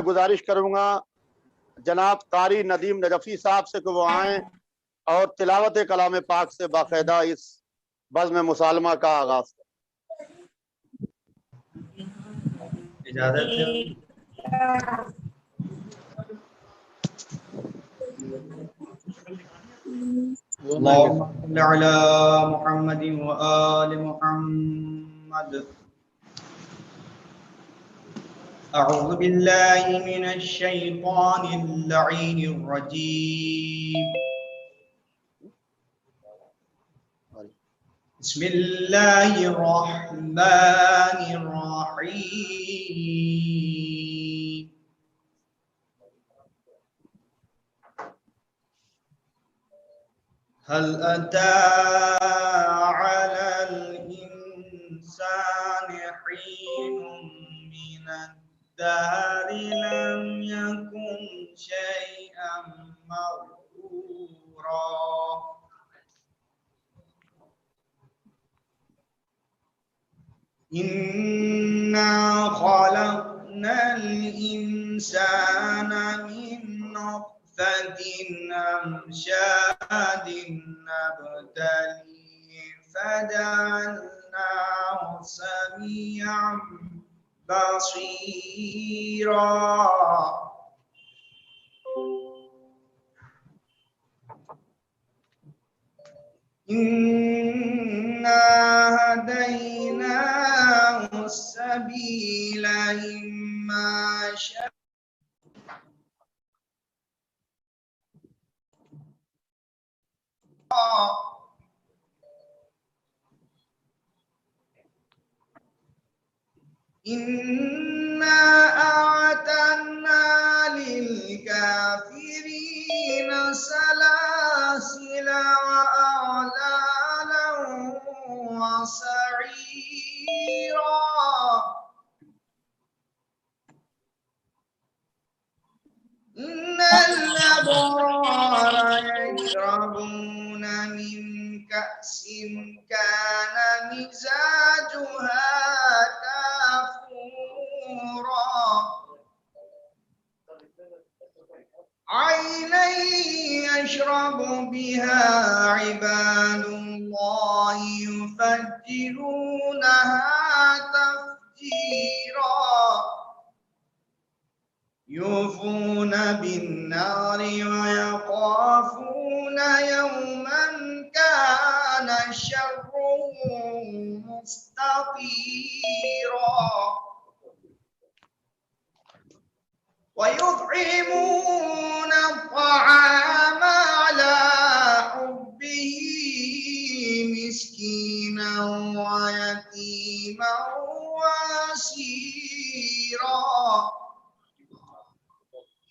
गुजारिश करूंगा जनाब कारी नदीम नजफी साहब से कि वो आए और तिलावत कलाम पाक से बाकायदा इस बज़्म मुसालमा का आगाज इजाजत है। अल्लाहुम्मा सल्लि अला मुहम्मदिन व आलि मुहम्मद। अऊज़ु बिल्लाहि मिनश शैतानिर लईनिर रजीम। बिस्मिल्लाहिर रहमानिर रहीम। हल अता अलल इंसानि हीनुम मिनद्दारि लम यकुन शैअन मज़कूरा। इन्ना खलक़नल इंसाना मिन नुत्फ़तिन अमशाजिन नब्तलीहि फजअलनाहु समीअन बसीरा। इन्ना हदैनाहु सबीला इम्मा शाकिरा इन्ना अअतना लिल काफिरीन सलासिला व अग़लालन व सईरा। इन्नल अबरारा यशरबूना मिन कअसिन काना मिजाजुहा काफूरा। ऐनन यशरबु बिहा इबादुल्लाहि युफज्जिरूनहा तफजीरा। युफ़ून बिन्नारि व यख़ाफ़ून यौमन कान शर्रुहु मुस्ततीरा। ويطعمون الطعام على حبه مسكينا ويتيما واسيرا.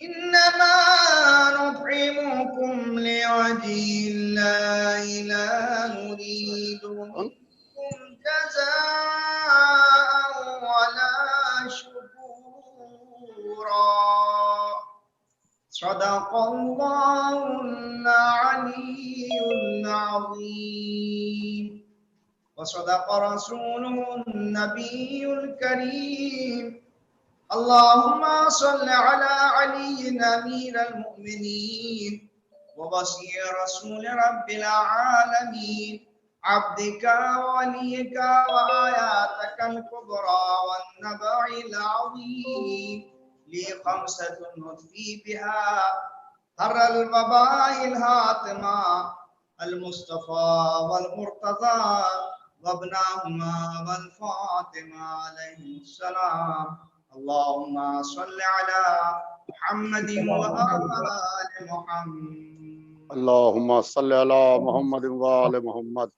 إنما نطعمكم لوجه الله لا نريد منكم جزاء ولا شكورا. صدق الله العلي العظيم وصدق رسوله النبي الكريم. اللهم صل على علي أمير المؤمنين ووصي رسول رب العالمين عبدك ووليك وآياتك الكبرى والنبع العظيم. لي خمسة نطفي بها هر الوباء الهاتمة المصطفى والمرتضى وابناهما والفاطمة عليهم السلام. اللهم صل على محمد وآل محمد। अल्लाहुम्मा सल्लि अला मुहम्मद व आले मोहम्मद।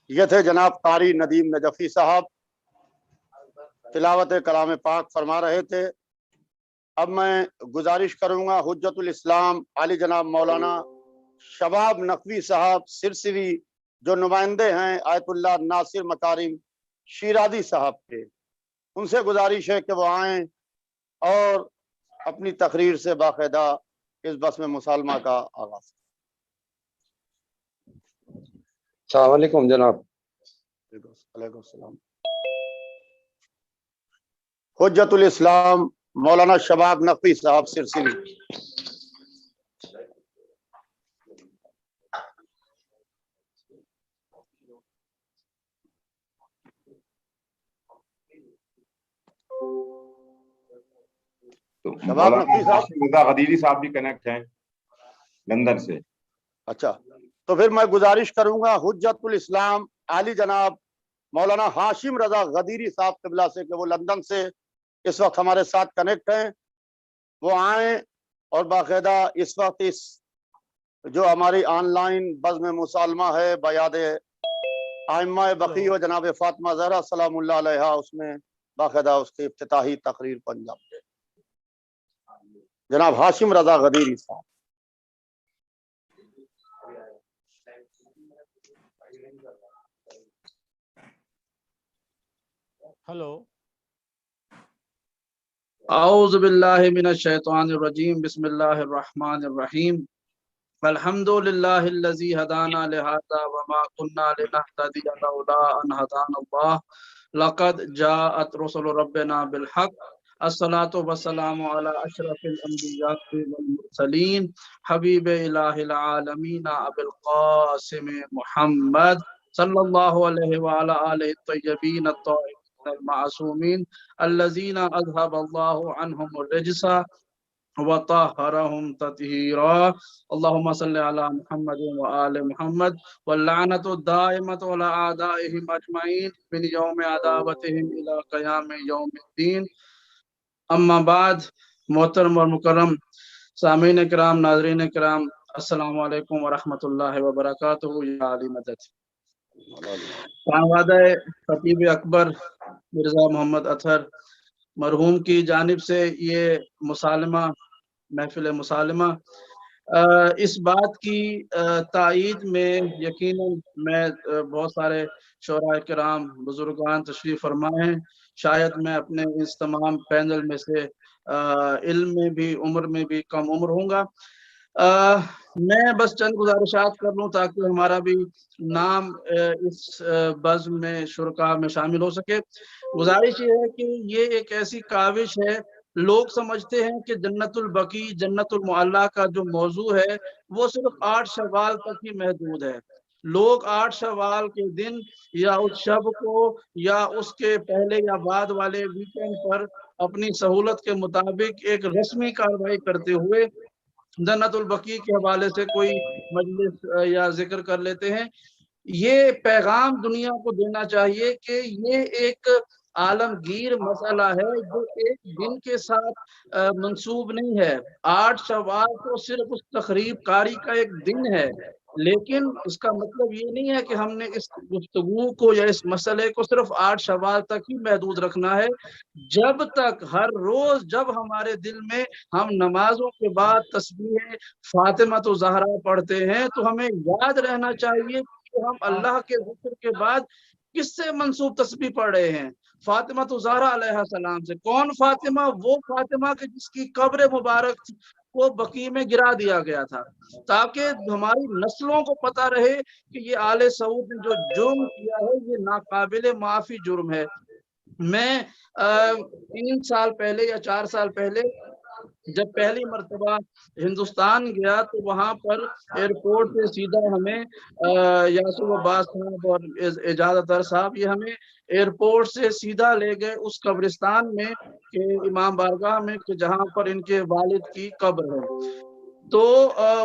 ये थे जनाब कारी नदीम नजफी साहब, तिलावत कलाम पाक फरमा रहे थे। अब मैं गुजारिश करूंगा हुज्जतुल इस्लाम आली जनाब मौलाना शबाब नकवी साहब सिरसिरी, जो नुमाइंदे हैं आयतुल्लाह नासिर मकारिम शीरादी साहब के, उनसे गुजारिश है कि वो आए और अपनी तकरीर से बाकायदा इस बस में मुसालमा का आगाज। अस्सलाम वालेकुम जनाब। हुज्जतुल इस्लाम मौलाना शबाब नकवी साहब सिरसिली। तो शबाब नकवी साहब, हाशिम रजा गदीरी साहब भी कनेक्ट हैं लंदन से। अच्छा, तो फिर मैं गुजारिश करूंगा हुज्जतुल इस्लाम आली जनाब मौलाना हाशिम रजा गदीरी साहब क़िबला से, कि वो लंदन से इस वक्त हमारे साथ कनेक्ट हैं, वो आए और बाकायदा इस वक्त इस जो हमारी ऑनलाइन बज़्म मुसालमा है बयाद आइम्मा बकी व जनाब फातिमा ज़हरा सलामुल्लाह अलैहा, उसमें बाकायदा उसकी इफ्तिताही तकरीर को अंजाम दे जनाब हाशिम रजा गदीरी साहब। हेलो। औज़ु बिल्लाहि मिनश शैतानिर रजीम, बिस्मिल्लाहिर रहमानिर रहीम। अल्हम्दुलिल्लाहिल्लज़ी हदाना लिहाज़ा वमा कुन्ना लिनहतदिया लौला अन हदानल्लाह लक़द जाअत रुसुलु रब्बिना बिल हक़्क़। अस्सलातु वस्सलामु अला अशरफिल अंबिया वल मुरसलीन हबीबे इलाहिल आलमीन अबुल क़ासिम मुहम्मद सल्लल्लाहु अलैहि व अला आलिहि तय्यबीन अत्ताहिरीन अल मासूमीन अल्लज़ीना अज़हबल्लाहु अन्हुमुर रिज्सा व तहहरहुम तत्हीरा। अल्लाहुम्मा सल्लि अला मुहम्मद व आलि मुहम्मद वल लअनतु दाइमतु अला आदाइहिम अजमईन मिन यौमि अदावतिहिम इला क़यामि यौमिद्दीन। अम्मा बाद, मोहतरम और मुकर्रम सामीन किराम, नाज़रीन किराम, अस्सलामु अलैकुम व रहमतुल्लाहि व बरकातुहू। या अली मदद। खतीब अकबर मिर्ज़ा मोहम्मद अतहर मरहूम की जानिब से ये मुसालमा, महफिल मुसालमा, इस बात की तायीद में यकीनन मैं बहुत सारे शोरा किराम बुजुर्गान तशरीफ़ फरमा हैं। शायद मैं अपने इस तमाम पैनल में से इल्म में भी उम्र में भी कम उम्र होऊंगा। मैं बस चंद गुजारिशात कर लूँ ताकि हमारा भी नाम इस बज़्म में शुरका में शामिल हो सके। गुजारिश ये है कि ये एक ऐसी काविश है, लोग समझते हैं कि जन्नतुल बकी जन्नतुल मुअल्ला का जो मौजू है वो सिर्फ 8 शवाल तक ही महदूद है। लोग 8 शवाल के दिन या उस शब को या उसके पहले या बाद वाले वीकेंड पर अपनी सहूलत के मुताबिक एक रस्मी कार्रवाई करते हुए जन्नतुल बकी के हवाले से कोई मजलिस या जिक्र कर लेते हैं। ये पैगाम दुनिया को देना चाहिए कि ये एक आलमगीर मसला है जो एक दिन के साथ मंसूब नहीं है। 8 शवाल तो सिर्फ उस तकरीब कारी का एक दिन है, लेकिन इसका मतलब ये नहीं है कि हमने इस गुफ्तगू को या इस मसले को सिर्फ 8 शवाल तक ही महदूद रखना है। जब तक हर रोज जब हमारे दिल में हम नमाजों के बाद तस्बीह फातिमा तो ज़हरा पढ़ते हैं तो हमें याद रहना चाहिए कि हम अल्लाह के जिक्र के बाद किससे मंसूब तस्बीह पढ़ रहे हैं। फातिमा तो ज़हरा अलैहा सलाम से। कौन फातिमा? वो फातिमा के जिसकी कब्र मुबारक को बकी में गिरा दिया गया था, ताकि हमारी नस्लों को पता रहे कि ये आले सऊद ने जो जुर्म किया है ये नाकाबिले माफी जुर्म है। मैं 3 साल पहले या 4 साल पहले जब पहली मर्तबा हिंदुस्तान गया तो वहां पर एयरपोर्ट से सीधा हमें यासूब अब्बास साहब और एजाज अतर साहब ये हमें एयरपोर्ट से सीधा ले गए उस कब्रिस्तान में के इमाम बारगाह में कि जहां पर इनके वालिद की कब्र है। तो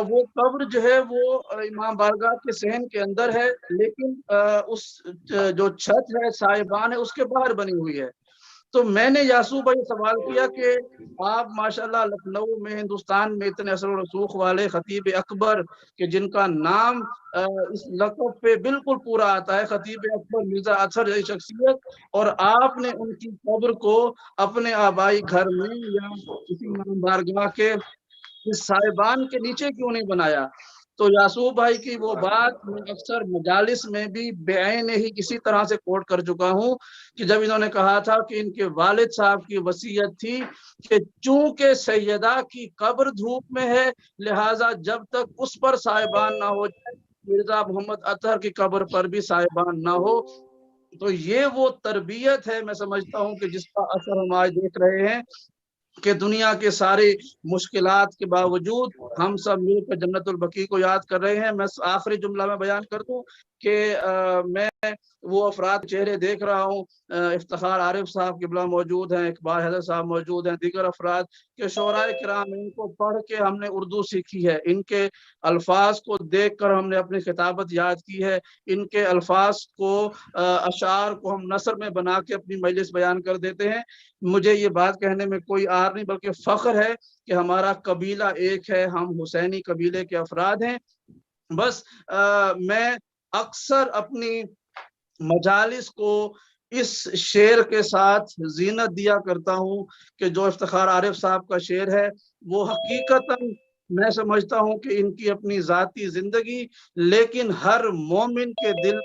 वो कब्र जो है वो इमाम बारगाह के सहन के अंदर है, लेकिन उस जो छत है साहिबान है उसके बाहर बनी हुई है। तो मैंने यासूब भाई सवाल किया कि आप माशाल्लाह लखनऊ में हिंदुस्तान में इतने असर रसूख वाले खतीब अकबर के जिनका नाम इस लक़ब पे बिल्कुल पूरा आता है, खतीब अकबर मिर्जा अतहर जैसी शख्सियत, और आपने उनकी कब्र को अपने आबाई घर में या किसी इमाम बारगाह के इस साहिबान के नीचे क्यों नहीं बनाया? तो यासूब भाई की वो बात मैं अक्सर मजालिस में भी बेआइन ही इसी तरह से कोट कर चुका हूँ कि जब इन्होंने कहा था कि इनके वालिद साहब की वसीयत थी कि चूंकि सैयदा की कब्र धूप में है लिहाजा जब तक उस पर साहिबान ना हो जाए मिर्जा मोहम्मद अतहर की कब्र पर भी साहिबान ना हो। तो ये वो तरबियत है, मैं समझता हूँ कि जिसका असर हम आज देख रहे हैं। کہ دنیا کے ساری مشکلات کے باوجود ہم سب مل کر جنت البقیع کو یاد کر رہے ہیں۔ میں آخری جملہ میں بیان کر دوں کہ میں وہ افراد چہرے دیکھ رہا ہوں، افتخار عارف صاحب قبلہ موجود ہیں، اقبال حیدر صاحب موجود ہیں، دیگر افراد کہ شعرائے کرام، ان کو پڑھ کے ہم نے اردو سیکھی ہے، ان کے الفاظ کو دیکھ کر ہم نے اپنی خطابت یاد کی ہے، ان کے الفاظ کو، اشعار کو ہم نثر میں بنا کے اپنی مجلس بیان کر دیتے ہیں۔ مجھے یہ بات کہنے میں کوئی عار نہیں بلکہ فخر ہے کہ ہمارا قبیلہ ایک ہے، ہم حسینی قبیلے کے افراد ہیں۔ بس میں اکثر اپنی مجالس کو اس شعر کے ساتھ زینت دیا کرتا ہوں کہ جو افتخار عارف صاحب کا شعر ہے وہ حقیقتاً میں سمجھتا ہوں کہ ان کی اپنی ذاتی زندگی، لیکن ہر مومن کے دل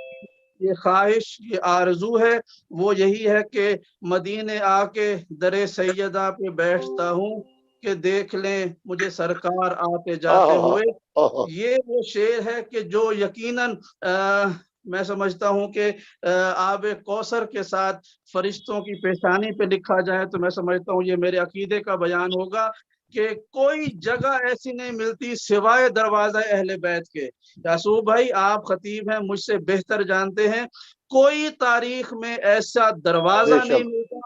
یہ خواہش، یہ آرزو ہے، وہ یہی ہے کہ مدینے آ کے در سیدہ پہ بیٹھتا ہوں کہ دیکھ لیں مجھے سرکار آتے جاتے ہوئے۔ یہ وہ شعر ہے کہ جو یقیناً میں سمجھتا ہوں کہ آب کوثر کے ساتھ فرشتوں کی پیشانی پہ لکھا جائے تو میں سمجھتا ہوں یہ میرے عقیدے کا بیان ہوگا کہ کوئی جگہ ایسی نہیں ملتی سوائے دروازہ اہل بیت کے۔ یعصوب بھائی آپ خطیب ہیں، مجھ سے بہتر جانتے ہیں، کوئی تاریخ میں ایسا دروازہ نہیں ملتا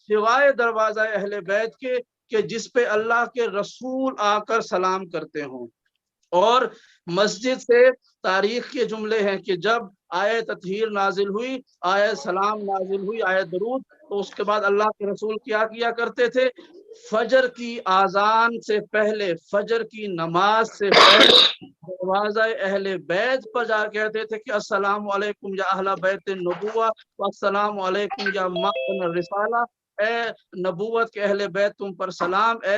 سوائے دروازہ اہل بیت کے کہ جس پہ اللہ کے رسول آ کر سلام کرتے ہوں۔ اور مسجد سے تاریخ کے جملے ہیں کہ جب آیت تطہیر نازل ہوئی، آیت سلام نازل ہوئی، آیت درود، تو اس کے بعد اللہ کے رسول کیا کیا کرتے تھے؟ فجر کی آذان سے پہلے، فجر کی نماز سے پہلے دروازہ اہل بیت پر جا کہتے تھے کہ السلام علیکم یا اہل بیت النبوہ والسلام علیکم یا معدن الرسالہ، اے نبوت کے اہل بیت تم پر سلام، اے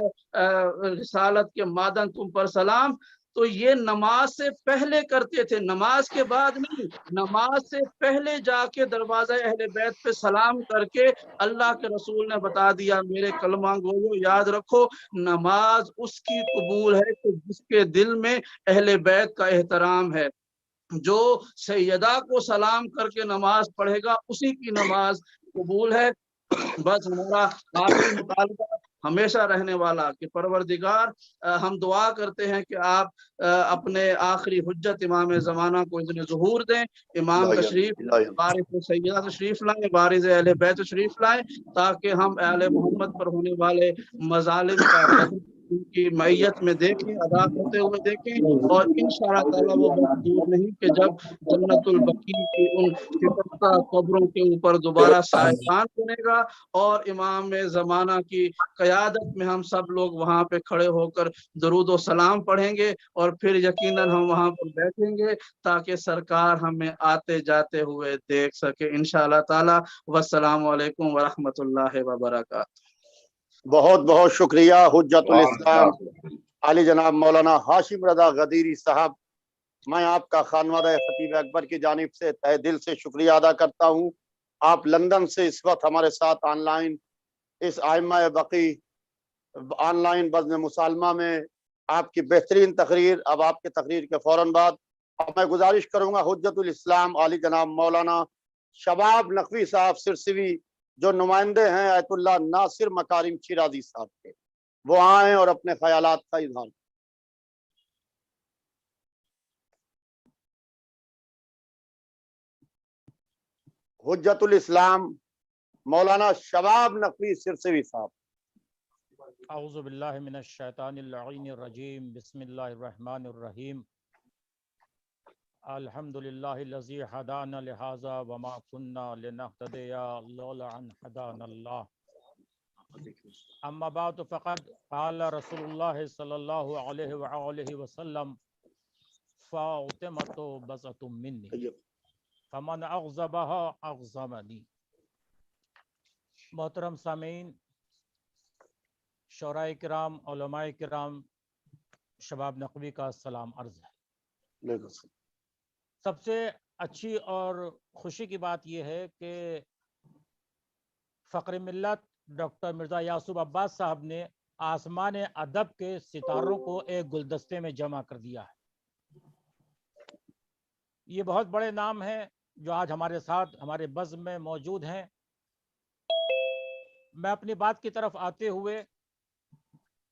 رسالت کے معدن تم پر سلام۔ تو یہ نماز سے پہلے کرتے تھے، نماز کے بعد نہیں، نماز سے پہلے جا کے دروازہ اہل بیت پہ سلام کر کے اللہ کے رسول نے بتا دیا میرے کلمہ گویو یاد رکھو، نماز اس کی قبول ہے کہ جس کے دل میں اہل بیت کا احترام ہے۔ جو سیدہ کو سلام کر کے نماز پڑھے گا اسی کی نماز قبول ہے۔ بس ہمارا آخری مطالبہ ہمیشہ رہنے والا کہ پروردگار، ہم دعا کرتے ہیں کہ آپ اپنے آخری حجت امام زمانہ کو اذن ظہور دیں، امام تشریف لائیں، وارث سیدہ تشریف لائیں، وارث اہل بیت تشریف لائیں، تاکہ ہم اہل محمد پر ہونے والے مظالم کا بدلہ ان کی معیت میں دیکھیں، ادا ہوتے ہوئے دیکھیں، اور انشاءاللہ تعالیٰ وہ وقت دور نہیں کہ جب جنت البقیع کی ان شکستہ قبروں کے اوپر دوبارہ سائبان بنے گا اور امام زمانہ کی قیادت میں ہم سب لوگ وہاں پہ کھڑے ہو کر درود و سلام پڑھیں گے، اور پھر یقیناً ہم وہاں پر بیٹھیں گے تاکہ سرکار ہمیں آتے جاتے ہوئے دیکھ سکے انشاءاللہ تعالیٰ۔ والسلام علیکم ورحمۃ اللہ وبرکاتہ۔ بہت بہت شکریہ حجت الاسلام علی جناب مولانا ہاشم رضا غدیری صاحب۔ میں آپ کا خانوادہ خطیب اکبر کی جانب سے تہ دل سے شکریہ ادا کرتا ہوں۔ آپ لندن سے اس وقت ہمارے ساتھ آن لائن اس ائمہ بقی آن لائن بزم مسالمہ میں آپ کی بہترین تقریر، اب آپ کے تقریر کے فوراً بعد اب میں گزارش کروں گا حجت الاسلام علی جناب مولانا شباب نقوی صاحب سرسوی جو نمائندے ہیں آیت اللہ ناصر مکارم شیرازی صاحب کے، وہ آئیں اور اپنے خیالات کا اظہار۔ حجت الاسلام مولانا شباب نقوی سرسوی صاحب۔ اعوذ باللہ من الشیطان اللعین الرجیم، بسم اللہ الرحمن الرحیم۔ الحمدللہ الذی ہدانا لہذا وما کننا لنہتدی لولا ان ہدانا اللہ۔ اما بعد فقد قال رسول اللہ صلی اللہ علیہ وآلہ وسلم فاطمۃ بضعۃ منی فمن اغضبها اغضبنی۔ محترم سامعین، شعراء کرام، علماء کرام، شباب نقوی کا سلام عرض ہے۔ سب سے اچھی اور خوشی کی بات یہ ہے کہ فخر ملت ڈاکٹر مرزا یعصوب عباس صاحب نے آسمان ادب کے ستاروں کو ایک گلدستے میں جمع کر دیا ہے۔ یہ بہت بڑے نام ہیں جو آج ہمارے ساتھ ہمارے بزم میں موجود ہیں۔ میں اپنی بات کی طرف آتے ہوئے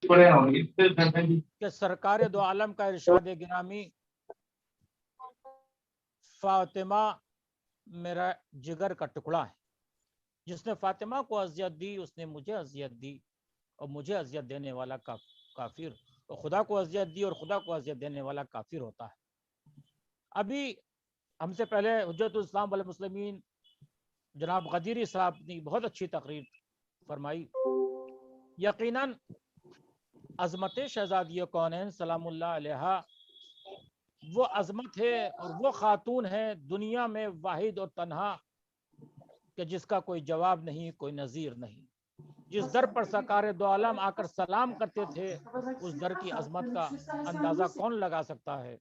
कि सरकार दो आलम का इरशाद गिरामी, फातिमा मेरा जिगर का टुकड़ा है, जिसने फातिमा को अजियत दी उसने मुझे अजियत दी, और मुझे अजियत देने वाला काफिर, और खुदा को अजियत दी और खुदा को अजियत देने वाला काफिर होता है। अभी हमसे पहले हुज्जतुल इस्लाम वल मुस्लिमीन जनाब गदीरी साहब ने बहुत अच्छी तकरीर फरमाई। यकीनन अजमत शहजादी कौनैन सलामुल्लाह अलैहा वो अजमत है और वो खातून है दुनिया में वाहिद और तन्हा कि जिसका कोई जवाब नहीं, कोई नज़ीर नहीं। जिस दर पर सरकार दो आलम आकर सलाम करते थे उस दर की अजमत का अंदाजा कौन लगा सकता है।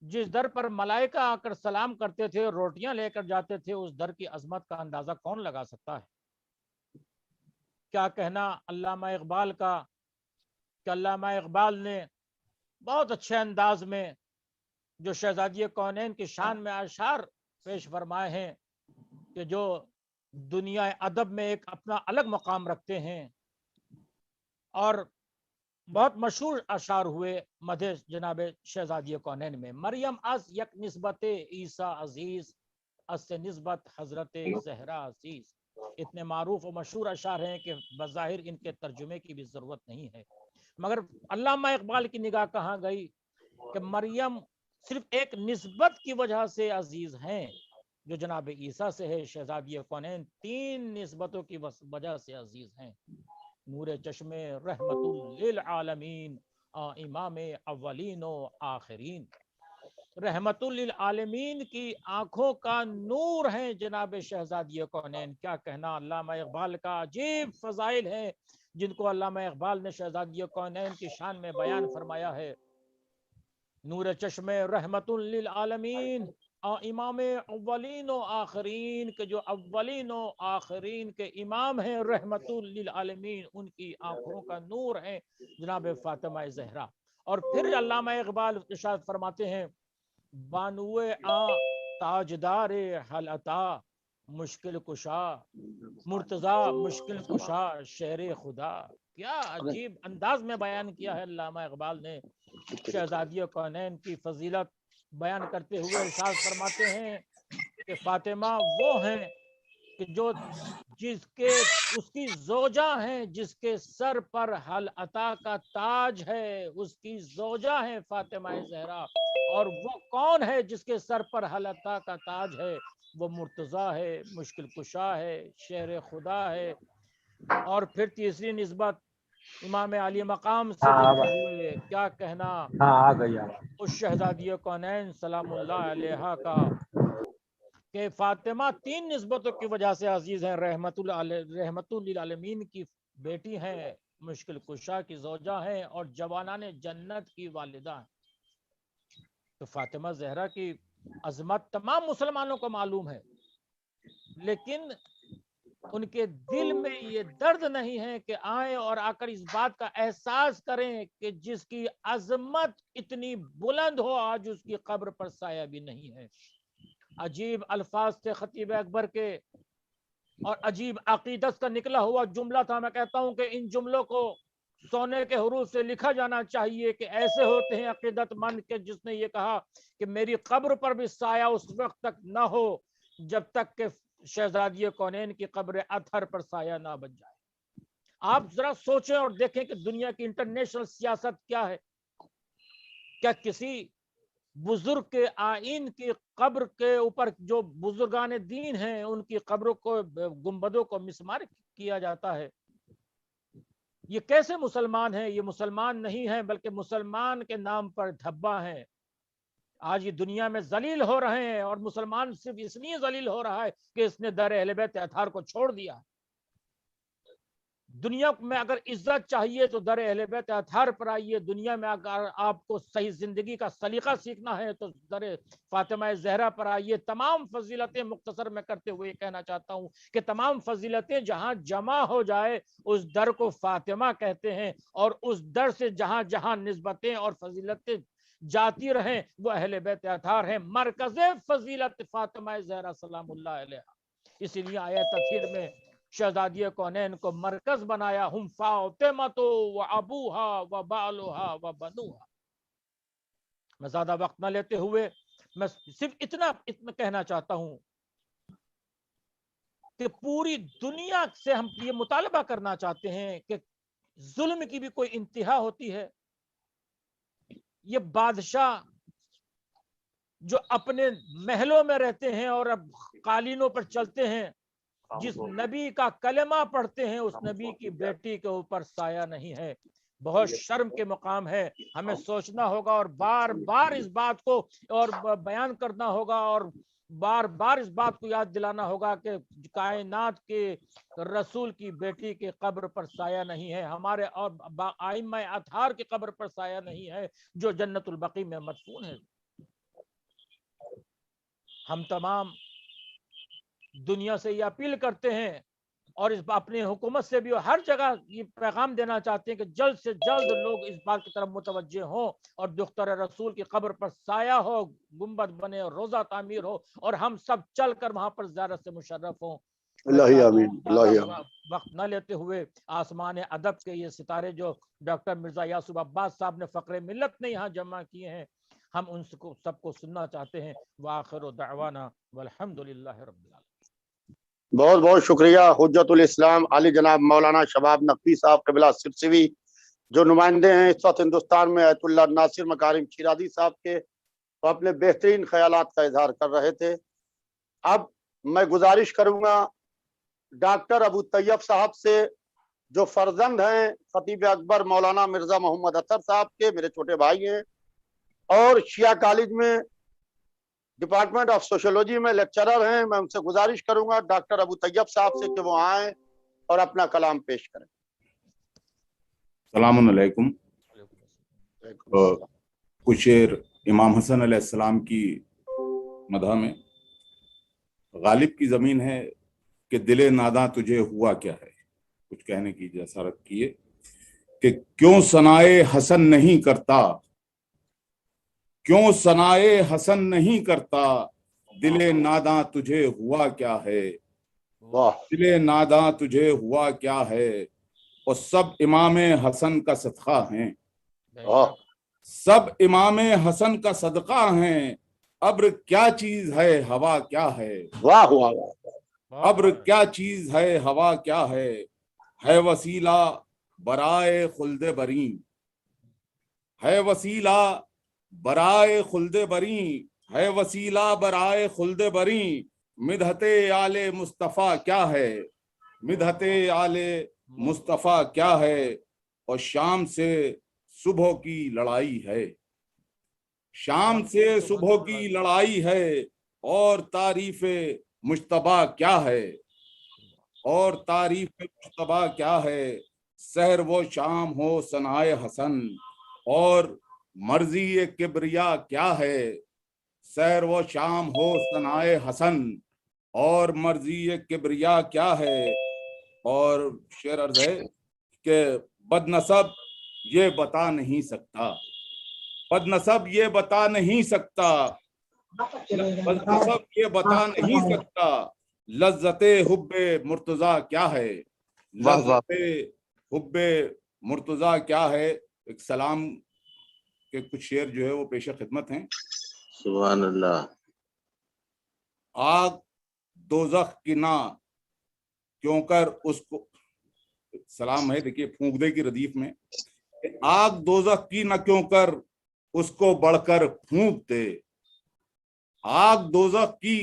जिस दर पर मलाइका आकर सलाम करते थे, रोटियां लेकर जाते थे, उस दर की अजमत का अंदाजा कौन लगा सकता है। क्या कहना अल्लामा इकबाल का, कि अल्लामा इकबाल ने बहुत अच्छे अंदाज में जो शहजादी कौनैन की शान में अशार पेश फरमाए हैं कि जो दुनिया अदब में एक अपना अलग मकाम रखते हैं, और बहुत मशहूर अशार हुए मधे जनाब शहजादी कौनैन में। मरियम अस यक निस्बत ईसा अजीज अस निस्बत हजरत जहरा अजीज, इतने मारूफ और मशहूर अशार हैं कि बज़ाहिर इनके तर्जुमे की भी जरूरत नहीं है। मगर अल्लामा इकबाल की निगाह कहाँ गई कि मरियम सिर्फ एक निस्बत की वजह से अजीज हैं जो जनाब ईसा से है। शहजादी कौनैन तीन निस्बतों की वजह से अजीज हैं। नूर चश्मे रहमतुल लिल आलमीन इमाम अव्वलीन व आखिरीन, रहमतुल लिल आलमीन की आंखों का नूर है जनाब शहजादी कौनैन। क्या कहना अल्लामा इकबाल का, अजीब फजाइल है जिनको अल्लामा इकबाल ने शहजादी कौनैन की शान में बयान फरमाया है। नूर चश्मे रहमतुल लिल आलमीन इमाम अव्वलीन व आखिरीन के जो अव्वलीन व आखिरीन के इमाम हैं रहमतुल लिल आलमीन, उनकी आंखों का नूर है जनाब फातिमा ज़हरा। और फिर अल्लामा इकबाल इरशाद फरमाते हैं, बानुए आ ताजदार हल अता मुश्किल कुशा मुर्तजा मुश्किल कुशा शेर खुदा। क्या अजीब अंदाज में बयान किया है अल्लामा इकबाल ने शहजादी कौनैन की फजीलत बयान करते हुए। इरशाद फरमाते हैं कि फातिमा वो हैं कि जो जिसके उसकी जोजा हैं, जिसके सर पर हल अता का ताज है, उसकी जोजा है फातिमा ज़हरा। और वो कौन है जिसके सर पर हल अता का ताज है? वो मुर्तज़ा है, मुश्किल कुशा है, शेर खुदा है। और फिर तीसरी निस्बत इमाम आली मकाम से देते हुए क्या कहना आ गया उस शहजादी कौनैन सलामुल्लाह अलैहा का कि फातिमा तीन निस्बतों की वजह से अजीज हैं। रहमतुल लिल आलमीन की बेटी हैं, मुश्किल कुशा की जोजा हैं, और जवानाने जन्नत की वालिदा हैं। तो फातिमा ज़हरा की अजमत तमाम मुसलमानों को मालूम है, लेकिन उनके दिल में ये दर्द नहीं है कि आए और आकर इस बात का एहसास करें कि जिसकी अजमत इतनी बुलंद हो आज उसकी कब्र पर साया भी नहीं है। अजीब अल्फाज थे खतीब अकबर के, और अजीब अकीदत का निकला हुआ जुमला था। मैं कहता हूं कि इन जुमलों को सोने के हरूफ से लिखा जाना चाहिए कि ऐसे होते हैं अकीदतमंद के जिसने ये कहा कि मेरी कब्र पर भी साया उस वक्त तक ना हो जब तक कि शहजादी कौनैन की कब्र अथर पर साया ना बन जाए। आप जरा सोचें और देखें कि दुनिया की इंटरनेशनल सियासत क्या है। क्या किसी बुजुर्ग के आइन की कब्र के ऊपर जो बुजुर्गान दीन हैं उनकी कब्रों को, गुंबदों को मिसमार किया जाता है? ये कैसे मुसलमान हैं? ये मुसलमान नहीं हैं बल्कि मुसलमान के नाम पर धब्बा हैं। आज ये दुनिया में जलील हो रहे हैं, और मुसलमान सिर्फ इसलिए जलील हो रहा है कि इसने दर अहले बैत अताहार को छोड़ दिया। दुनिया में अगर इज्जत चाहिए तो दर अहले बैत अताहार पर आइए। दुनिया में अगर आपको सही जिंदगी का सलीका सीखना है तो दर फातिमा ज़हरा पर आइए। तमाम फजीलतें मुख्तसर में करते हुए कहना चाहता हूँ कि तमाम फजीलतें जहाँ जमा हो जाए उस दर को फातिमा कहते हैं, और उस दर से जहाँ जहाँ निस्बतें और फजीलतें जाती रहें वो अहले बैत अताहार हैं। मरकज़ फजीलत फातिमा ज़हरा सलामुल्लाह अलैहा। इसीलिए आयत तथहीर में शहजादिया कौनैन को मरकज बनाया, हम फातिमतो व अबूहा व बालुहा व बनुहा। मैं ज्यादा वक्त न लेते हुए मैं सिर्फ इतना कहना चाहता हूं कि पूरी दुनिया से हम ये मुतालबा करना चाहते हैं कि जुल्म की भी कोई इंतहा होती है। ये बादशाह जो अपने महलों में रहते हैं और अब कालीनों पर चलते हैं, जिस नबी का कलमा पढ़ते हैं, उस नबी की बेटी के ऊपर साया नहीं है। बहुत शर्म के मुकाम है। हमें सोचना होगा और बार बार इस बात को और बयान करना होगा और बार बार इस बात को याद दिलाना होगा कि कायनात के रसूल की बेटी के कब्र पर साया नहीं है, हमारे और आइम्मा अतहार की कब्र पर साया नहीं है जो जन्नतुल बकी में मदफून है। हम तमाम दुनिया से ये अपील करते हैं और इस अपने हुकूमत से भी हर जगह ये पैगाम देना चाहते हैं कि जल्द से जल्द लोग इस बात की तरफ मुतवज्जे हों और दुख्तर रसूल की कब्र पर साया हो, गुंबद बने और रोजा तामीर हो और हम सब चल कर वहां पर ज़ियारत से मुशर्रफ हों। वक्त न लेते हुए आसमान अदब के ये सितारे जो डॉक्टर मिर्जा यासूब अब्बास साहब ने फक्रे मिल्लत ने यहाँ जमा किए हैं, हम उनको सबको सुनना चाहते हैं। वाखिरु दअवाना वल्हम्दुलिल्लाहि रब्बिल आलमीन। बहुत बहुत शुक्रिया हुज्जतुल इस्लाम आली जनाब मौलाना शबाब नकवी साहब क़िबला सिरसिवी, जो नुमाइंदे हैं इस वक्त हिंदुस्तान में आयतुल्लाह नासिर मकारिम शिराज़ी साहब के, तो अपने बेहतरीन ख्यालात का इजहार कर रहे थे। अब मैं गुजारिश करूंगा डॉक्टर अबू तैयब साहब से, जो फर्जंद हैं खतीब अकबर मौलाना मिर्जा मोहम्मद अतर साहब के, मेरे छोटे भाई हैं और शिया कॉलेज में डिपार्टमेंट ऑफ सोशियोलॉजी में लेक्चरर हैं। मैं उनसे गुजारिश करूंगा डॉक्टर अबू तैयब साहब से कि वो आएं और अपना कलाम पेश करें। सलाम अलैकुम। कुछ शेर इमाम हसन अलैहिस्सलाम की मदह में। गालिब की जमीन है कि दिले नादा तुझे हुआ क्या है, कुछ कहने की जसारत किए कि क्यों सनाए हसन नहीं करता, क्यों सनाए हसन नहीं करता, दिले नादा तुझे हुआ क्या है, दिले नादा तुझे हुआ क्या है, और सब इमाम हसन का सदका हैं, सब इमाम हसन का सदका हैं। अब्र क्या चीज है हवा क्या है, वाह वाह वाह। अब्र क्या चीज है हवा क्या है वसीला बराए खुल्दे बरी, है वसीला बराए खुल्दे बरी, है वसीला बराए खुल्दे बरी, मिदहते आले मुस्तफ़ा क्या है, मिदहते आले मुस्तफ़ा क्या है, और शाम से सुबह की लड़ाई है, शाम से सुबह की लड़ाई है, और तारीफ मुश्तबा क्या है, और तारीफ मुश्तबा क्या है, सहर वो शाम हो सनाए हसन, और मर्जी किबरिया क्या है, सहर वो शाम हो सनाए हसन, और मर्जी किबरिया क्या है। और शेर अर्ज है कि बदनसब ये बता नहीं सकता, बदनसब ये बता नहीं सकता, बदनसब ये बता नहीं सकता, लज्जते हुब्बे मुर्तजा क्या है, लज्जते हुब्बे मुर्तजा क्या है। एक सलाम के कुछ शेर जो है वो पेश खिदमत हैं। सुभान अल्लाह। आग दोज़ख की ना क्यों कर उसको, सलाम है देखिए फूंक दे की रदीफ में, आग दोज़ख की न क्यों कर उसको बढ़कर फूंक दे, आग दोज़ख की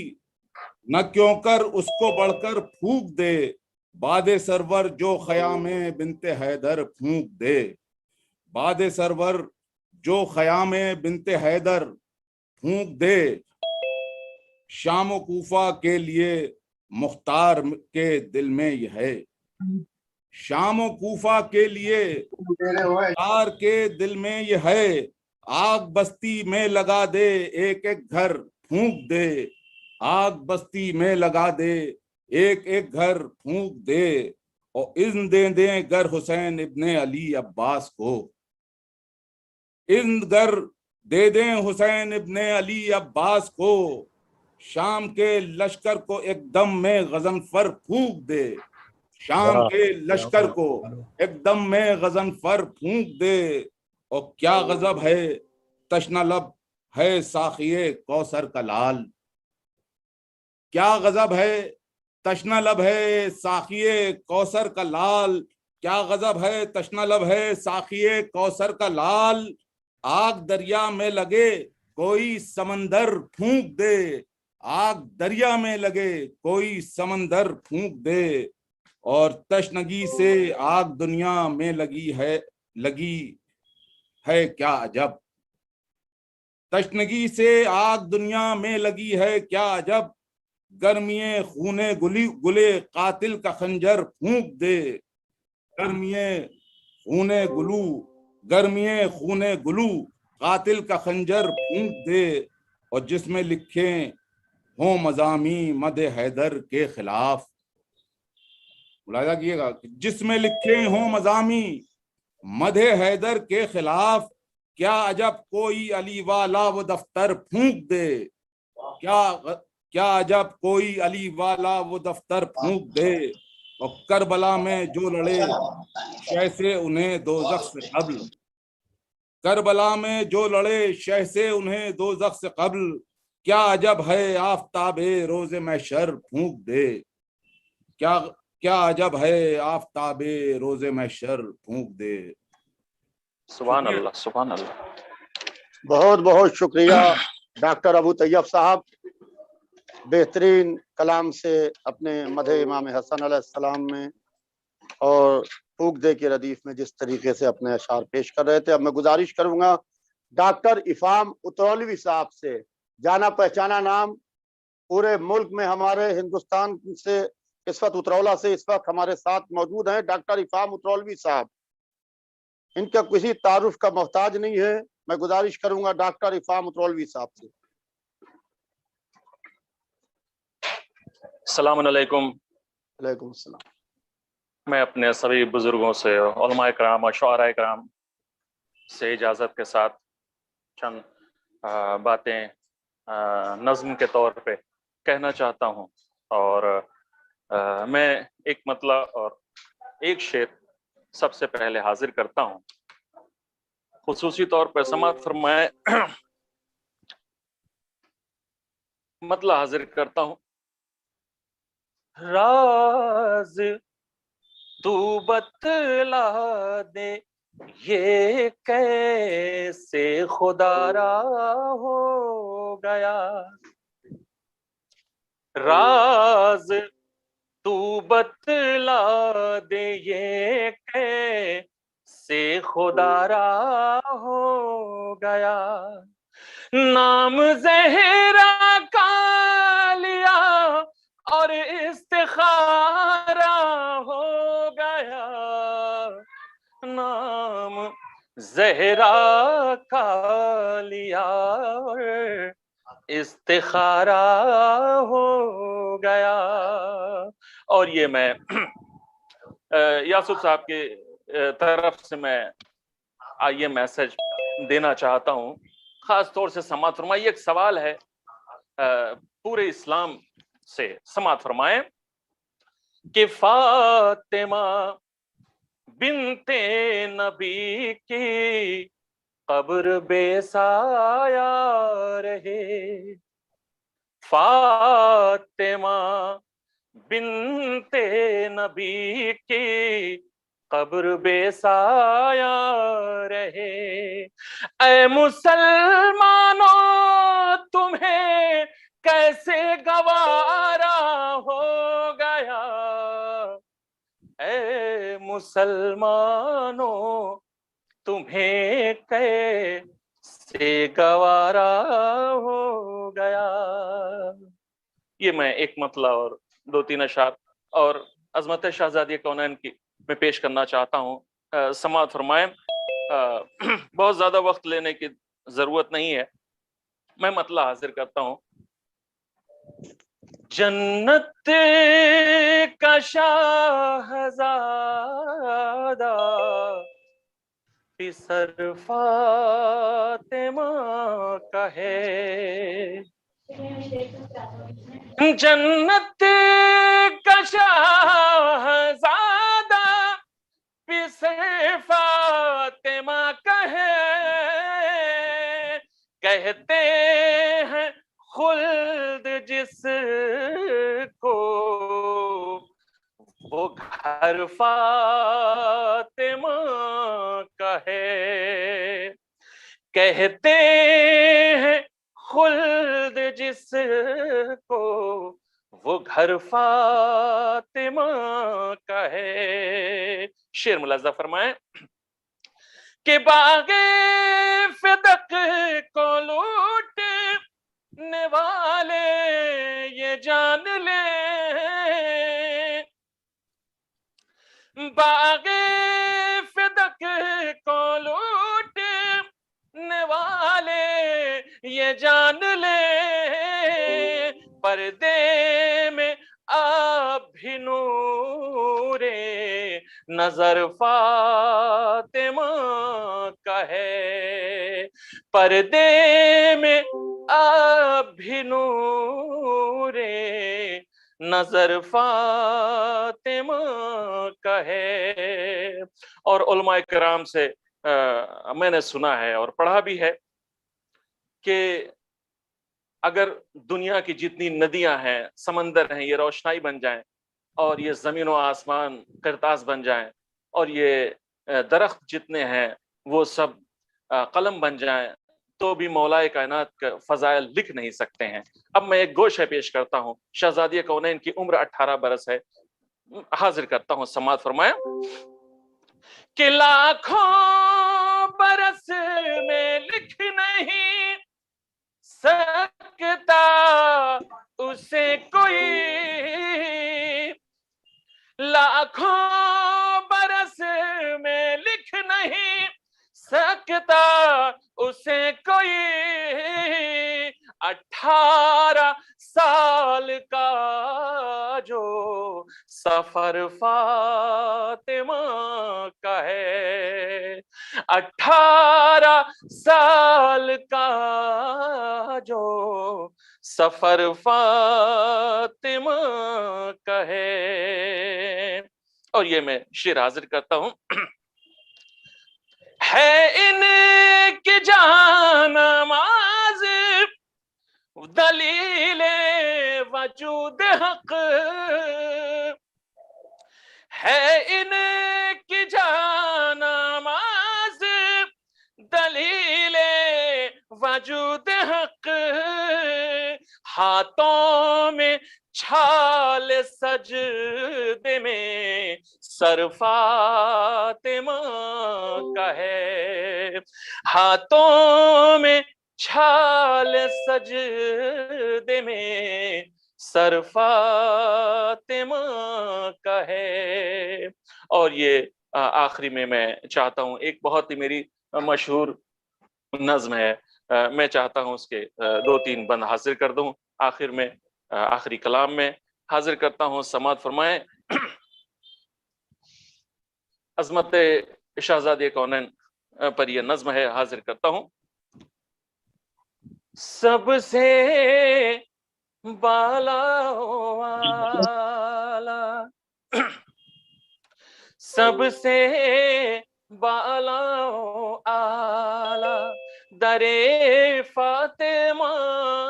न क्यों कर उसको बढ़कर फूंक दे, बादे सरवर जो ख़यामे बिनते हैदर फूंक दे, बादे सरवर जो ख़यामे बिनते हैदर फूंक दे, शाम कूफा के लिए मुख्तार के दिल में यह है, शाम कूफा के लिए मुख्तार के दिल में यह है, आग बस्ती में लगा दे एक एक घर फूंक दे, आग बस्ती में लगा दे एक एक घर फूंक दे, और इज़्न दे दें गर हुसैन इब्ने अली अब्बास को, इज़्न गर दे दें हुसैन इब्ने अली अब्बास को, शाम के लश्कर को एकदम में गजनफर फूंक दे, शाम के लश्कर को एकदम में गजनफर फूंक दे। और क्या गजब है तशना लब है साखिए कौसर का लाल, क्या गजब है तशना लब है साखिए कौसर का लाल, क्या गजब है तशना लब है साखिए कौसर का लाल। आग दरिया में लगे कोई समंदर फूंक दे, आग दरिया में लगे कोई समंदर फूंक दे। और तशनगी से आग दुनिया में लगी है क्या अजब, तशनगी से आग दुनिया में लगी है क्या अजब। गर्मिये खूने गुले कातिल का खंजर फूंक दे, गर्मिये खूने गुलू कातिल का खंजर फूंक दे। और जिसमें लिखे हों मज़ामी मदे हैदर के खिलाफ, मुलाहिज़ा कीजिएगा, जिसमें लिखे हों मज़ामी मदे हैदर के खिलाफ, क्या अजब कोई अली वाला वो दफ्तर फूंक दे, क्या अजब कोई अली वाला वो दफ्तर फूंक दे। और करबला में जो लड़े शह से उन्हें दोज़ख से क़ब्ल, करबला में जो लड़े शह से उन्हें दोज़ख से क़ब्ल, क्या अजब है आफ़ताबे रोज़े महशर फूंक दे, क्या अजब है आफ़ताबे रोज़े महशर फूंक दे। सुभान अल्लाह, सुभान अल्लाह। बहुत बहुत शुक्रिया डॉक्टर अबू तैयब साहब, बेहतरीन कलाम से अपने मदह इमाम हसन अलैहिस्सलाम में और फूक दे के रदीफ में जिस तरीके से अपने अशार पेश कर रहे थे। अब मैं गुजारिश करूंगा डॉक्टर इफ़ाम उतरौलवी साहब से, जाना पहचाना नाम पूरे मुल्क में, हमारे हिंदुस्तान से इस वक्त उतरौला से इस वक्त हमारे साथ मौजूद हैं डॉक्टर इफ़ाम उतरौलवी साहब। इनका किसी तारुफ का मोहताज नहीं है। मैं गुजारिश करूंगा डॉक्टर इफ़ाम उतरौलवी साहब से। अस्सलाम वालेकुम। वालेकुम अस्सलाम। मैं अपने सभी बुजुर्गों से, उलमाए कराम और शुआराए कराम से इजाज़त के साथ चंद बातें नज़्म के तौर पे कहना चाहता हूँ। और मैं एक मतला और एक शेर सबसे पहले हाजिर करता हूँ, खुसूसी तौर पर समाअत फरमाए। मतला हाजिर करता हूँ। राज तू बतला दे ये कैसे खुदारा हो गया, राज तू बतला दे ये कैसे खुदारा हो गया। नाम ज़हरा का लिया और इस्तिखारा हो गया, नाम ज़हरा का लिया और इस्तिखारा हो गया। और ये मैं यासूफ साहब के तरफ से मैं ये मैसेज देना चाहता हूँ, खास तौर से समाअत फरमाइए। एक सवाल है पूरे इस्लाम से, समाअत फरमाए कि फातिमा बिनते नबी की कब्र बेसाया रहे, फातिमा बिनते नबी की कब्र बेसाया रहे। ऐ मुसलमानों तुम्हें कैसे गवारा हो गया, ऐ मुसलमानों तुम्हें कैसे गवारा हो गया। ये मैं एक मतला और दो तीन अशार और अजमत शहजादी कौनैन की मैं पेश करना चाहता हूँ। समाअत फरमाएं। बहुत ज्यादा वक्त लेने की जरूरत नहीं है, मैं मतला हाजिर करता हूँ। जन्नत का शाहज़ादा पिसर फातिमा का है, जन्नत का शहज़ादा पिसे फातिमा कहते हैं खुल्द जिसको वो घर फातिमा का है, कहते हैं खुल्द जिसको वो घर फातिमा का है। शेर मुलाज़ा फरमाए कि बागे फिदक को लूटने वाले ये जान ले, बागे फिदक को लूटने वाले ये जान ले, पर्दे में आप भी नूरे नजर फातिमा का है, पर्दे में आप भी नूरे नजर फातिमा का है। और उलमा कराम से मैंने सुना है और पढ़ा भी है कि अगर दुनिया की जितनी नदियां हैं, समंदर हैं, ये रोशनाई बन जाएं और ये जमीन व आसमान करतास बन जाएं और ये दरख्त जितने हैं वो सब कलम बन जाएं, तो भी मौलाए कायनात का फजाइल लिख नहीं सकते हैं। अब मैं एक गोशे पेश करता हूँ। शहजादी कौनैन की उम्र 18 बरस है। हाजिर करता हूँ, समाअत फरमाया कि लाखों बरस में लिख नहीं सकता उसे कोई, लाखों बरस में लिख नहीं सकता उसे कोई, 18 साल का जो सफर फातिमा का है, 18 साल का जो सफर फातिमा का है। और ये मैं शेर हाजिर करता हूं। है इनकी जानमाज़ दलीले वजूद हक, है इनकी जानमाज़ दलीले वजूद हक, हाथों में छाल सजदे में सर फातिमा का है, हाथों में छाल सजदे में सर फातिमा का है। और ये आखिरी में मैं चाहता हूँ, एक बहुत ही मेरी मशहूर नज्म है, मैं चाहता हूँ उसके 2-3 बंद हाजिर कर दूं। आखिर में आखिरी कलाम में हाजिर करता हूँ, समाअत फरमाएं। अजमत शहजादी कौनैन पर यह नज्म है, हाजिर करता हूँ। सबसे बाला वाला, सबसे बाला आला दरे फातिमा,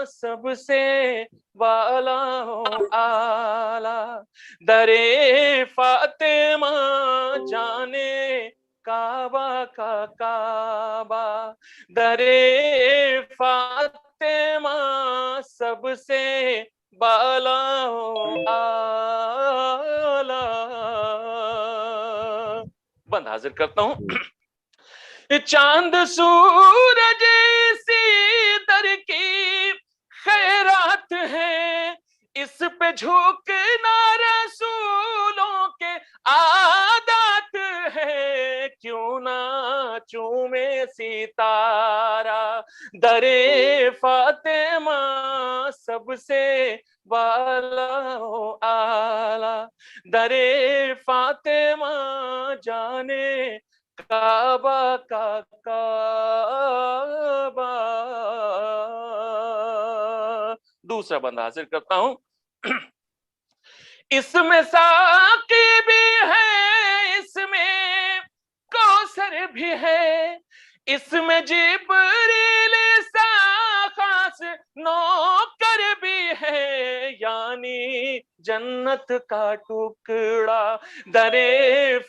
सबसे बाला आला दरे फातिमा, जाने काबा का काबा दरे फातिमा, सबसे बाला आला। बंद हाजिर करता हूं। चांद सूरज सी दर की खैरात है, इस पे झुकना रसूलों के आदत है, क्यों ना चूमे सितारा दरे फातिमा, सबसे बाला आला दरे फातिमा, जाने काबा का काबा। दूसरा बंदा हाजिर करता हूं। اس میں ساقی بھی ہے، اس میں کوثر بھی ہے، اس میں جبریل سا خاص نوکر بھی ہے، یعنی جنت کا ٹکڑا در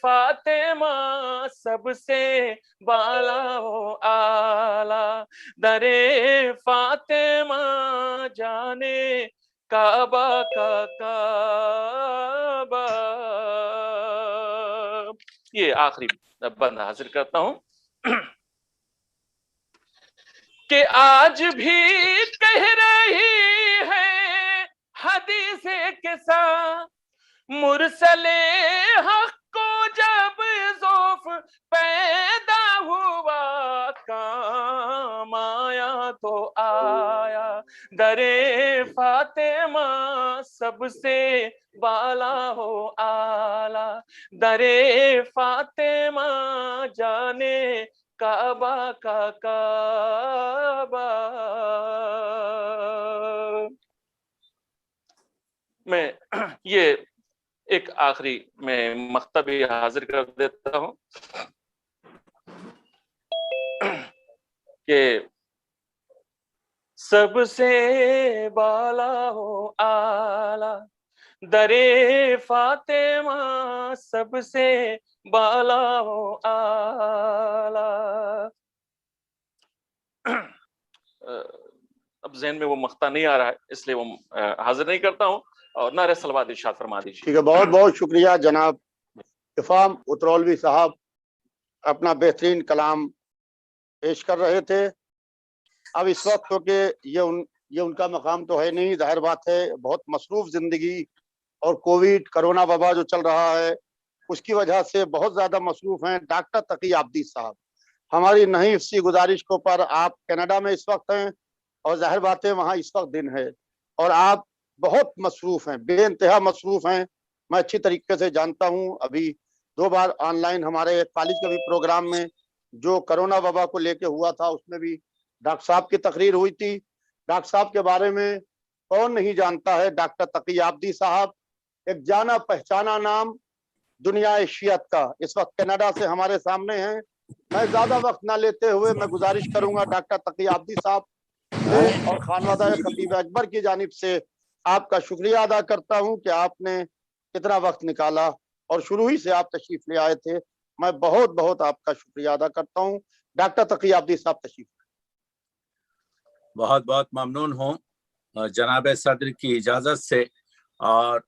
فاطمہ سب سے بالا و اعلیٰ، در فاطمہ جانے کعبہ کا کعبہ۔ یہ آخری بند حاضر کرتا ہوں کہ آج بھی کہہ رہی ہے حدیث کے ساتھ، مرسل حق کو جب ذوف پیدا ہوا، کام آیا تو آیا در فاطمہ سب سے بالا ہو اعلیٰ، در فاطمہ جانے کعبہ کا کعبہ۔ میں یہ ایک آخری میں مقطع بھی حاضر کر دیتا ہوں کہ سب سے بالا ہو اعلیٰ، در فاطمہ سب سے بالا ہو اعلیٰ۔ اب ذہن میں وہ مقطع نہیں آ رہا ہے، اس لیے وہ حاضر نہیں کرتا ہوں، اور نعرہ صلوات ارشاد فرما دیجیے۔ ٹھیک ہے، بہت بہت شکریہ جناب افام اترولوی صاحب، اپنا بہترین کلام پیش کر رہے تھے۔ اب اس وقت تو کہ یہ ان کا مقام تو ہے نہیں، ظاہر بات ہے بہت مصروف زندگی، اور کووڈ کرونا وبا جو چل رہا ہے اس کی وجہ سے بہت زیادہ مصروف ہیں ڈاکٹر تقی عابدی صاحب۔ ہماری نہیں سی گزارش کو پر آپ کینیڈا میں اس وقت ہیں، اور ظاہر بات ہے وہاں اس وقت دن ہے، اور آپ بہت مصروف ہیں، بے انتہا مصروف ہیں، میں اچھی طریقے سے جانتا ہوں۔ ابھی 2 بار آن لائن ہمارے کالج کے بھی پروگرام میں جو کرونا وبا کو لے کے ہوا تھا اس میں بھی ڈاکٹر صاحب کی تقریر ہوئی تھی۔ ڈاکٹر صاحب کے بارے میں کون نہیں جانتا ہے، ڈاکٹر تقی عابدی صاحب ایک جانا پہچانا نام دنیا شیعت کا، اس وقت کینیڈا سے ہمارے سامنے ہیں۔ میں زیادہ وقت نہ لیتے ہوئے میں گزارش کروں گا ڈاکٹر تقی عابدی صاحب سے، اور خانوادہ خطیب اکبر کی جانب سے آپ کا شکریہ ادا کرتا ہوں کہ آپ نے اتنا وقت نکالا اور شروع ہی سے آپ تشریف لے آئے تھے۔ میں بہت بہت آپ کا شکریہ ادا کرتا ہوں۔ ڈاکٹر تقی عابدی صاحب تشریف۔ بہت بہت ممنون ہوں جناب صدر کی اجازت سے، اور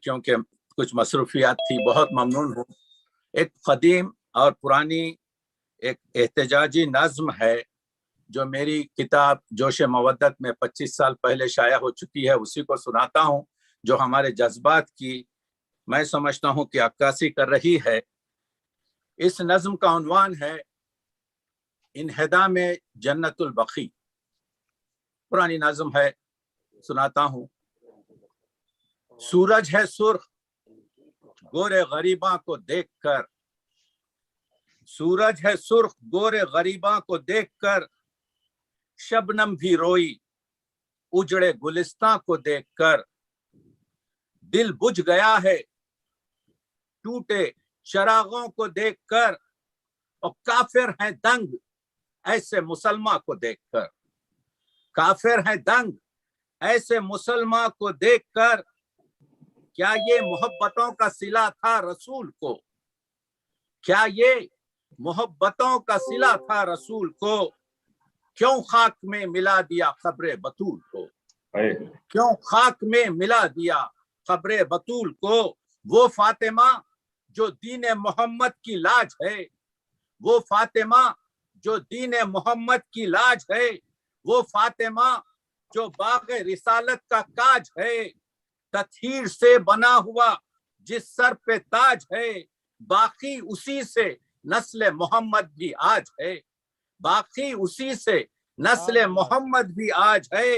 کیونکہ کچھ مصروفیات تھی، بہت ممنون ہوں۔ ایک قدیم اور پرانی ایک احتجاجی نظم ہے جو میری کتاب جوش مودت میں 25 سال پہلے شائع ہو چکی ہے، اسی کو سناتا ہوں، جو ہمارے جذبات کی میں سمجھتا ہوں کہ عکاسی کر رہی ہے۔ اس نظم کا عنوان ہے انہدام جنت البقیع۔ پرانی نظم ہے، سناتا ہوں۔ سورج ہے سرخ گورے غریباں کو دیکھ کر، سورج ہے سرخ گورے غریباں کو دیکھ کر، شبنم بھی روئی اجڑے گلستاں کو دیکھ کر، دل بجھ گیا ہے ٹوٹے چراغوں کو دیکھ کر، اور کافر ہیں دنگ ایسے مسلمان کو دیکھ کر، کافر ہیں دنگ ایسے مسلمان کو دیکھ کر، کیا یہ محبتوں کا صلہ تھا رسول کو، کیا یہ محبتوں کا صلہ تھا رسول کو، کیوں خاک میں ملا دیا قبر بطول کو، کیوں خاک میں ملا دیا قبر بطول کو، وہ فاطمہ جو دین محمد کی لاج ہے، وہ فاطمہ جو دین محمد کی لاج ہے، وہ فاطمہ جو باغ رسالت کا کاج ہے، تطہیر سے بنا ہوا جس سر پہ تاج ہے، باقی اسی سے نسل محمد بھی آج ہے، باقی اسی سے نسل محمد بھی آج ہے،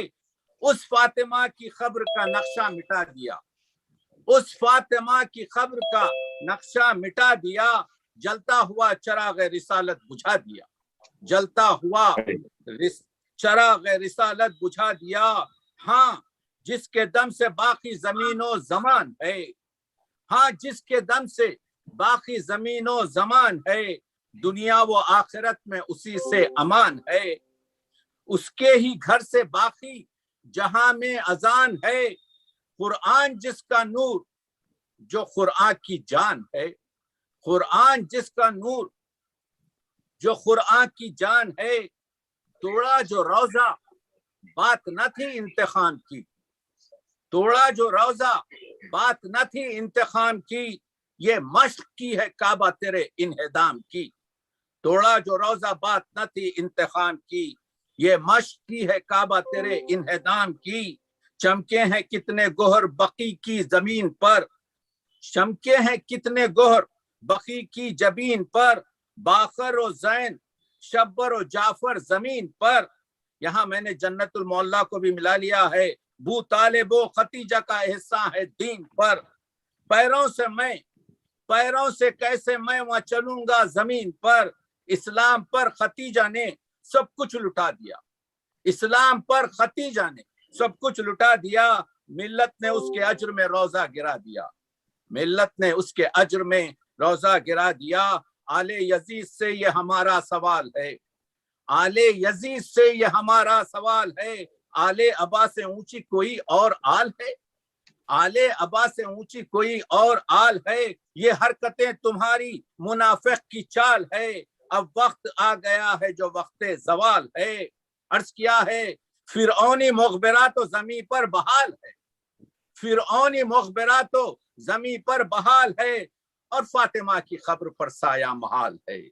اس فاطمہ کی قبر کا نقشہ مٹا دیا، اس فاطمہ کی قبر کا نقشہ مٹا دیا، جلتا ہوا چراغ رسالت بجھا دیا، جلتا ہوا چراغ رسالت بجھا دیا۔ ہاں جس کے دم سے باقی زمین و زمان ہے، ہاں جس کے دم سے باقی زمین و زمان ہے، دنیا و آخرت میں اسی سے امان ہے، اس کے ہی گھر سے باقی جہاں میں اذان ہے، قرآن جس کا نور جو قرآن کی جان ہے، قرآن جس کا نور جو قرآن کی جان ہے، توڑا جو روزہ بات نہ تھی انتخاب کی، توڑا جو روزہ بات نہ تھی انتخاب کی، یہ مشق کی ہے کعبہ تیرے انہدام کی، توڑا جو روزہ بات نہ تھی انتخاب کی، یہ مشق کی ہے کعبہ تیرے انہدام کی، چمکے ہیں کتنے گوہر بقی کی زمین پر، چمکے ہیں کتنے گوہر بقی کی جبین پر، باقر و زین شبر و جعفر زمین پر، یہاں میں نے جنت المعلا کو بھی ملا لیا ہے، بو طالب و ختیجہ کا احسان ہے دین پر، پیروں سے کیسے میں وہاں چلوں گا زمین پر، اسلام پر ختیجہ نے سب کچھ لٹا دیا، اسلام پر ختیجہ نے سب کچھ لٹا دیا، ملت نے اس کے اجر میں روزہ گرا دیا، ملت نے اس کے اجر میں روزہ گرا دیا۔ آل یزید سے یہ ہمارا سوال ہے، آل یزید سے یہ ہمارا سوال ہے، آل ابا سے اونچی کوئی اور آل ہے، آل ابا سے اونچی کوئی اور آل ہے، یہ حرکتیں تمہاری منافق کی چال ہے، اب وقت آ گیا ہے جو وقت زوال ہے۔ عرض کیا ہے فرعونی مخبرات و زمین پر بحال ہے، فرعونی مخبرات و زمین پر بحال ہے، اور فاطمہ کی قبر پر سایہ محال ہے،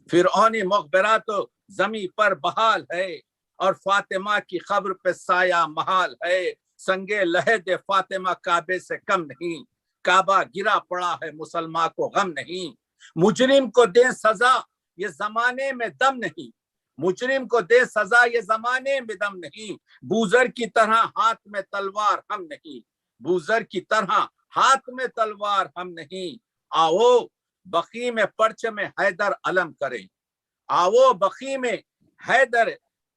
فرعونی مخبرات و زمین پر بحال ہے، اور فاطمہ کی قبر پہ سایہ محال ہے، سنگے لہد فاطمہ کعبے سے کم نہیں، کعبہ گرا پڑا ہے مسلمان کو غم نہیں، مجرم کو دے سزا یہ زمانے میں دم نہیں، مجرم کو دے سزا یہ زمانے میں دم نہیں، بوزر کی طرح ہاتھ میں تلوار ہم نہیں، بوزر کی طرح ہاتھ میں تلوار ہم نہیں، آؤ بقی میں پرچم حیدر علم کریں، آؤ بقی میں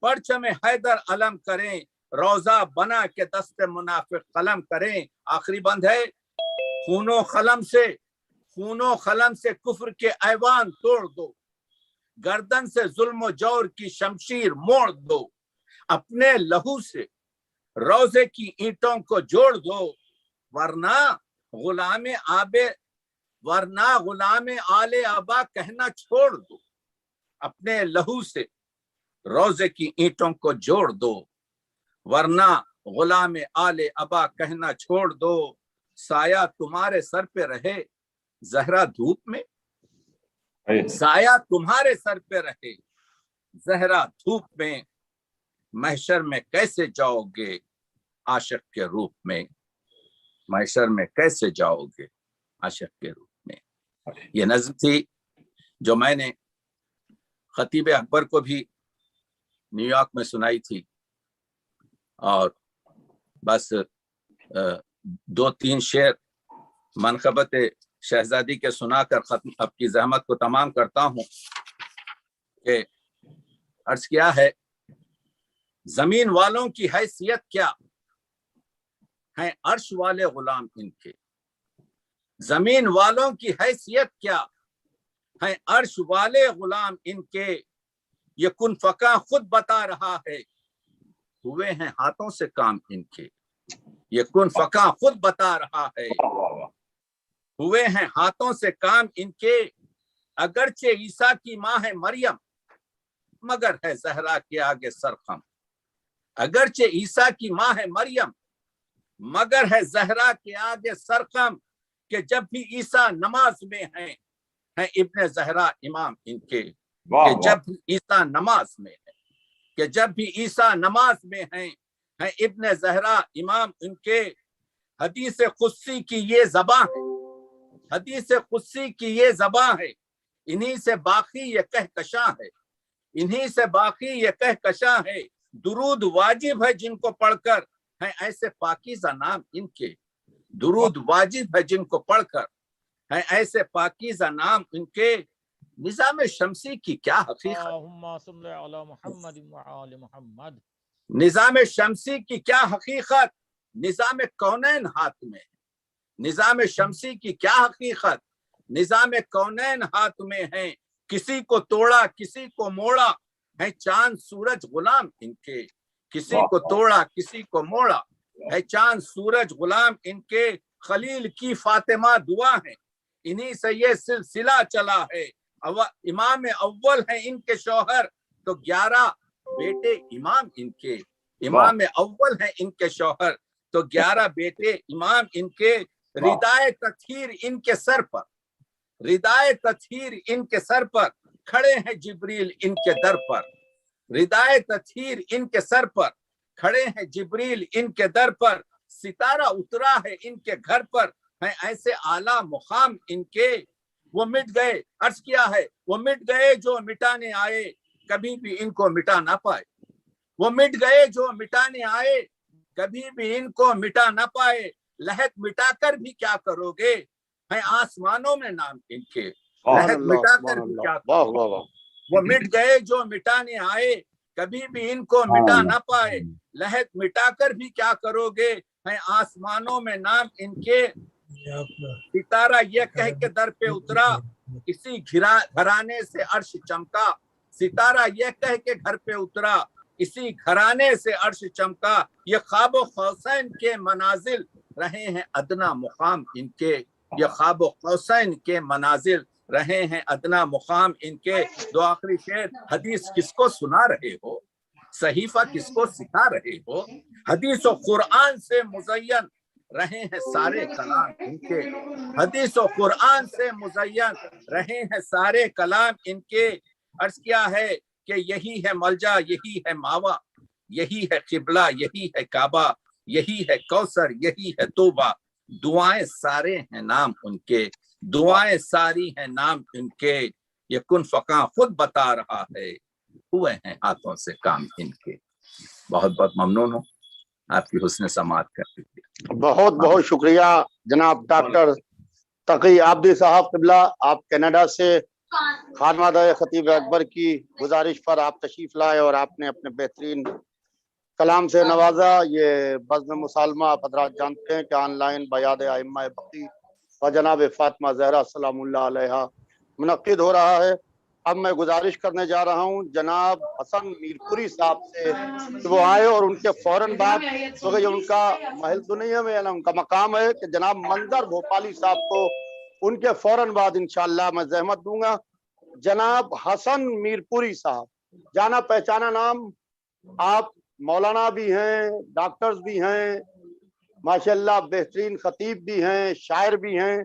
پرچم حیدر علم کریں، روزہ بنا کے دست منافق قلم کریں۔ آخری بند ہے، خون و قلم سے کفر کے ایوان توڑ دو، گردن سے ظلم و جور کی شمشیر موڑ دو، اپنے لہو سے روزے کی اینٹوں کو جوڑ دو، ورنہ غلام آل ابا کہنا چھوڑ دو، اپنے لہو سے روزے کی اینٹوں کو جوڑ دو، ورنہ غلام آل ابا کہنا چھوڑ دو، سایہ تمہارے سر پہ رہے زہرا دھوپ میں، سایہ تمہارے سر پہ رہے زہرا دھوپ میں، محشر میں کیسے جاؤ گے عاشق کے روپ میں، محشر میں کیسے جاؤ گے عاشق کے روپ میں۔ یہ نظم تھی جو میں نے خطیب اکبر کو بھی نیو یارک میں سنائی تھی، اور بس 2-3 شعر منقبت شہزادی کے سنا کر اب کی زحمت کو تمام کرتا ہوں کہ عرض کیا ہے، زمین والوں کی حیثیت کیا ہیں عرش والے غلام ان کے، زمین والوں کی حیثیت کیا ہیں عرش والے غلام ان کے، یہ کن فکا خود بتا رہا ہے ہوئے ہیں ہاتھوں سے کام ان کے، یہ کن فکا خود بتا رہا ہے ہوئے ہیں ہاتھوں سے کام ان کے، اگرچہ عیسیٰ کی ماں ہے مریم مگر ہے زہرا کے آگے سرخم، اگرچہ عیسیٰ کی ماں ہے مریم مگر ہے زہرا کے آگے سرخم، کہ جب بھی عیسیٰ نماز میں ہیں ابن زہرا امام ان کے، کہ جب بھی عیسیٰ نماز میں ہے، کہ جب بھی عیسیٰ نماز میں ہیں ابن زہرا امام ان کے، حدیث قدسی کی یہ زبان ہے، حدیث قدسی کی یہ زبان ہے، انہی سے باقی یہ کہکشاں ہے، انہی سے باقی یہ کہکشاں ہے، درود واجب ہے جن کو پڑھ کر ہیں ایسے پاکیزہ نام ان کے، درود واجب ہے جن کو پڑھ کر ہیں ایسے پاکیزہ نام ان کے، نظام شمسی کی کیا حقیقت، اللہم صلی علی محمد وعلی محمد، نظام شمسی کی کیا حقیقت، निजाम कौनैन हाथ में है। निजाम शमसी की क्या हकीकत, निजाम कौनैन हाथ में है। किसी को तोड़ा किसी को मोड़ा, है चांद सूरज गुलाम इनके। किसी को तोड़ा किसी को मोड़ा, है चांद सूरज गुलाम इनके। खलील की फातिमा दुआ है, इन्हीं से ये सिलसिला चला है। इमाम अव्वल है इनके शौहर, तो 11 बेटे इमाम इनके। इमाम अव्वल है इनके शौहर, तो 11 बेटे इमाम इनके। रिदाए तत्हीर इनके सर पर, रिदाए तत्हीर इनके सर पर, खड़े हैं जिब्रील इनके दर पर। रिदाए तत्हीर इनके सर पर, खड़े हैं जिब्रील इनके दर पर। सितारा उतरा है इनके घर पर, हैं ऐसे आला मुकाम इनके। वो मिट गए, अर्ज किया है, वो मिट गए जो मिटाने आए, कभी भी इनको मिटा ना पाए। वो मिट गए जो मिटाने आए, कभी भी इनको मिटा ना पाए। लहक मिटाकर भी क्या करोगे, हैं आसमानों में नाम इनके। लहक मिटाकर भी क्या करोगे। वो मिट गए जो मिटाने आए, कभी भी इनको मिटा ना पाए। लहक मिटाकर भी क्या करोगे, हैं आसमानों में नाम इनके। सितारा ये कह के दर पे उतरा, इसी घराने से अर्श चमका। सितारा ये कह के घर पे उतरा, इसी घराने से अर्श चमका। ये ख्वाबो खौसैन के मनाजिल, रहे हैं अदना मुकाम इनके। ये ख्वाबो खौसैन के मनाजिल, रहे हैं अदना मुकाम इनके। दो आखिरी शेर, हदीस किसको सुना रहे हो, सहीफा किसको सिखा रहे हो। हदीस और कुरान से मुज़य्यन, रहे हैं सारे कलाम इनके। हदीस और कुरान से मुज़य्यन, रहे हैं सारे कलाम इनके। अर्ज किया है कि यही है मलजा, यही है मावा, यही है किबला, यही है काबा, यही है कौसर, यही है तौबा। दुआएं सारे हैं नाम उनके, दुआएं सारी हैं नाम इनके। ये कुन फका खुद बता रहा है, हुए हैं हाथों से काम इनके। बहुत बहुत ममनून हूँ आपकी हुस्न समाअत करते हुए। बहुत बहुत शुक्रिया जनाब डॉक्टर तकी आबदी साहब क़िबला। आप कनाडा से खानवादा खतीब अकबर की गुजारिश पर आप तशरीफ लाए और आपने अपने बेहतरीन कलाम से नवाजा। ये बज़्म मुसालमा आप हज़रात जानते हैं कि ऑनलाइन बयाद आइम्मा बकी व जनाब फातिमा ज़हरा सलामुल्लाह अलैहा मुनक्किद हो रहा है। अब मैं गुजारिश करने जा रहा हूँ जनाब हसन मीरपुरी साहब से कि वो आए और उनके फौरन बाद, क्योंकि जो उनका महल दुनिया में है ना, उनका मकाम है कि जनाब मंजर भोपाली साहब को उनके फौरन बाद इंशाअल्लाह मैं जहमत दूंगा। जनाब हसन मीरपुरी साहब, जाना पहचाना नाम, आप मौलाना भी हैं, डॉक्टर्स भी हैं, माशाअल्लाह बेहतरीन खतीब भी हैं, शायर भी हैं।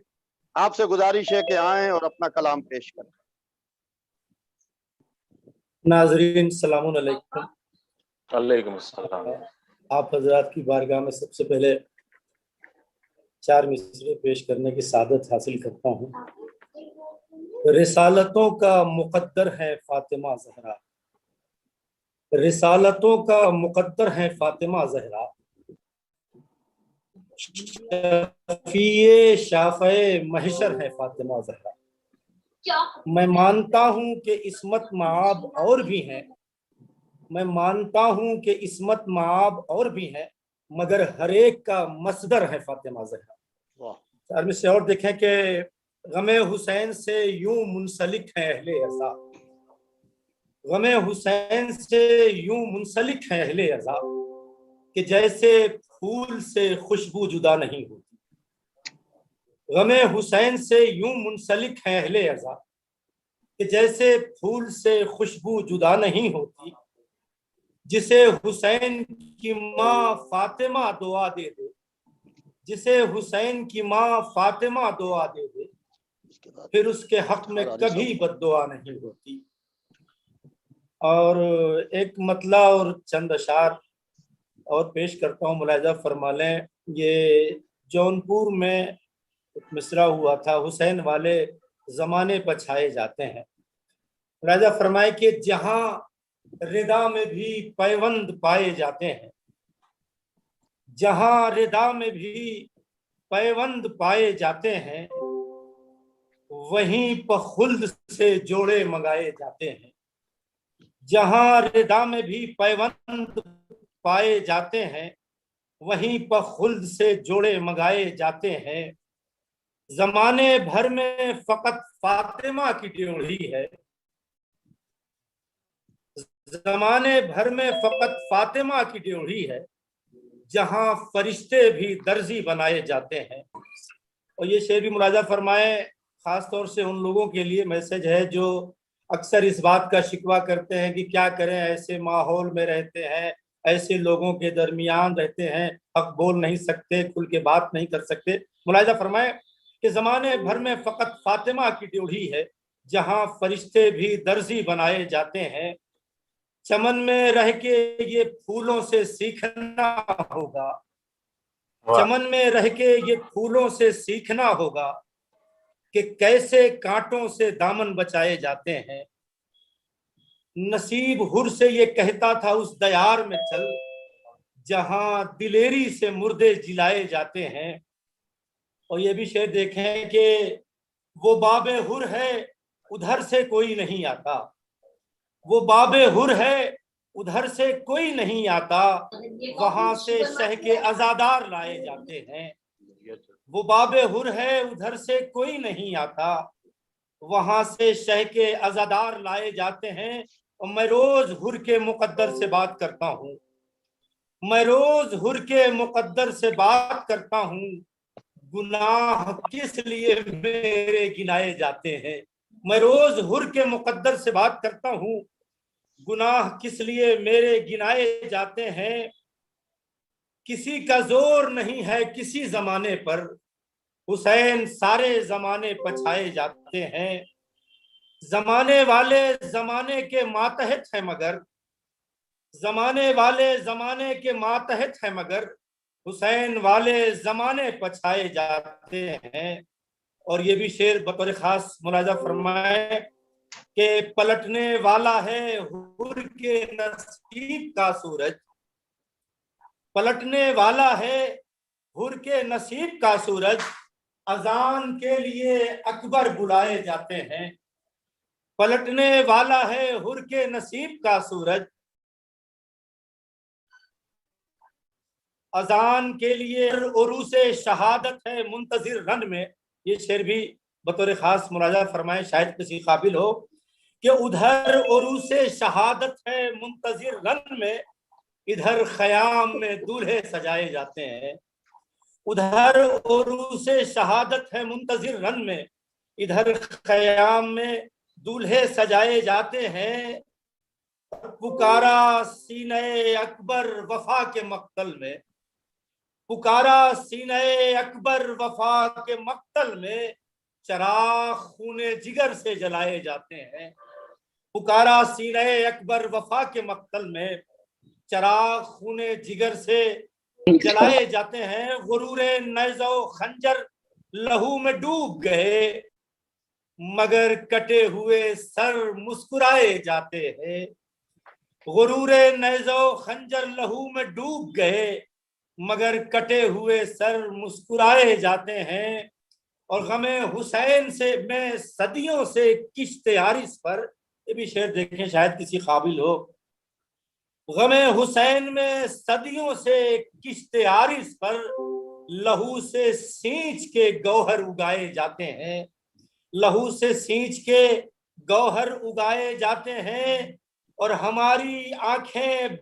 आपसे गुजारिश है कि आएं और अपना कलाम पेश करें। नाज़रीन सलामुन अलैकुम। अलैकुम अस्सलाम। आप हजरात की बारगाह में सबसे पहले 4 मिसरे पेश करने की सादत हासिल करता हूँ। रिसालतों का मुकद्दर है फातिमा ज़हरा, रिसालतों का मुकद्दर है फातिमा ज़हरा। शफ़ीए शाफ़े महशर है फातिमा ज़हरा। मैं मानता हूँ कि इस्मत माब और भी हैं, मैं मानता हूँ कि इस्मत माब और भी हैं, मगर हर एक का मसदर है फातिमा ज़हरा। से और देखें कि गमे हुसैन से यूं मुंसलिक है अहले अज़ा, गमे हुसैन से यूं मुंसलिक है अहले अज़ा कि जैसे फूल से खुशबू जुदा नहीं होती। गमे हुसैन से यूं मुंसलिक है अहले अज़ा कि जैसे फूल से खुशबू जुदा नहीं होती। जिसे हुसैन की माँ फातिमा दुआ दे दे, जिसे हुसैन की माँ फातिमा दुआ दे दे, फिर उसके हक में कभी बद्दुआ नहीं होती। और एक मतला और चंद अशार और पेश करता हूँ, मुलाहिजा फरमा लें। ये जौनपुर में मिसरा हुआ था, हुसैन वाले ज़माने पर छाए जाते हैं। मुलाहिजा फरमाए कि जहाँ रिदा में भी पैवंद पाए जाते हैं, जहाँ रिदा में भी पैवंद पाए जाते हैं, वहीं पर खुल्द से जोड़े मंगाए जाते हैं। जहाँ रिदा में भी पैवंद पाए जाते हैं, वहीं पर खुल्द से जोड़े मंगाए जाते हैं। जमाने भर में फकत फातिमा की ड्योढ़ी है, जमाने भर में फकत फातिमा की ड्योढ़ी है, जहां फरिश्ते भी दर्जी बनाए जाते हैं। और ये शेर भी मुलाजा फरमाए, खास तौर से उन लोगों के लिए मैसेज है जो अक्सर इस बात का शिकवा करते हैं कि क्या करें, ऐसे माहौल में रहते हैं, ऐसे लोगों के दरमियान रहते हैं, हक बोल नहीं सकते, खुल के बात नहीं कर सकते। मुलाजा फरमाए कि जमाने भर में फकत फातिमा की ड्योढ़ी है, जहां फरिश्ते भी दर्जी बनाए जाते हैं। चमन में रह के ये फूलों से सीखना होगा, चमन में रह के ये फूलों से सीखना होगा कि कैसे कांटों से दामन बचाए जाते हैं। नसीब हुर से ये कहता था उस दयार में चल, जहां दिलेरी से मुर्दे जिलाए जाते हैं। और ये भी शेर देखें कि वो बाबे हुर है उधर से कोई नहीं आता, वो बाबे हुर है उधर से कोई नहीं आता, वहां से शह के अजादार लाए जाते हैं। वो बाबे हुर है उधर से कोई नहीं आता, वहां से शह के अजादार लाए जाते हैं। और मैं रोज हुर के मुकद्दर से बात करता हूँ, मैं रोज हुर के मुकद्दर से बात करता हूँ, गुनाह किस लिए मेरे गिनाए जाते हैं। मैं रोज हुर के मुकद्दर से बात करता हूँ, गुनाह किस लिए मेरे गिनाए जाते हैं। किसी का जोर नहीं है किसी जमाने पर, हुसैन सारे जमाने पछाए जाते हैं। जमाने वाले जमाने के मातहत है मगर, जमाने वाले जमाने के मातहत है मगर, हुसैन वाले जमाने पछाए जाते हैं। और ये भी शेर बतौर खास मुलाजा फरमाए कि पलटने वाला है हुर के नसीब का सूरज, पलटने वाला है हुर के नसीब का सूरज, अजान के लिए अकबर बुलाए जाते हैं। पलटने वाला है हुर के नसीब का सूरज, अजान के लिए उरूसे शहादत है मुंतजिर रन में। ये शेर भी बतौर खास मुलाजा फरमाए, शायद किसी काबिल हो कि उधर उरूसे शहादत है मुंतजिर रन में, इधर खयाम में दूल्हे सजाए जाते हैं। उधर उरूसे शहादत है मुंतजिर रन में, इधर खयाम में दूल्हे सजाए जाते हैं। पुकारा सीने अकबर वफा के मक्तल में, पुकारा सीने अकबर वफा के मक्तल में, चराग खूने जिगर से जलाए जाते हैं। पुकारा सीने अकबर वफा के मक्तल में, चराग खूने जिगर से जलाए जाते हैं। गुरूरे नैज़ो खंजर लहू में डूब गए, मगर कटे हुए सर मुस्कुराए जाते हैं। गुरूरे नैज़ो खंजर लहू में डूब गए, मगर कटे हुए सर मुस्कुराए जाते हैं। और गमे हुसैन से मैं सदियों से किश्ते आरिस पर, ये भी शेर देखें शायद किसी काबिल हो। गमे हुसैन में सदियों से किश्ते आरिस पर, लहू से सींच के गौहर उगाए जाते हैं, लहू से सींच के गौहर उगाए जाते हैं। और हमारी आंखें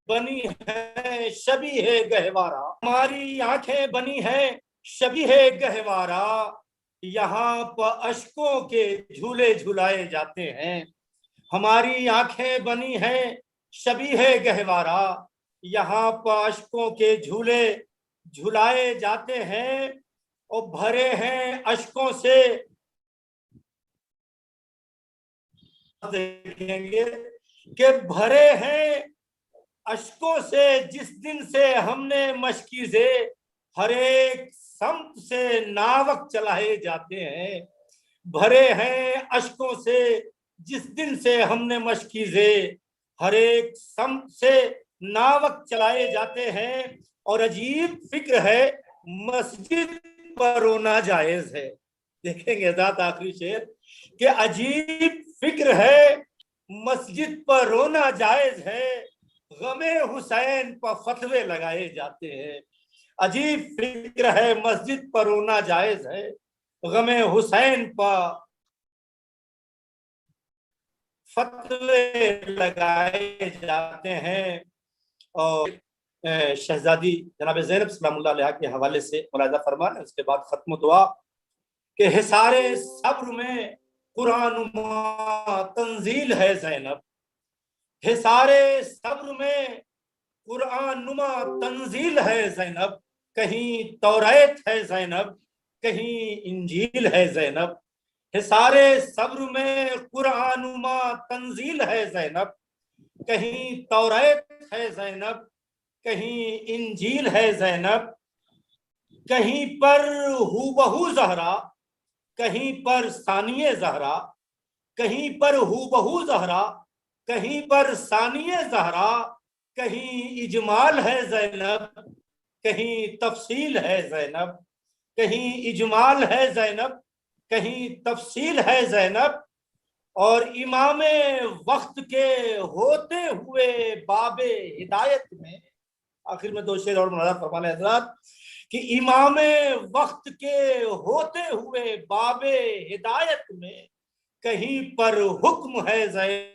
बनी है शबी है गहवारा, हमारी आंखें बनी है शबी है गहवारा, यहाँ पर अश्कों के झूले झुलाए जाते हैं। हमारी आंखें बनी है शबी है गहवारा, यहाँ पर अश्कों के झूले झुलाए जाते हैं। और भरे हैं अश्कों से, देखेंगे कि भरे हैं अश्कों से जिस दिन से हमने मशकीज़े, हर एक सम्त से नावक चलाए जाते हैं। भरे हैं अश्कों से जिस दिन से हमने मशकीज़े, हर एक सम्त से नावक चलाए जाते हैं। और अजीब फिक्र है मस्जिद पर रोना जायज है। देखेंगे ज़ात आखिरी शेर कि अजीब फिक्र है मस्जिद पर रोना जायज है, غم حسین پر فتوے لگائے جاتے ہیں. عجیب فکر ہے مسجد پر رونا جائز ہے, غم حسین پر فتوے لگائے جاتے ہیں. اور شہزادی جناب زینب سلام اللہ علیہ کے حوالے سے ملاحظہ فرمائیں, اس کے بعد ختم دعا کہ حصار صبر میں قرآن تنزیل ہے زینب, حصار صبر میں قرآن نما تنزیل ہے زینب, کہیں توریت ہے زینب, کہیں انجیل ہے زینب. حصار صبر میں قرآن نما تنزیل ہے زینب, کہیں توریت ہے زینب, کہیں انجیل ہے زینب. کہیں پر ہو بہو زہرا, کہیں پر ثانیہ زہرا, کہیں پر ہو بہو زہرا, کہیں پر ثانیہ زہرا. کہیں اجمال ہے زینب, کہیں تفصیل ہے زینب, کہیں اجمال ہے زینب, کہیں تفصیل ہے زینب. اور امام وقت کے ہوتے ہوئے باب ہدایت میں, آخر میں 2 شعر اور ملاحظہ فرمانے حضرات, کہ امام وقت کے ہوتے ہوئے باب ہدایت میں کہیں پر حکم ہے زینب,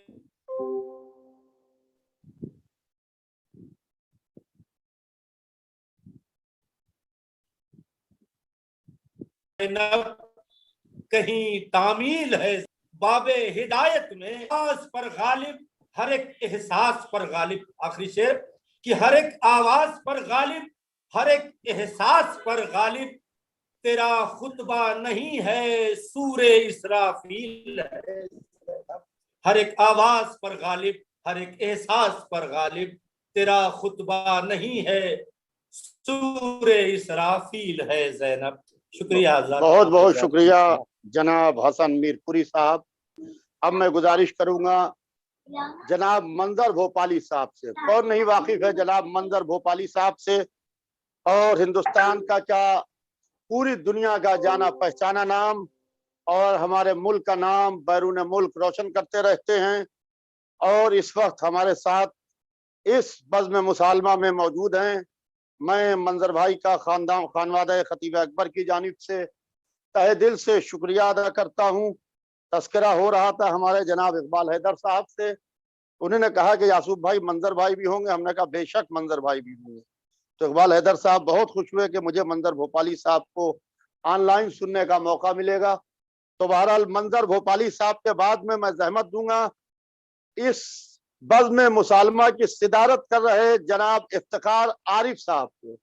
کہیں تعمیل ہے. باب ہدایت میں احساس پر غالب, ہر ایک احساس پر غالب. آخری شعر کہ ہر ایک آواز پر غالب, ہر ایک احساس پر غالب. تیرا خطبہ نہیں ہے سور اسرافیل ہے. ہر ایک آواز پر غالب, ہر ایک احساس پر غالب. تیرا خطبہ نہیں ہے سور اسرافیل ہے زینب. شکریہ حضرات. بہت بہت شکریہ جناب حسن میر پوری صاحب. اب میں گزارش کروں گا جناب منظر بھوپالی صاحب سے. کون نہیں واقف ہے جناب منظر بھوپالی صاحب سے, اور ہندوستان کا کیا پوری دنیا کا جانا پہچانا نام, اور ہمارے ملک کا نام بیرون ملک روشن کرتے رہتے ہیں. اور اس وقت ہمارے ساتھ اس بزم مسالمہ میں موجود ہیں. میں منظر بھائی کا خانوادہ خطیب اکبر کی جانب سے تہہ دل سے شکریہ ادا کرتا ہوں. تذکرہ ہو رہا تھا ہمارے جناب اقبال حیدر صاحب سے, انہوں نے کہا کہ یعصوب بھائی منظر بھائی بھی ہوں گے. ہم نے کہا بے شک منظر بھائی بھی ہوں گے. تو اقبال حیدر صاحب بہت خوش ہوئے کہ مجھے منظر بھوپالی صاحب کو آن لائن سننے کا موقع ملے گا. تو بہرحال منظر بھوپالی صاحب کے بعد میں زحمت دوں گا اس بزم مسالمہ کی صدارت کر رہے جناب افتخار عارف صاحب کو,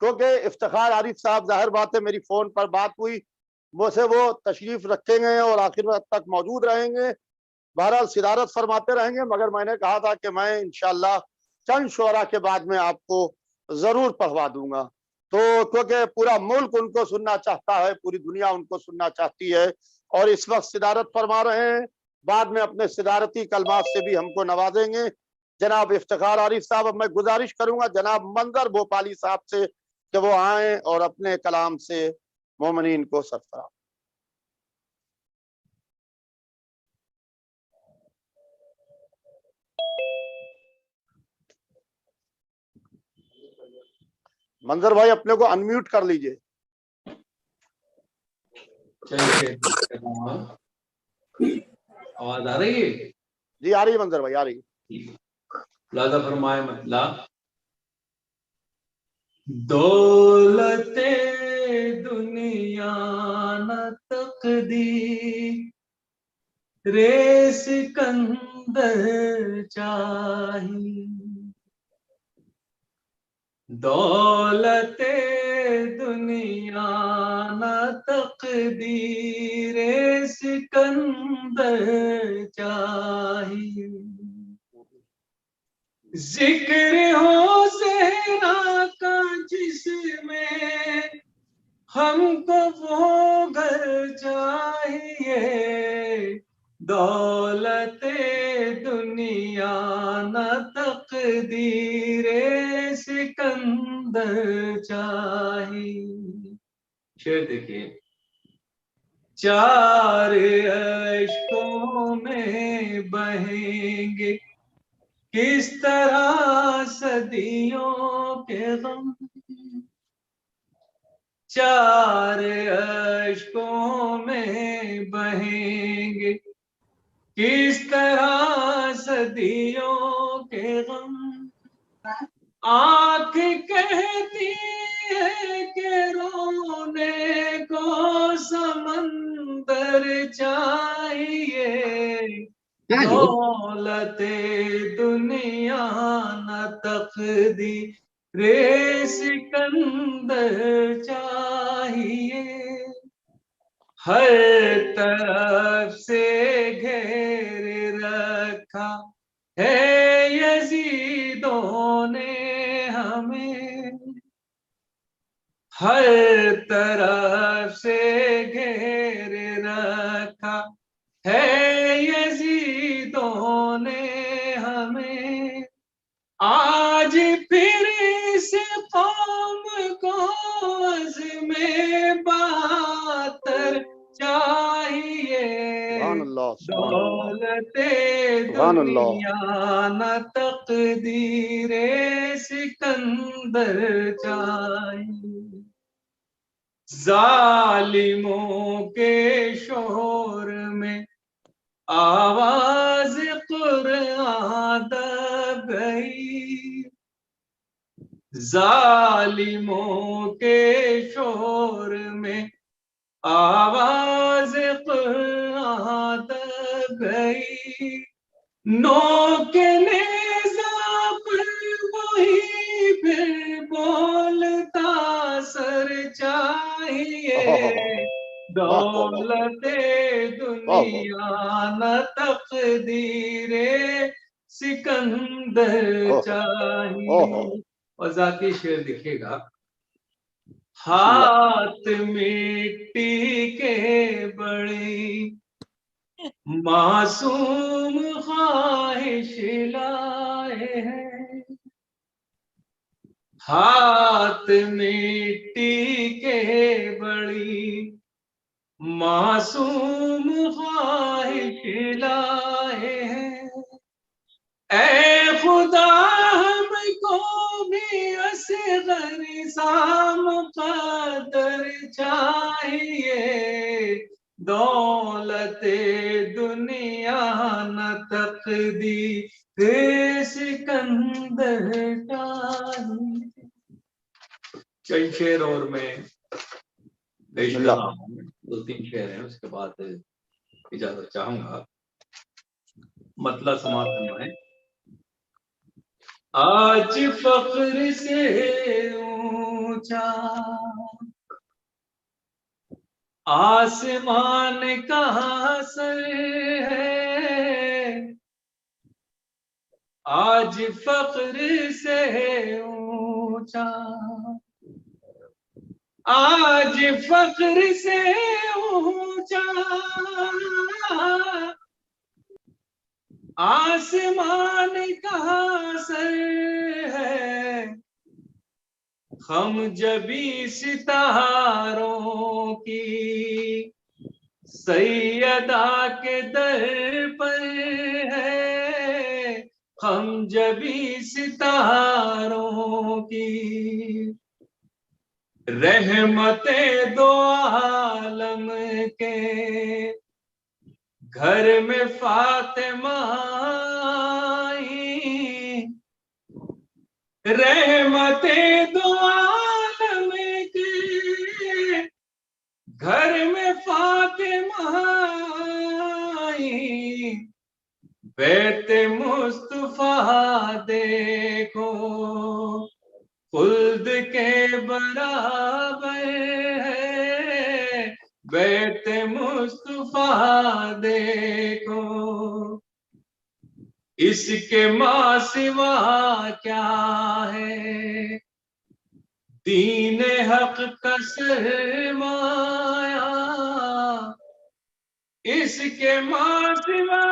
کیونکہ افتخار عارف صاحب ظاہر بات ہے میری فون پر بات ہوئی مجھ سے, وہ تشریف رکھیں گے اور آخر وقت تک موجود رہیں گے. بہرحال صدارت فرماتے رہیں گے, مگر میں نے کہا تھا کہ میں انشاءاللہ چند شعرا کے بعد میں آپ کو ضرور پڑھوا دوں گا. تو کیونکہ پورا ملک ان کو سننا چاہتا ہے, پوری دنیا ان کو سننا چاہتی ہے, اور اس وقت صدارت فرما رہے ہیں. بعد میں اپنے صدارتی کلمات سے بھی ہم کو نوازیں گے جناب افتخار عارف صاحب. اب میں گزارش کروں گا جناب منظر بھوپالی صاحب سے کہ وہ آئیں اور اپنے کلام سے مومنین کو سرفراز. منظر بھائی اپنے کو انمیوٹ کر لیجئے. آواز آ رہی ہے؟ جی آ رہی ہے منظر بھائی, آ رہی ہے. لازا فرمائے مطلب دولت دنیا نہ تقدیر ریس کندر چاہیے, دولت دنیا نہ تقدیر سکندر چاہیے, ذکر ہو زہرا کا جس میں ہم کو وہ گھر چاہیے, دولت دنیا نہ تقدیر سکندر چاہیے. شعر دیکھیے. 4 اشکوں میں بہیں گے کس طرح صدیوں کے غم چار اشکوں میں بہیں گے، کس طرح صدیوں کے غم آنکھ کہتی ہے کہ رونے کو سمندر چاہیے، دولت دنیا نہ تقدیر سکندر چاہیے، ہر طرف سے گھیر رکھا ہے یزیدوں نے ہمیں، ہر طرف سے گھیر رکھا ہے یزیدوں نے ہمیں، آج پھر اس قوم کو عزم بہتر چاہیے، دولت دنیا نہ تقدیر سکندر چاہیے، ظالموں کے شور میں آواز قرآن دب گئی، ظالموں کے شور میں آواز قرآن دب گئی، نوک نیزہ پر وہی پھر بولتا سر چاہیے، دولت دنیا نہ تقدیر سکندر چاہیے۔ اور ذاتی شعر دکھے گا، ہاتھ مٹی کے بڑی معصوم خواہش لائے ہیں، ہاتھ مٹی کے بڑی معصوم خواہش لائے ہیں، اے خدا ہم کو بھی اصغر سا مقدر چاہیے، دولت دنیا نہ تقدیر سکندر چاہیے۔ چند شعر اور میں دو تین شعر ہیں، اس کے بعد اجازت چاہوں گا، مطلب سماعت فرمائیں۔ آج فخر سے اونچا آسمان کا سر ہے، آج فخر سے اونچا، آج فخر سے اونچا آسمان کا سر ہے، ہم جبی ستاروں کی سیدہ کے در پر ہے، ہم جبی ستاروں کی رحمت دو عالم کے گھر میں فاطمہ آئی، رحمت دو عالم کے گھر میں فاطمہ آئی، بیت مصطفیٰ دیکھو خلد کے برابر ہے، بیت مصطفیٰ دیکھو اس کے ماں سوا کیا ہے، دین حق کا سرمایہ، اس کے ماں سوا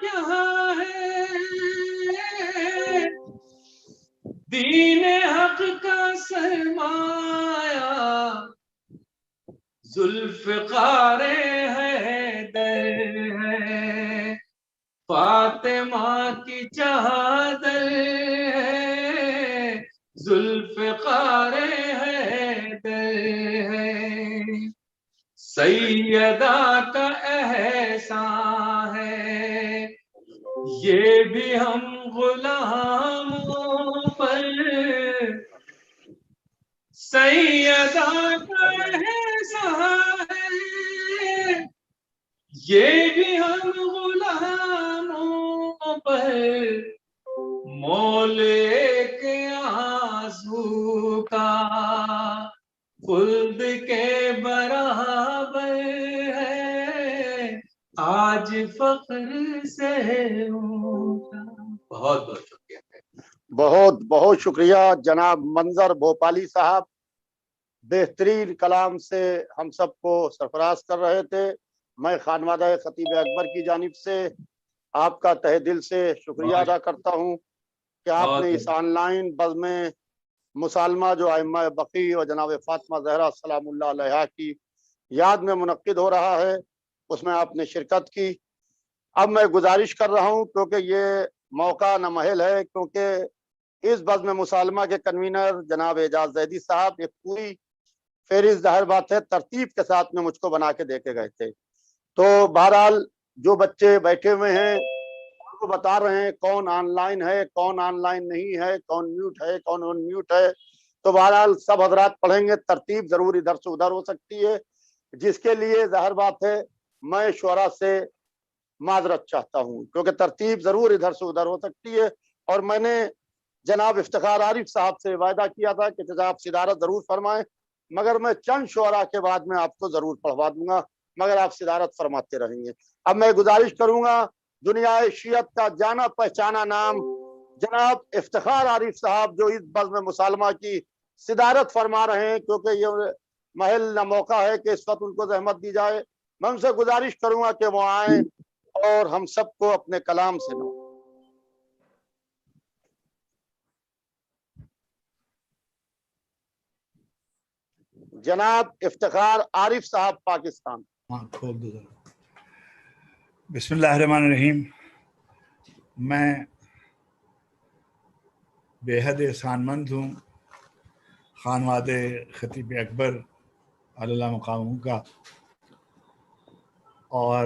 کیا ہے، دین حق کا سرمایہ، ذوالفقار حیدر ہے، فاطمہ کی چادر ذوالفقار حیدر ہے، سیدہ کا احسان ہے، یہ بھی ہم غلاموں پر سیدہ کا احسان ہے، یہ بھی ہم غلاموں پر مول ایک آرزو کا خلد کے برابر ہے، آج فخر سے اونچا۔ بہت بہت شکریہ۔ بہت بہت شکریہ جناب منظر بھوپالی صاحب، بہترین کلام سے ہم سب کو سرفراز کر رہے تھے۔ میں خانوادہ خطیب اکبر کی جانب سے آپ کا تہ دل سے شکریہ ادا کرتا ہوں کہ آپ نے اس آن لائن بزم مسالمہ جو ائمہ بقی اور جناب فاطمہ زہرا سلام اللہ علیہا کی یاد میں منعقد ہو رہا ہے، اس میں آپ نے شرکت کی۔ اب میں گزارش کر رہا ہوں کیونکہ یہ موقع نامحل ہے، کیونکہ اس بزم مسالمہ کے کنوینر جناب اعجاز زیدی صاحب ایک پوری فہرست ظاہر بات ہے ترتیب کے ساتھ میں مجھ کو بنا کے دے کے گئے تھے۔ تو بہرحال جو بچے بیٹھے ہوئے ہیں ان کو بتا رہے ہیں کون آن لائن ہے، کون آن لائن نہیں ہے، کون میوٹ ہے، کون ان میوٹ ہے۔ تو بہرحال سب حضرات پڑھیں گے، ترتیب ضرور ادھر سے ادھر ہو سکتی ہے، جس کے لیے ظاہر بات ہے میں شعراء سے معذرت چاہتا ہوں، کیونکہ ترتیب ضرور ادھر سے ادھر ہو سکتی ہے۔ اور میں نے جناب افتخار عارف صاحب سے وعدہ کیا تھا کہ جناب صدارت ضرور فرمائیں، مگر میں چند شعراء کے بعد میں آپ کو ضرور پڑھوا دوں گا، مگر آپ صدارت فرماتے رہیں گے۔ اب میں گزارش کروں گا دنیا شیعت کا جانا پہچانا نام جناب افتخار عارف صاحب جو اس بزم مسالمہ کی صدارت فرما رہے ہیں، کیونکہ یہ محل نہ موقع ہے کہ اس وقت ان کو زحمت دی جائے، میں ان سے گزارش کروں گا کہ وہ آئیں اور ہم سب کو اپنے کلام سے نوازیں۔ جناب افتخار عارف صاحب پاکستان۔ کھول دو ذرا۔ بسم اللہ الرحمن الرحیم۔ میں بے حد احسان مند ہوں خانوادہ خطیب اکبر علی اللہ مقامہ کا اور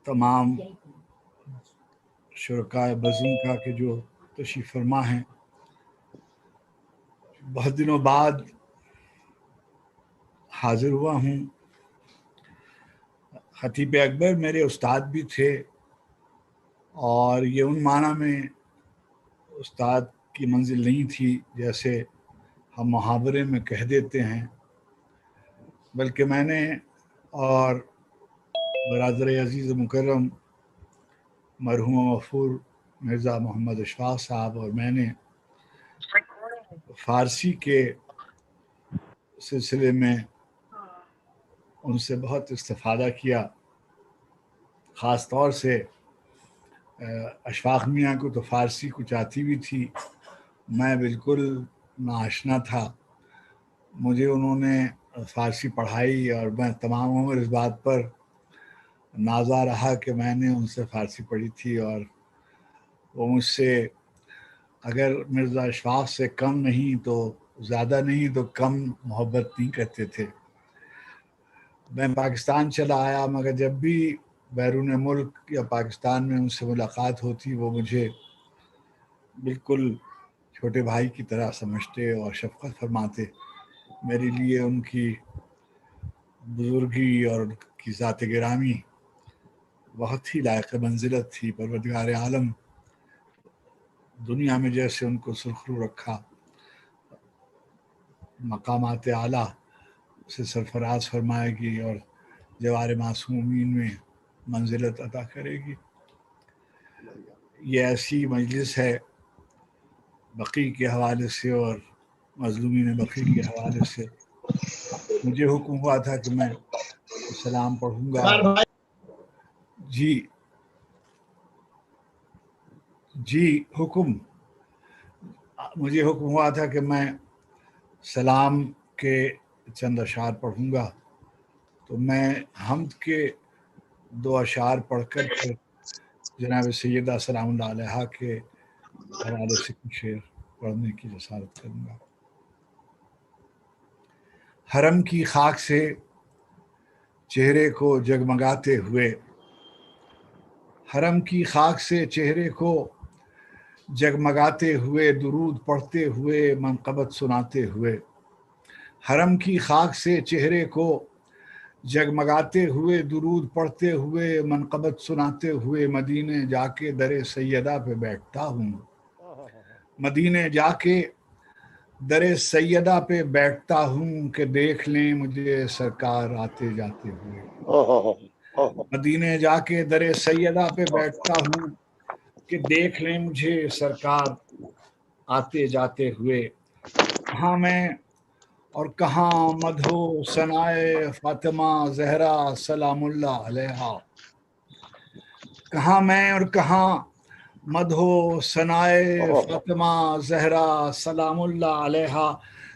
تمام شرکائے بزم کا کہ جو تشریف فرما ہیں۔ بہت دنوں بعد حاضر ہوا ہوں۔ خطیب اکبر میرے استاد بھی تھے، اور یہ ان معنی میں استاد کی منزل نہیں تھی جیسے ہم محاورے میں کہہ دیتے ہیں، بلکہ میں نے اور برادر عزیز مکرم مرحوم مغفور مرزا محمد اشفاق صاحب اور میں نے فارسی کے سلسلے میں ان سے بہت استفادہ کیا۔ خاص طور سے اشفاق میاں کو تو فارسی کچھ آتی بھی تھی، میں بالکل ناآشنا تھا۔ مجھے انہوں نے فارسی پڑھائی اور میں تمام عمر اس بات پر نازا رہا کہ میں نے ان سے فارسی پڑھی تھی، اور وہ مجھ سے اگر مرزا اشفاق سے کم نہیں تو زیادہ نہیں تو کم محبت نہیں کرتے تھے۔ میں پاکستان چلا آیا، مگر جب بھی بیرون ملک یا پاکستان میں ان سے ملاقات ہوتی وہ مجھے بالکل چھوٹے بھائی کی طرح سمجھتے اور شفقت فرماتے۔ میرے لیے ان کی بزرگی اور ان کی ذات گرامی بہت ہی لائق منزلت تھی۔ پروردگار عالم دنیا میں جیسے ان کو سرخرو رکھا، مقامات اعلیٰ سے سرفراز فرمائے گی اور جوار معصومین میں منزلت عطا کرے گی۔ یہ ایسی مجلس ہے بقی کے حوالے سے اور مظلومین بقی کے حوالے سے مجھے حکم ہوا تھا کہ میں سلام پڑھوں گا۔ جی حکم، مجھے حکم ہوا تھا کہ میں سلام کے چند اشعار پڑھوں گا، تو میں حمد کے 2 اشعار پڑھ کر پھر جناب سیدہ سلام اللہ علیہا کے حوالے سے کچھ شعر پڑھنے کی جسارت کروں گا۔ حرم کی خاک سے چہرے کو جگمگاتے ہوئے، حرم کی خاک سے چہرے کو جگمگاتے ہوئے، درود پڑھتے ہوئے، منقبت سناتے ہوئے، حرم کی خاک سے چہرے کو جگمگاتے ہوئے، درود پڑھتے ہوئے، منقبت سناتے ہوئے، مدینے جا کے در سیدہ پہ بیٹھتا ہوں، مدینے جا کے در سیدہ پہ بیٹھتا ہوں کہ دیکھ لیں مجھے سرکار آتے جاتے ہوئے، مدینے جا کے در سیدہ پہ بیٹھتا ہوں کہ دیکھ لیں مجھے سرکار آتے جاتے ہوئے۔ کہاں میں اور کہاں مدحو ثنائے فاطمہ زہرا سلام اللہ علیہا، کہاں میں اور کہاں مدحو ثنائے فاطمہ زہرا سلام اللہ علیہا،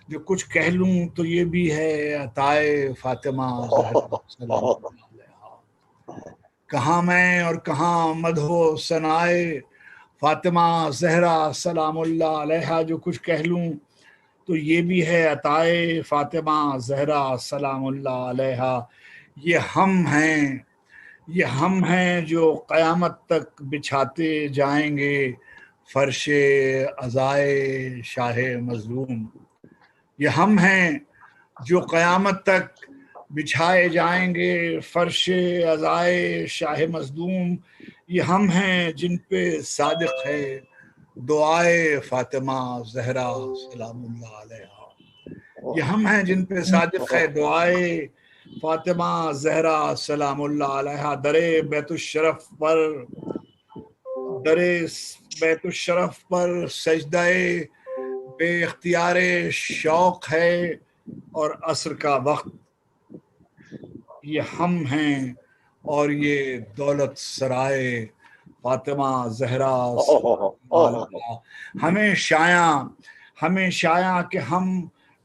جو کچھ کہہ لوں تو یہ بھی ہے عطائے فاطمہ زہرا سلام اللہ علیہا، کہاں میں اور کہاں مدحو ثنائے فاطمہ زہرا سلام اللہ علیہا، جو کچھ کہہ لوں تو یہ بھی ہے عطائے فاطمہ زہرا سلام اللہ علیہا۔ یہ ہم ہیں جو قیامت تک بچھاتے جائیں گے فرش عزائے شاہ مظلوم، یہ ہم ہیں جو قیامت تک بچھائے جائیں گے فرش عزائے شاہ مظلوم، یہ ہم ہیں جن پہ صادق ہے دعائے فاطمہ زہرا سلام اللہ علیہا، یہ ہم ہیں جن پہ صادق ہے دعائے فاطمہ زہرا سلام اللہ علیہا۔ در بیت الشرف پر سجدہ بے اختیار شوق ہے اور عصر کا وقت، یہ ہم ہیں اور یہ دولت سرائے فاطمہ زہرا ہمیں شایع کہ ہم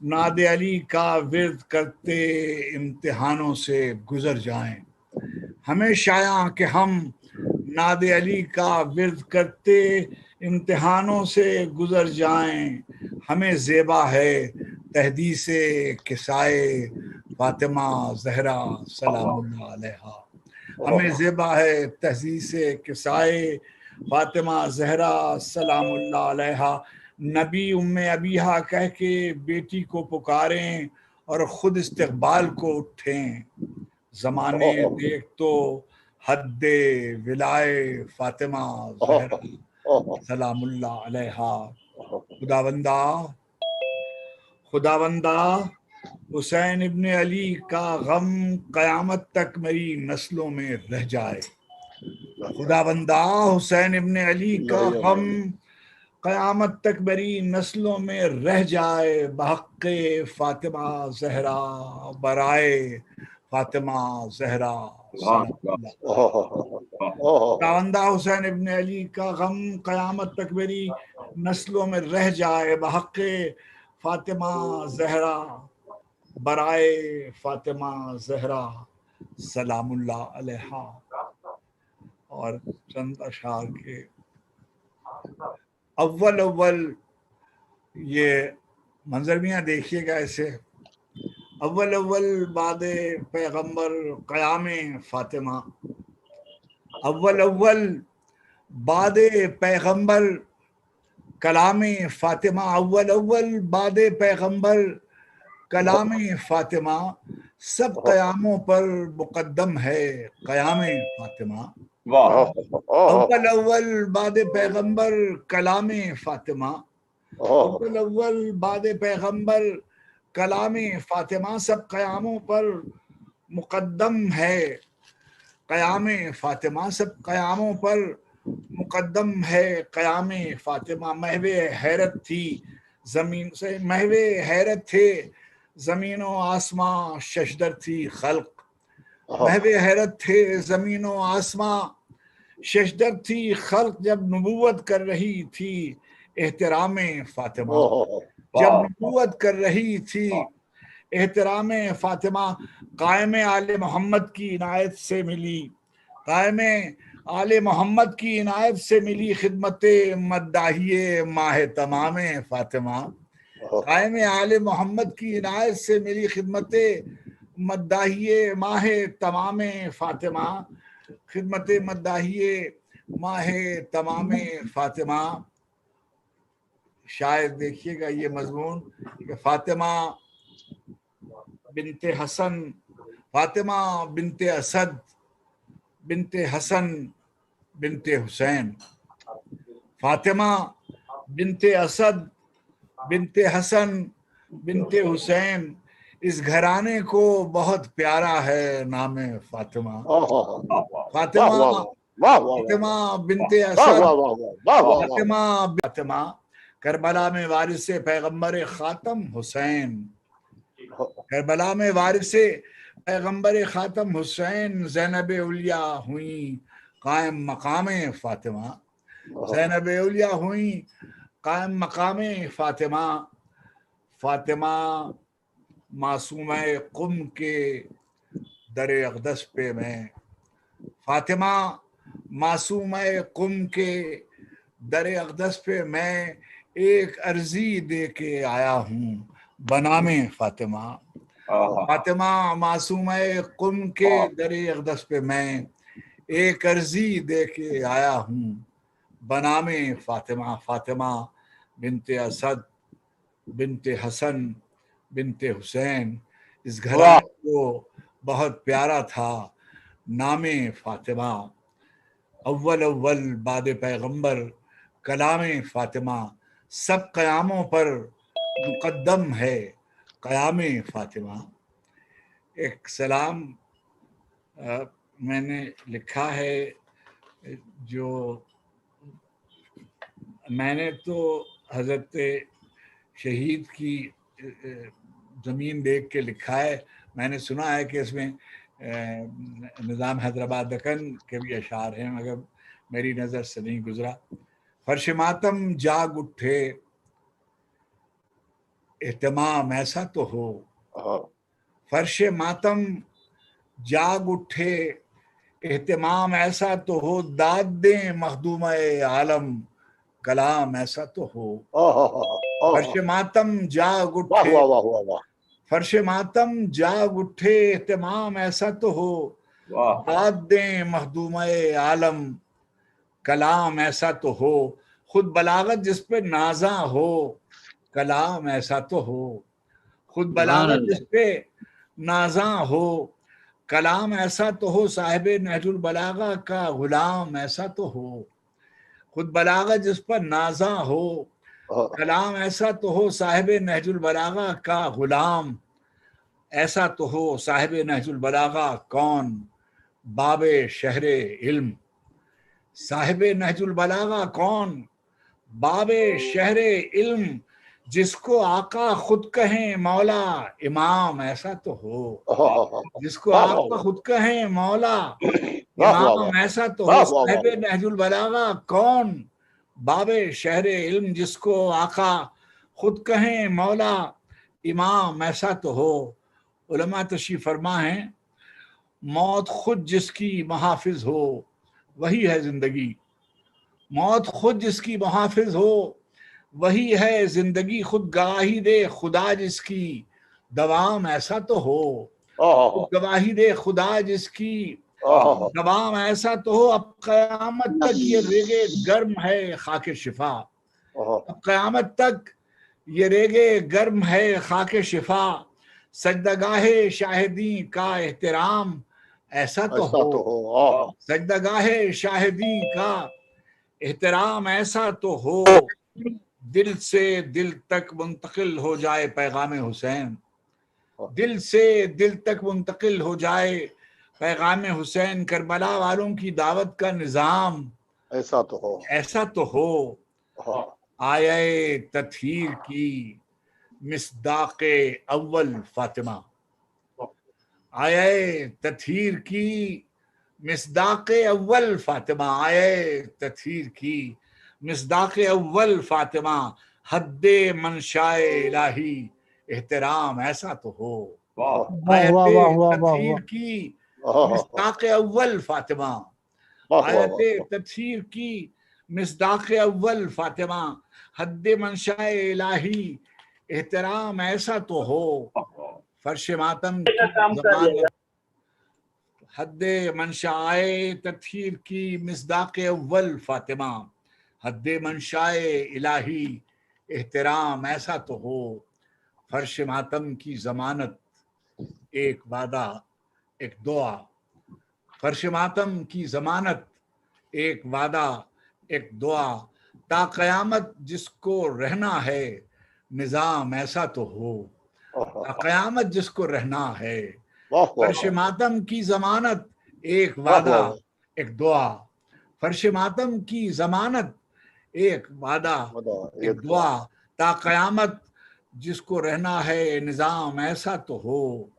ناد علی کا ورد کرتے امتحانوں سے گزر جائیں، ہمیں شایع کہ ہم ناد علی کا ورد کرتے امتحانوں سے گزر جائیں، ہمیں زیبا ہے تحدیث کسائے فاطمہ زہرا سلام اللہ علیہا، ہمیں زیبا ہے تحدیث کسائے فاطمہ زہرا سلام اللہ علیہا۔ نبی ام ابیہا کہہ کے بیٹی کو پکاریں اور خود استقبال کو اٹھیں، زمانے دیکھ تو حد ولائے فاطمہ زہرا سلام اللہ علیہا۔ خداوندہ حسین ابن علی کا غم قیامت تک میری نسلوں میں رہ جائے، خداوندہ حسین ابن علی کا غم قیامت تک میری نسلوں میں رہ جائے، بحق فاطمہ زہرا برائے فاطمہ زہرا خداوندہ حسین ابن علی کا غم قیامت تک میری نسلوں میں رہ جائے، بحق فاطمہ زہرا برائے فاطمہ زہرا سلام اللہ علیہا۔ اور چند اشعار کے اول یہ منظرمیاں دیکھیے گا ایسے، اول بعد پیغمبر قیام فاطمہ، اول بعد پیغمبر کلام فاطمہ، اول بعد پیغمبر کلام فاطمہ، سب قیاموں پر مقدم ہے قیام فاطمہ، اول بعد پیغمبر کلام فاطمہ، اول بعد پیغمبر کلام فاطمہ، سب قیاموں پر مقدم ہے قیام فاطمہ، سب قیاموں پر مقدم ہے قیام فاطمہ۔ محو حیرت تھی زمین سے، محو حیرت تھے زمین و آسماں، ششدر تھی خلق، محو حیرت تھے زمین و آسماں، ششدر تھی خلق، جب نبوت کر رہی تھی احترام فاطمہ، جب نبوت کر رہی تھی احترام فاطمہ، قائم آل محمد کی عنایت سے ملی قائم آل محمد کی عنایت سے ملی خدمت مداحیے ماہ تمام فاطمہ، قائم آل محمد کی عنایت سے ملی خدمت مداحیے ماہ تمام فاطمہ، خدمت مداحیے ماہ تمام فاطمہ۔ شاید دیکھیے گا یہ مضمون کہ فاطمہ بنت حسن، فاطمہ بنت اسد بنت حسن بنت حسین، فاطمہ بنت اسد بنت حسن بنت حسین، اس گھرانے کو بہت پیارا ہے نام فاطمہ۔ فاطمہ فاطمہ بنت اسد، فاطمہ کربلا میں وارث پیغمبر خاتم حسین، کربلا میں وارث پیغمبر خاتم حسین، زینب اولیاء ہوئیں قائم مقام فاطمہ، زینب اولیاء ہوئیں قائم مقام فاطمہ۔ فاطمہ معصومہ قم کے در اقدس پہ میں، فاطمہ معصومہ قم کے در اقدس پہ میں ایک عرضی دے کے آیا ہوں بنام فاطمہ۔ فاطمہ معصومہ قم کے در اقدس پہ میں ایک عرضی دے کے آیا ہوں بنام فاطمہ۔ فاطمہ بنت اسد بنت حسن بنت حسین، اس گھرانے کو بہت پیارا تھا نام فاطمہ۔ اول اول بعد پیغمبر کلام فاطمہ، سب قیاموں پر مقدم ہے قیام فاطمہ۔ ایک سلام میں نے لکھا ہے، جو میں نے تو حضرت شہید کی زمین دیکھ کے لکھا ہے، میں نے سنا ہے کہ اس میں نظام حیدرآباد دکن کے بھی اشعار ہیں، مگر میری نظر سے نہیں گزرا۔ فرش ماتم جاگ اٹھے اہتمام ایسا تو ہو، فرش ماتم جاگ اٹھے اہتمام ایسا تو ہو، داد دیں مخدومہ عالم کلام ایسا تو ہو۔ فرش ماتم جاگ اٹھے، فرش ماتم جاگ اٹھے اہتمام ایسا تو ہو، داد دیں مخدومہ عالم کلام ایسا تو ہو، خود بلاغت جس پہ نازاں ہو کلام ایسا تو ہو، خود بلاغت جس پہ نازاں ہو کلام ایسا تو ہو، صاحب نہج البلاغہ کا غلام ایسا تو ہو، خود بلاغت جس پر نازاں ہو کلام ایسا تو ہو، صاحب نہج البلاغہ کا غلام ایسا تو ہو۔ صاحب نہج البلاغہ کون؟ باب شہر علم، صاحب نہج البلاغہ کون؟ باب شہر علم، جس کو آقا خود کہیں مولا امام ایسا تو ہو، جس کو آقا خود کہیں مولا امام ایسا تو ہو۔ صاحب نہج البلاغہ کون؟ باب شہر علم، جس کو آقا خود کہیں مولا امام ایسا تو ہو۔ علماء تشریف فرما ہیں، موت خود جس کی محافظ ہو وہی ہے زندگی، موت خود جس کی محافظ ہو وہی ہے زندگی، خود گواہی دے خدا جس کی دوام ایسا تو ہو، خود گواہی دے خدا جس کی دوام ایسا تو ہو۔ اب قیامت تک یہ ریگے گرم ہے خاک شفا، اب قیامت تک یہ ریگے گرم ہے خاک شفا، سجدگاہ شاہدی کا احترام ایسا تو ہو، سجدگاہ شاہدی کا احترام ایسا تو ہو، دل سے دل تک منتقل ہو جائے پیغام حسین، دل سے دل تک منتقل ہو جائے پیغام حسین، کربلا والوں کی دعوت کا نظام ایسا تو ہو، ایسا تو ہو۔ آیے تطہیر کی مصداق اول فاطمہ، آیے تطہیر کی مصداق اول فاطمہ، آیے تطہیر کی مصداق اول فاطمہ، حد منشاء الہی احترام ایسا تو ہو۔ آیت تطہیر کی مصداق اول فاطمہ، आयत तत्हीर की मिसदाक़ अव्वल फातिमा, हद मंशाए इलाही एहतराम ऐसा तो हो, फर्श मातम की ज़मानत, हद मंशाए तत्हीर की मिसदाक़ अव्वल फातिमा, हद मंशाए इलाही एहतराम ऐसा तो हो, फर्श मातम की ज़मानत, एक वादा एक दुआ, फर्श मातम की ज़मानत, एक वादा एक दुआ, ता क़यामत जिसको रहना है निज़ाम ऐसा तो हो, ता क़यामत जिसको रहना है, फर्श मातम की ज़मानत, एक वादा एक दुआ, फर्श मातम की ज़मानत, एक वादा एक दुआ, ता क़यामत जिसको रहना है निज़ाम ऐसा तो हो,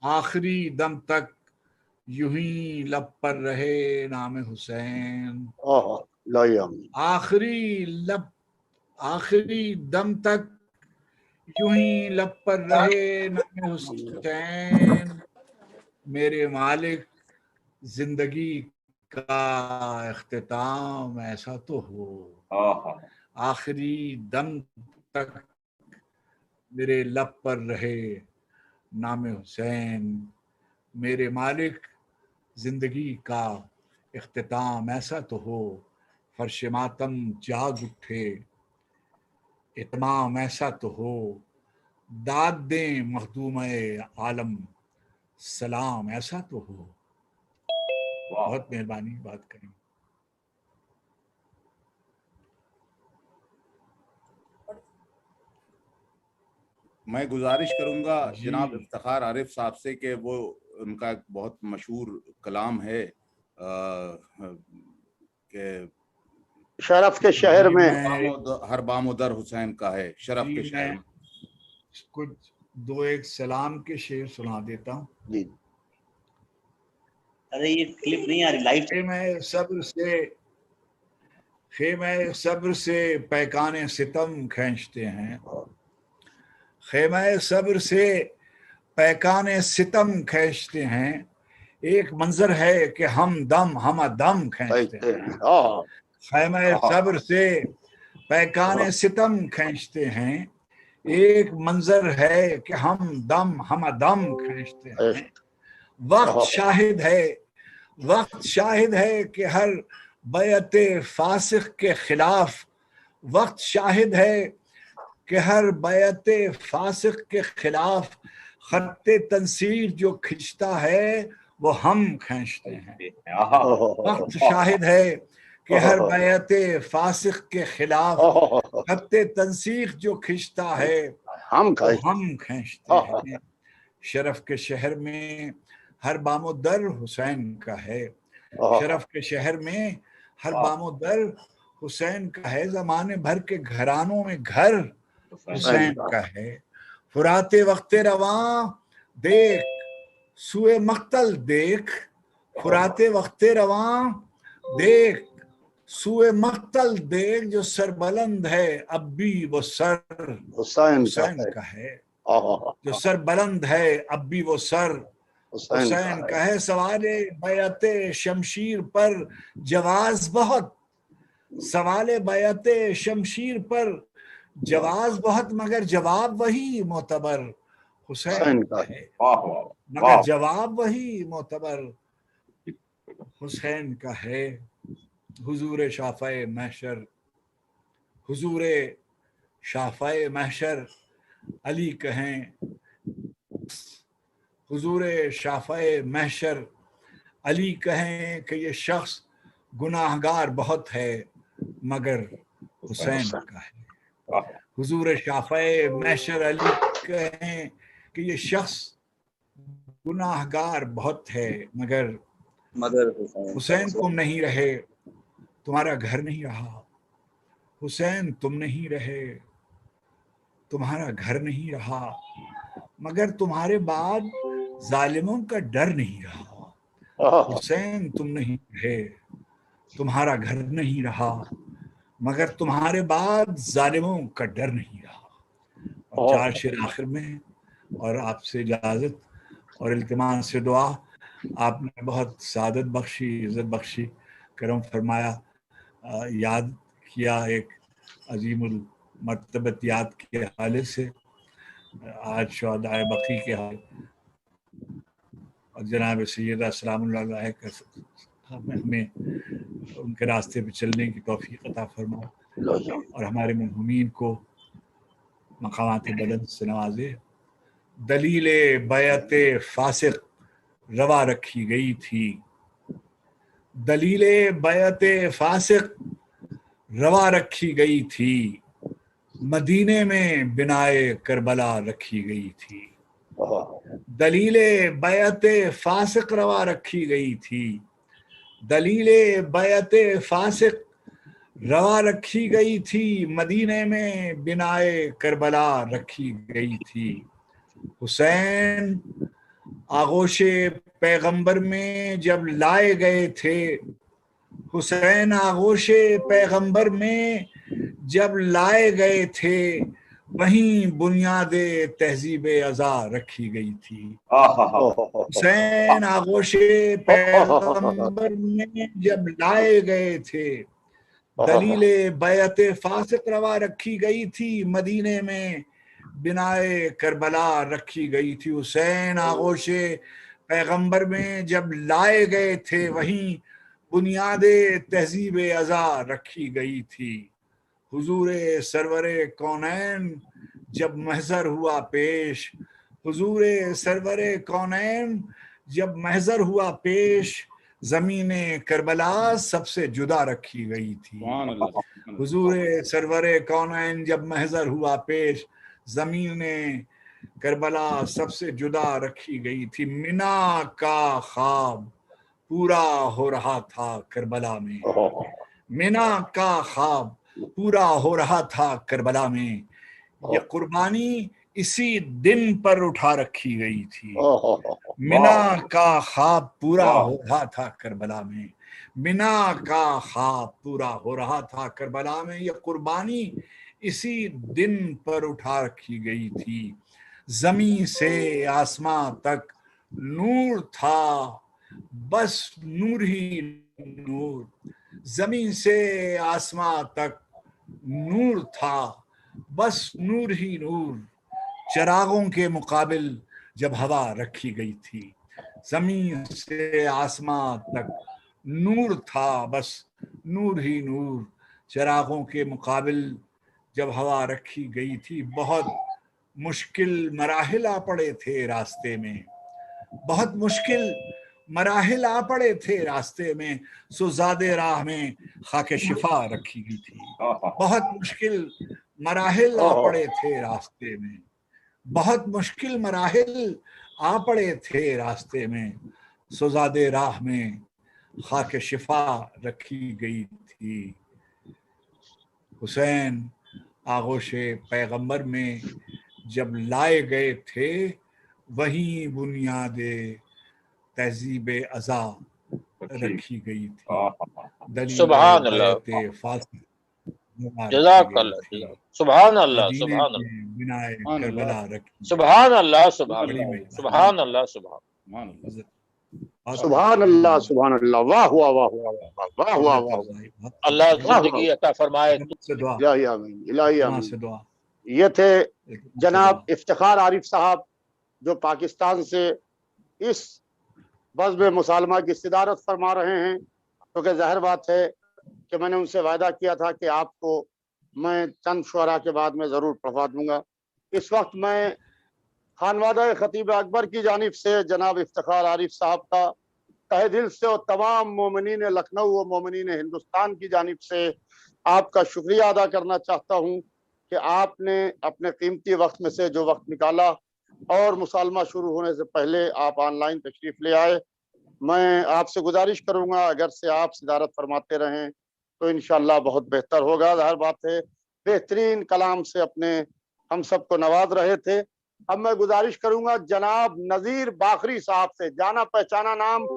आखिरी दम तक यूं ही लब पर रहे नाम हुसैन, आखिरी दम तक यूं ही लब पर रहे नाम हुसैन, मेरे मालिक जिंदगी का इख्तिताम ऐसा तो हो, आखिरी दम तक मेरे लब पर रहे नाम हुसैन, मेरे मालिक जिंदगी का इख्तिताम ऐसा तो हो, फर्श मातम जाग उठे इतमाम ऐसा तो हो, दाद दें मखदूम-ए आलम सलाम ऐसा तो हो। बहुत मेहरबानी, बात करें। मैं गुजारिश करूंगा जी। जनाब इफ्तिखार आरिफ साहब से कि वो उनका एक बहुत मशहूर कलाम है कि शरफ के शहर में हर बामोदर हुसैन का है, शरफ के शहर में। कुछ दो एक सलाम के शेर सुना देता हूँ। जी। अरे ये क्लिप नहीं आ रही, लाइव। खेमे सब्र से पैकाने सितम खींचते हैं, खेमे सब्र से पैकाने सितम खींचते हैं, एक मंजर है कि हम दम खींचते हैं, खेमे सब्र से पैकाने सितम खींचते हैं, एक मंजर है कि हम दम खींचते हैं, वक्त शाहिद है कि हर बैअते फासिक के खिलाफ, वक्त शाहिद है कि हर बैअते फासिक के खिलाफ खत्ते तंसीर जो खिंचता है वो हम खींचते हैं, वक्त शाहिद है कि हर बैअते फासिक के खिलाफ खत्ते तंसीर जो खिंचता है हम खींचते हैं, शरफ के शहर में हर बामोदर हुसैन का है, शरफ के शहर में हर बामोदर हुसैन का है, जमाने भर के घरानों में घर हुसैन का है, फुराते वक्ते रवां देख सुए मक्तल देख, फुराते वक्ते रवां देख सुए मक्तल देख, जो सर बुलंद है अब भी वो सर हुसैन का है, जो सर बुलंद है अब भी वो सर हुसैन का है, सवाले बैअते शमशीर पर जवाज बहुत, सवाले बैअते शमशीर पर जवाज बहुत, मगर जवाब वही मोतबर हुसैन का है, मगर जवाब वही मोतबर हुसैन का है, हुजूर शाफ़ाए महशर, हुजूर शाफ़ाए महशर अली कहें, हुजूर शाफ़ाए महशर अली कहें कि ये शख्स गुनाहगार बहुत है मगर हुसैन का है, हुजूर शाफ़ाए महशर अली कहें कि ये शख्स गुनाहगार बहुत है मगर हुसैन तुम नहीं रहे, तुम्हारा घर नहीं रहा, हुसैन तुम नहीं रहे, तुम्हारा घर नहीं रहा, मगर तुम्हारे बाद जालिमों का डर नहीं रहा, हुसैन तुम नहीं रहे, तुम्हारा घर नहीं रहा, मगर तुम्हारे बाद जालिमों का डर नहीं रहा। और चार शेर आखिर में, और आपसे इजाज़त और इल्तिमास से दुआ, आपने बहुत सादत बख्शी, इज़्ज़त बख्शी, करम फरमाया, याद किया एक अजीमुल मर्तबत याद के हवाले से आज शुहदाए बकी के हाल और जनाब सैयदा सलामुल्लाह अलैह का हमें उनके रास्ते पे चलने की तौफीक अता फरमा और हमारे मरहूमीन को मकामात बुलंद से नवाजे। दलील बैअत फासिक रवा रखी गई थी, दलील बैअत फासिक रवा रखी गई थी, मदीने में बिनाए करबला रखी गई थी। दलील बैअत फासिक रवा रखी गई थी, दलील बैअत फासिक रवा रखी गई थी, मदीने में बिनाए करबला रखी गई थी। हुसैन आगोशे पैगंबर में जब लाए गए थे, हुसैन आगोशे पैगंबर में जब लाए गए थे, वहीं बुनियादे तहजीब अज़ा रखी गई थी। हुसैन आगोशे पैगंबर में जब लाए गए थे, दलील बैअत फासिक रवा रखी गई थी, मदीने में बिनाए करबला रखी गई थी। हुसैन आगोशे पैगंबर में जब लाए गए थे, वहीं बुनियादे तहजीब अज़ा रखी गई थी। हुजूरे सरवरे कौनैन जब महज़र हुआ पेश, हुजूरे सरवरे कौनैन जब महज़र हुआ पेश, ज़मीने करबला सबसे जुदा रखी गई थी। हुजूरे सरवरे कौनैन जब महज़र हुआ पेश, ज़मीने करबला सबसे जुदा रखी गई थी। मिना का ख्वाब पूरा हो रहा था करबला में, मिना का ख्वाब पूरा हो रहा था करबला में, ये कुर्बानी इसी दिन पर उठा रखी गई थी। मिना का ख्वाब पूरा हो रहा था करबला में, मिना का ख्वाब पूरा हो रहा था करबला में, ये कुर्बानी इसी दिन पर उठा रखी गई थी। जमीन से आसमां तक नूर था, बस नूर ही नूर, जमीन से आसमां तक नूर था, बस नूर ही नूर, चिरागों के मुकाबिल जब हवा रखी गई थी। जमीन से आसमां तक नूर था, बस नूर ही नूर, चिरागों के मुकाबिल जब हवा रखी गई थी। बहुत मुश्किल मराहिल आ पड़े थे रास्ते में, बहुत मुश्किल मराहिल आ पड़े थे रास्ते में, सुजादे राह में खाके शिफा रखी गई थी। बहुत मुश्किल मराहिल आ पड़े थे रास्ते में, बहुत मुश्किल मराहिल आ पड़े थे रास्ते में, सुजादे राह में खाके शिफा रखी गई थी। हुसैन आगोशे पैगंबर में जब लाए गए थे, वहीं बुनियादे तहजीब अज़ा रखी गई थी। सुभान अल्लाह, जज़ाकल्लाह, सुभान अल्लाह, सुभान अल्लाह, बिनाए करबला रखी। सुभान अल्लाह, सुभान अल्लाह, सुभान अल्लाह, सुभान अल्लाह, सुभान अल्लाह, वाह वाह वाह वाह वाह वाह वाह, अल्लाह जिंदगी अता फरमाए। इलाही आमीन, इलाही आमीन। ये थे जनाब इफ्तिखार आरिफ साहब, जो पाकिस्तान से इस बज़्म मुसालमा की सिदारत फरमा रहे हैं। क्योंकि तो ज़ाहिर बात है कि मैंने उनसे वायदा किया था कि आपको मैं चंद शुअरा के बाद में ज़रूर पढ़वा दूंगा। इस वक्त मैं खानवादा खतीब अकबर की जानिब से जनाब इफ्तिखार आरिफ साहब का तहे दिल से और तमाम मोमिनीन लखनऊ और मोमिनीन हिंदुस्तान की जानिब से आपका शुक्रिया अदा करना चाहता हूँ कि आपने अपने कीमती वक्त में से जो वक्त निकाला और मुसालमा शुरू होने से पहले आप ऑनलाइन तशरीफ ले आए। मैं आपसे गुजारिश करूंगा अगर से आप सिदारत फरमाते रहें तो इंशाअल्लाह बहुत बेहतर होगा। ज़ाहिर बात है बेहतरीन कलाम से अपने हम सबको नवाज रहे थे। अब मैं गुजारिश करूंगा जनाब नज़ीर बाखरी साहब से, जाना पहचाना नाम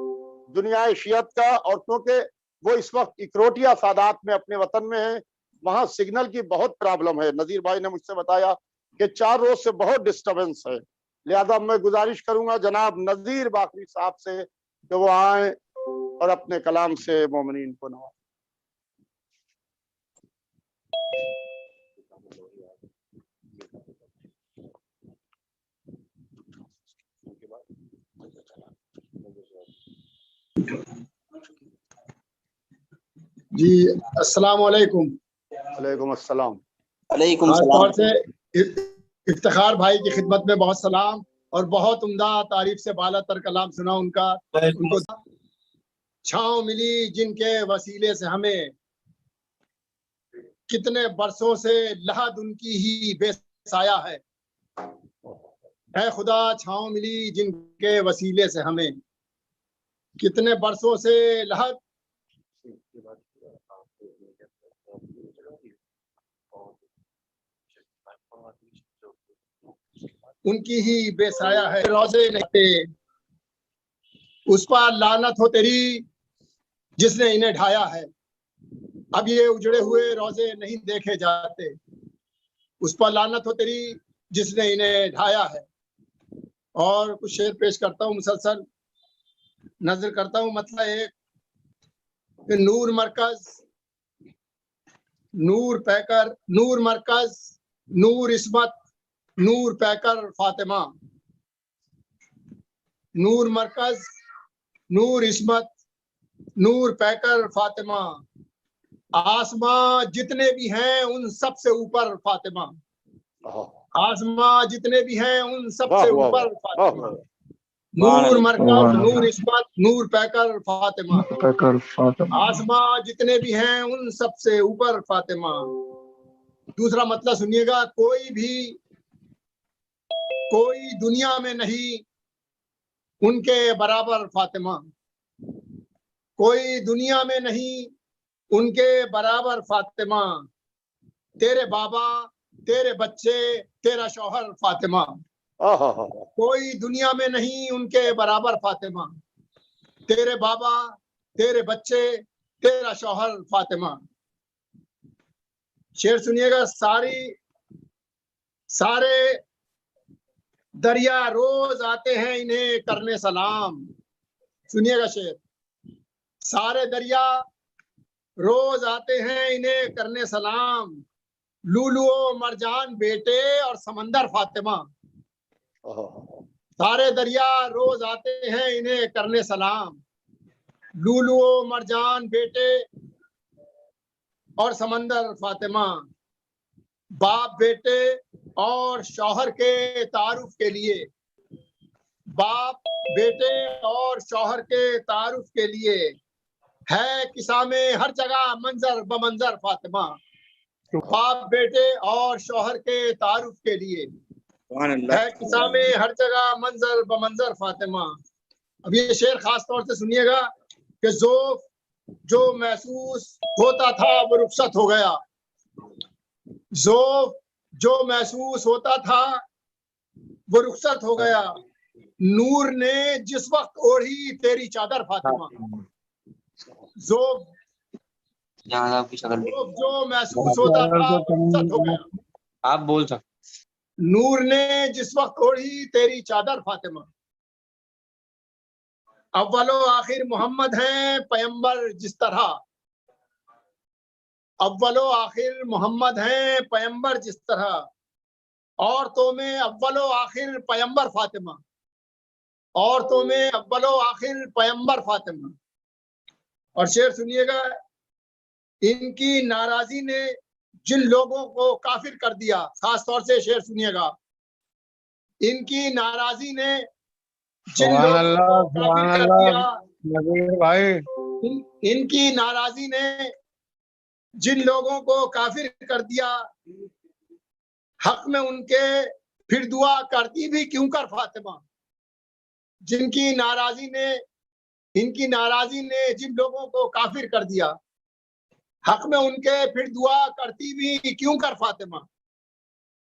दुनिया शियत का, और क्योंकि वो इस वक्त इकरोटिया सादात में अपने वतन में है, वहाँ सिग्नल की बहुत प्रॉब्लम है। नज़ीर भाई ने मुझसे बताया कि 4 रोज से बहुत डिस्टर्बेंस है, लिहाजा मैं गुजारिश करूंगा जनाब नज़ीर बाखरी साहब से कि वो आए اور اپنے کلام سے مومنین کو نواز۔ جی السلام علیکم۔ وعلیکم السلام۔ علیکم خاص السلام۔ طور سے افتخار بھائی کی خدمت میں بہت سلام، اور بہت عمدہ تعریف سے بالا تر کلام سنا ان کا۔ ان کو چھاؤں ملی جن کے وسیلے سے ہمیں، کتنے برسوں سے لحد ان کی ہی بے سایہ ہے۔ اے خدا چھاؤں ملی جن کے وسیلے سے ہمیں، کتنے برسوں سے لحد ان کی ہی بے سایہ ہے۔ روزے نہیں اس پر لعنت ہو تیری جس نے انہیں ڈھایا ہے۔ اب یہ اجڑے ہوئے روزے نہیں دیکھے جاتے، اس پر لعنت ہو تیری جس نے انہیں ڈھایا ہے۔ اور کچھ شعر پیش کرتا ہوں، مسلسل نظر کرتا ہوں۔ مطلب ایک کہ نور مرکز، نور پیکر، نور مرکز، نور عصمت، نور پیکر فاطمہ، نور مرکز، نور عصمت، نور پیکر فاطمہ، آسماں جتنے بھی ہیں ان سب سے اوپر فاطمہ، آسماں جتنے بھی ہیں ان سب سے اوپر فاطمہ، نور مرکز، نور عصمت، نور پیکر فاطمہ، آسماں جتنے بھی ہیں ان سب سے اوپر فاطمہ۔ دوسرا مطلب سنیے گا، کوئی دنیا میں نہیں ان کے برابر فاطمہ، کوئی دنیا میں نہیں ان کے برابر فاطمہ، تیرے بابا، تیرے بچے، تیرا شوہر فاطمہ، کوئی دنیا میں نہیں ان کے برابر فاطمہ، تیرے بابا، تیرے بچے، تیرا شوہر فاطمہ۔ شعر سنیے گا، سارے دریا روز آتے ہیں انہیں کرنے سلام۔ سنیے گا شعر، سارے دریا روز آتے ہیں انہیں کرنے سلام، لولو و مرجان بیٹے اور سمندر فاطمہ، سارے دریا روز آتے ہیں انہیں کرنے سلام، لولو و مرجان بیٹے اور سمندر فاطمہ، باپ بیٹے اور شوہر کے تعارف کے لیے، باپ بیٹے اور شوہر کے تعارف کے لیے ہے قصہ میں ہر جگہ منظر بمنظر فاطمہ، باپ بیٹے اور شوہر کے تعارف کے لیے ہے قصہ میں ہر جگہ منظر بمنظر فاطمہ۔ اب یہ شعر خاص طور سے سنیے گا کہ ذوق جو محسوس ہوتا تھا وہ رخصت ہو گیا، ذوق جو محسوس ہوتا تھا وہ رخصت ہو گیا، نور نے جس وقت اوڑھی تیری چادر فاطمہ، ذوق جو محسوس ہوتا تھا وہ رخصت ہو گیا، آپ بول سکتے، نور نے جس وقت اوڑھی تیری چادر فاطمہ، اول و آخر محمد ہیں پیمبر جس طرح، اول و آخر محمد ہیں پیمبر جس طرح، عورتوں میں اول و آخر پیمبر فاطمہ، عورتوں میں اول و آخر پیمبر فاطمہ۔ اور شعر سنیے گا، ان کی ناراضی نے جن لوگوں کو کافر کر دیا، خاص طور سے شعر سنیے گا، ان کی ناراضی نے جن لوگوں کو کافر کر دیا، ان کی ناراضی نے جن لوگوں کو کافر کر دیا، حق میں ان کے پھر دعا کرتی بھی کیوں کر فاطمہ، جن کی ناراضی نے، ان کی ناراضی نے جن لوگوں کو کافر کر دیا، حق میں ان کے پھر دعا کرتی بھی کیوں کر فاطمہ،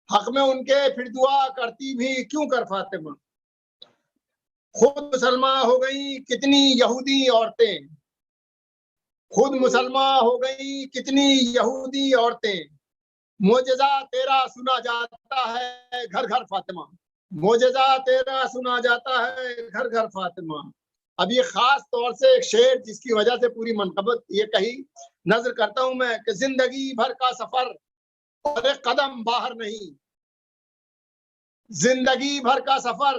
حق میں ان کے پھر دعا کرتی بھی کیوں کر فاطمہ۔ خود مسلمہ ہو گئی کتنی یہودی عورتیں، خود مسلمہ ہو گئی کتنی یہودی عورتیں، معجزہ تیرا سنا جاتا ہے گھر گھر فاطمہ، معجزہ تیرا سنا جاتا ہے گھر گھر فاطمہ، اب یہ خاص طور سے ایک شعر جس کی وجہ سے پوری منقبت یہ کہی نظر کرتا ہوں میں کہ زندگی بھر کا سفر اور ایک قدم باہر نہیں، زندگی بھر کا سفر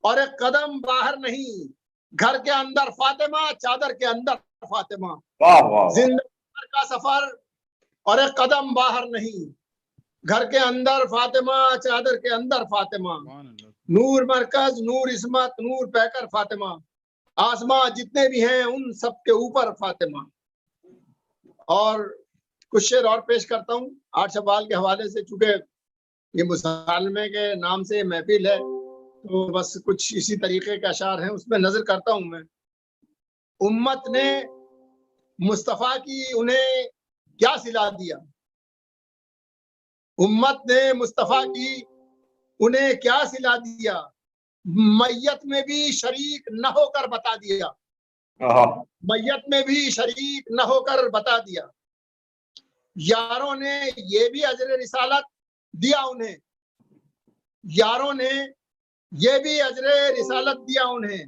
اور ایک قدم باہر نہیں، گھر کے اندر فاطمہ چادر کے اندر فاطمہ، زندگی بھر کا سفر اور ایک قدم باہر نہیں، گھر کے اندر فاطمہ چادر کے اندر فاطمہ، نور مرکز نور عصمت نور پیکر فاطمہ، آسماں جتنے بھی ہیں ان سب کے اوپر فاطمہ۔ اور کچھ شعر اور پیش کرتا ہوں 8 شوال کے حوالے سے، چونکہ یہ مسالمے کے نام سے محفل ہے تو بس کچھ اسی طریقے کے اشعار ہیں، اس میں نظر کرتا ہوں میں۔ امت نے مصطفیٰ کی انہیں کیا سلا دیا، امت نے مصطفیٰ کی انہیں کیا سلا دیا، میت میں بھی شریک نہ ہو کر بتا دیا، میت میں بھی شریک نہ ہو کر بتا دیا، یاروں نے یہ بھی اجر رسالت دیا انہیں، یاروں نے یہ بھی اجر رسالت دیا انہیں،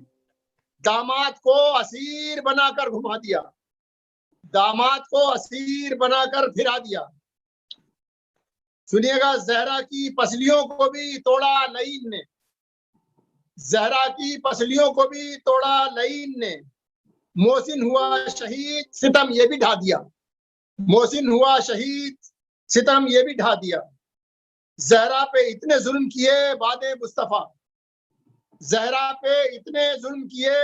داماد کو اسیر بنا کر گھما دیا، داماد کو اسیر بنا کر پھرا دیا۔ سنیے گا، زہرا کی پسلیوں کو بھی توڑا لعین نے، زہرا کی پسلیوں کو بھی توڑا لعین نے، محسن ہوا شہید ستم یہ بھی ڈھا دیا، محسن ہوا شہید ستم یہ بھی ڈھا دیا، زہرا پہ اتنے ظلم کیے بعد مصطفیٰ، زہرا پہ اتنے ظلم کیے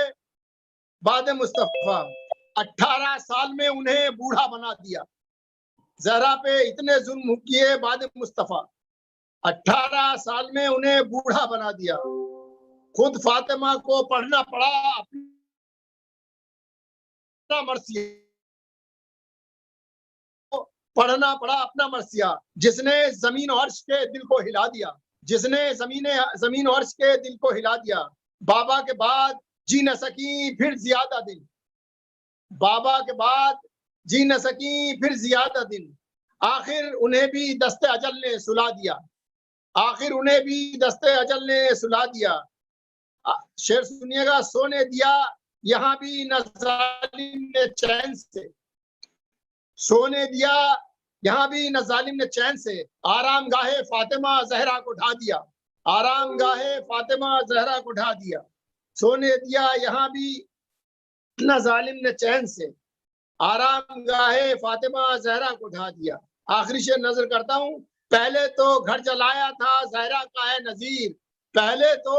بعد مصطفیٰ، 18 سال میں انہیں بوڑھا بنا دیا، زہرا پہ اتنے ظلم کیے بعد مصطفیٰ، 18 سال میں انہیں بوڑھا بنا دیا، خود فاطمہ کو پڑھنا پڑا اپنا مرثیہ، پڑھنا پڑا اپنا مرثیہ، جس نے زمین و عرش کے دل کو ہلا دیا، جس نے زمین و عرش کے دل کو ہلا دیا، بابا کے بعد جی نہ سکی پھر زیادہ دن، بابا کے بعد جی نہ سکی پھر زیادہ دن، آخر انہیں بھی دست اجل نے سلا دیا، آخر انہیں بھی دست اجل نے سلا دیا۔ شعر سنیے گا، سونے دیا یہاں بھی نہ ظالم نے چین سے، سونے دیا یہاں بھی نہ ظالم نے چین سے، آرام گاہ فاطمہ زہرا کو ڈھا دیا، آرام گاہ فاطمہ زہرا کو ڈھا دیا، سونے دیا یہاں بھی نہ ظالم نے چین سے، آرام گاہ فاطمہ زہرا کو ڈھا دیا۔ آخری شعر نظر کرتا ہوں، پہلے تو گھر جلایا تھا زہرا کا ہے نذیر، پہلے تو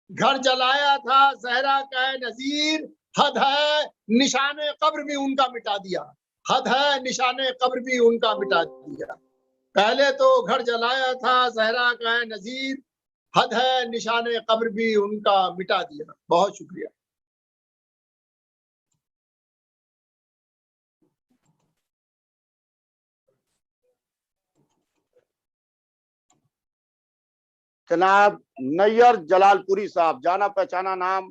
گھر جلایا تھا زہرا کا ہے نذیر، حد ہے نشان قبر بھی ان کا مٹا دیا، حد ہے نشان قبر بھی ان کا مٹا دیا، پہلے تو گھر جلایا تھا زہرا کا ہے نذیر، حد ہے نشان قبر بھی ان کا مٹا دیا۔ بہت شکریہ۔ جناب نیئر جلال پوری صاحب، جانا پہچانا نام،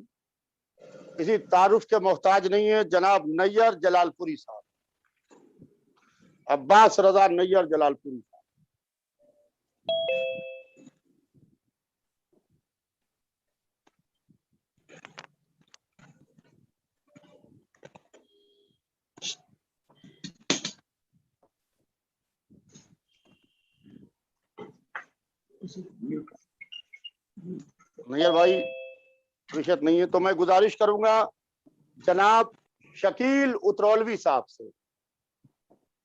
کسی تعارف کے محتاج نہیں ہے، جناب نیئر جلال پوری صاحب، عباس رضا نیئر جلال پوری صاحب۔ نیئر بھائی رشت نہیں ہے تو میں گزارش کروں گا جناب شکیل اترولوی صاحب سے،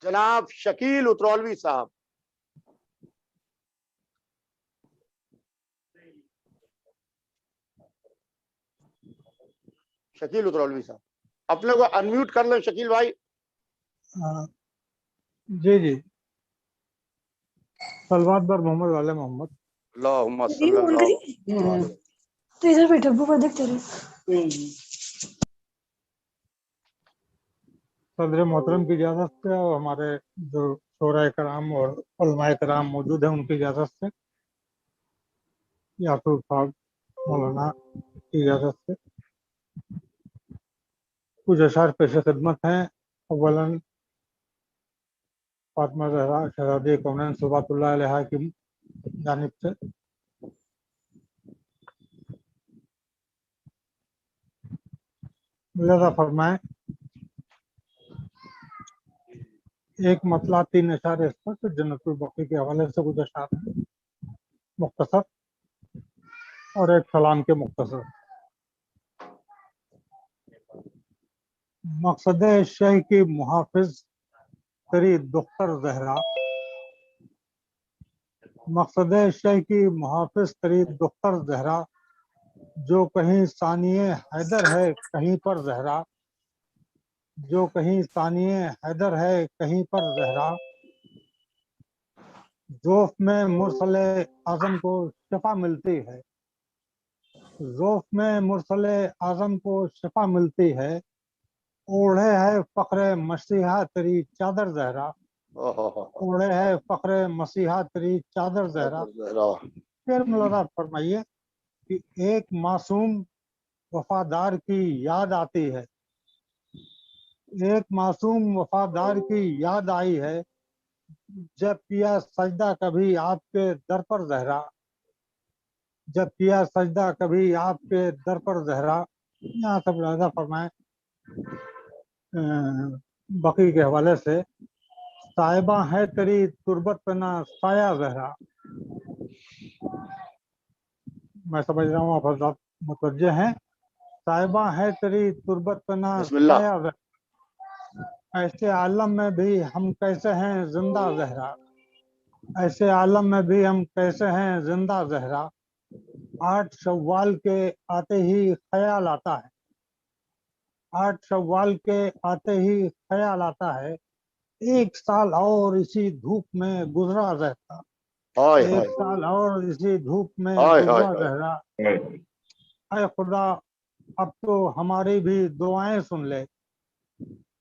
جناب شکیل اترولوی صاحب۔ شکیل اترولوی صاحب اپنے کو انمیوٹ کر لیں شکیل بھائی۔ جی جی، صلوات بر محمد والے محمد۔ اللہم صلی اللہ علیہ وسلم۔ تو ادھر بیٹھا ابو کو دیکھتے رہے۔ صدر محترم کی اجازت سے اور ہمارے جو شورا کرام اور علماء کرام موجود ہیں ان کی اجازت سے، یاسر صاحب مولانا کی اجازت سے کچھ اشعار پیش خدمت ہیں۔ اولاً فاطمہ زہرا شہزادی کونین صلوات اللہ علیہا کی جانب سے मुलाजा फरमाएं। एक मतला 3 इशारे स्पष्ट जन्नतुल बकी के हवाले से कुछ अशार हैं मुख्तसर, और एक सलाम के मुख्तसर। मकसद शह की मुहाफिज तेरी दुख्तर जहरा, मकसद शह की मुहाफिज तेरी दुख्तर जहरा, जो कहीं सानिए हैदर है कहीं पर जहरा, जो कहीं सानिए हैदर है कहीं पर जहरा, जोफ में मुरसले आजम को शफा मिलती है, जोफ में मुरसले आजम को शफा मिलती है, ओढ़े है फख्रे मसीहा तेरी चादर जहरा, ओढ़े है फख्रे मसीहा तेरी चादर जहरा। फिर मुलाज़ा फरमाइए कि एक मासूम वफादार की याद आती है, एक मासूम वफादार की याद आई है, जब किया सजदा कभी आपके दर पर जहरा, जब किया सजदा कभी आपके दर पर जहरा। यहाँ सब मुलाज़ा फरमाएं बकी के हवाले से, साहिबा है तेरी तुरबत पे ना साया जहरा। मैं समझ रहा हूँ आप हज़रात मुतवज्जे हैं। साहिबा है तेरी तुरबत पे ना साया जहरा, ऐसे आलम में भी हम कैसे हैं जिंदा जहरा, ऐसे आलम में भी हम कैसे हैं जिंदा जहरा। 8 शव्वाल के आते ही ख्याल आता है, 8 शव्वाल के आते ही ख्याल आता है, एक साल और इसी धूप में गुजरा जहरा, एक साल और इसी धूप में गुजरा जहरा। ऐ खुदा अब तो हमारी भी दुआएं सुन ले,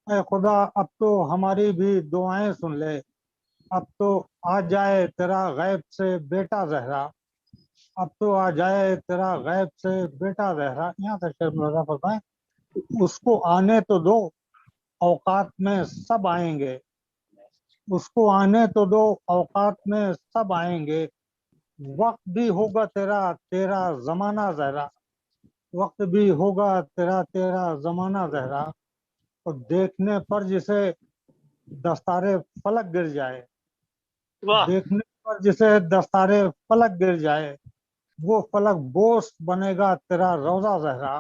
ऐ खुदा अब तो हमारी भी दुआएं सुन ले, अब तो आ जाए तेरा गैब से बेटा जहरा, अब तो आ जाए तेरा गैब से बेटा जहरा। यहाँ तक शेर मुलाज़ा फरमाएं, उसको आने तो दो औकात में सब आएंगे, उसको आने तो दो औकात में सब आएंगे, वक्त भी होगा तेरा तेरा जमाना जहरा, वक्त भी होगा तेरा तेरा जमाना जहरा। और देखने पर जिसे दस्तारे फलक गिर जाए, देखने पर जिसे दस्तारे फलक गिर जाए, वो फलक बोस बनेगा तेरा रोजा जहरा,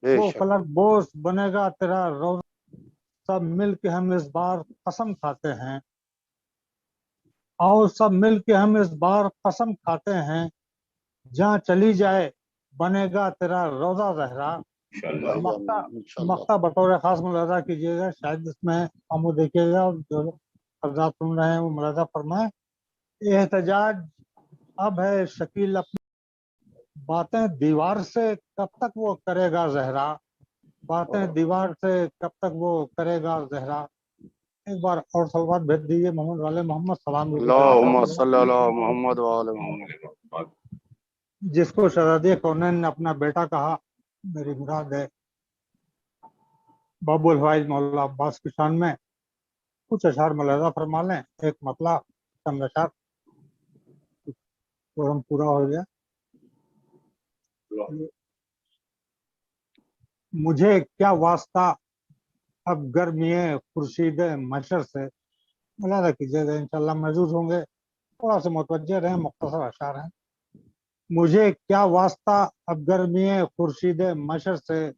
वो फलक बोस बनेगा तेरा रोजा। सब मिल के हम इस बार कसम खाते हैं, और सब मिल के हम इस बार कसम खाते हैं, जहाँ चली जाए बनेगा तेरा रोजा जहरा। मक्ता बतौर खास मुलाजा कीजिएगा, शायद इसमें हम देखिएगा जो हज़रात सुन रहे हैं वो मुलाजा फरमाए। एहतजाज अब है शकील अपनी, बातें दीवार से कब तक वो करेगा जहरा, बातें दीवार से कब तक वो करेगा जहरा। एक बार और सलवात भेज दीजिए मोहम्मद वाले मोहम्मद सलाम। अल्लाहुम्मा सल्ली अला मोहम्मद व आले मोहम्मद। जिसको शहजादी कौनैन ने अपना बेटा कहा, मेरी मुराद है बाबुल हवाइज मौला अब्बास की शान में कुछ अशार मुलाजा फरमा लें। एक मतला चंद अशार फोरम पूरा हो गया। मुझे क्या वास्ता अब गर्मिये खुर्शीद मशर से, मुलाजा कीजिएगा, इंशाल्लाह महजूज होंगे। थोड़ा सा मुतवज्जे रहे, मुख्तसर अशार हैं। मुझे क्या वास्ता अब गर्मिये खुर्शीद मशर से,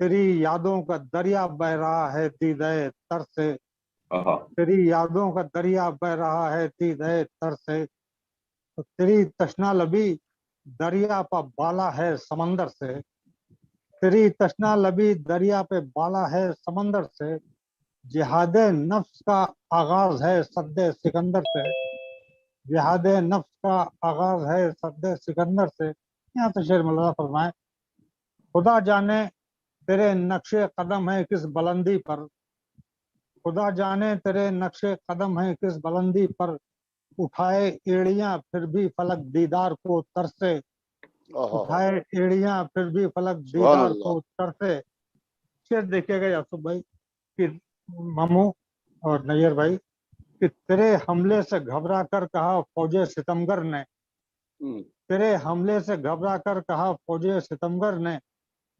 तेरी यादों का दरिया बह रहा है दीदे तर से, तेरी यादों का दरिया बह रहा है दीदे तर से, तो तेरी तशना लबी दरिया पर बाला है समंदर से, तेरी तशना लबी दरिया पे बाला है समंदर से, जिहादे नफ्स का आगाज है सद्दे सिकंदर से, जिहादे नफ्स का आगाज है सद्दे सिकंदर से। यहाँ से शेर मुलाजा फरमाए, खुदा जाने तेरे नक्शे कदम है किस बुलंदी पर, खुदा जाने तेरे नक्शे कदम है किस बुलंदी पर, उठाए एड़ियां फिर भी फलक दीदार को तरसे, उठाए एड़ियां फिर भी फलक दीदार को तरसे। शेर देखिएगा यासूफ भाई कि मामू और नैयर भाई, कि तेरे हमले से घबरा कर कहा फौजे सितमगर ने, तेरे हमले से घबरा कर कहा फौजे सितमगर ने,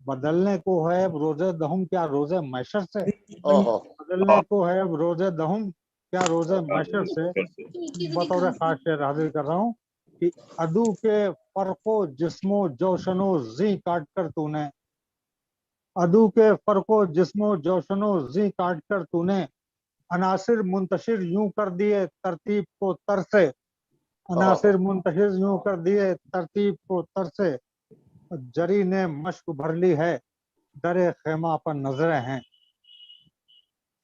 बदलने को है अब रोजे दहुम क्या रोजे मैशर से, बदलने को है अब रोजे दहुम क्या रोजे मैशर से। बतौर खास शेर हाजिर कर रहा हूँ कि अदू के फर्को जिस्मो जोशनो जी काट कर तूने, अदू के फर्को जिस्मो जोशनो जी काट कर तूने, अनासिर मुंतशिर यूं कर दिए तरतीब को तरसे, अनासिर मुंतशिर यूं कर दिए तरतीब को तरसे। जरी ने मश्क भर ली है दरे खेमा पर नजरें हैं।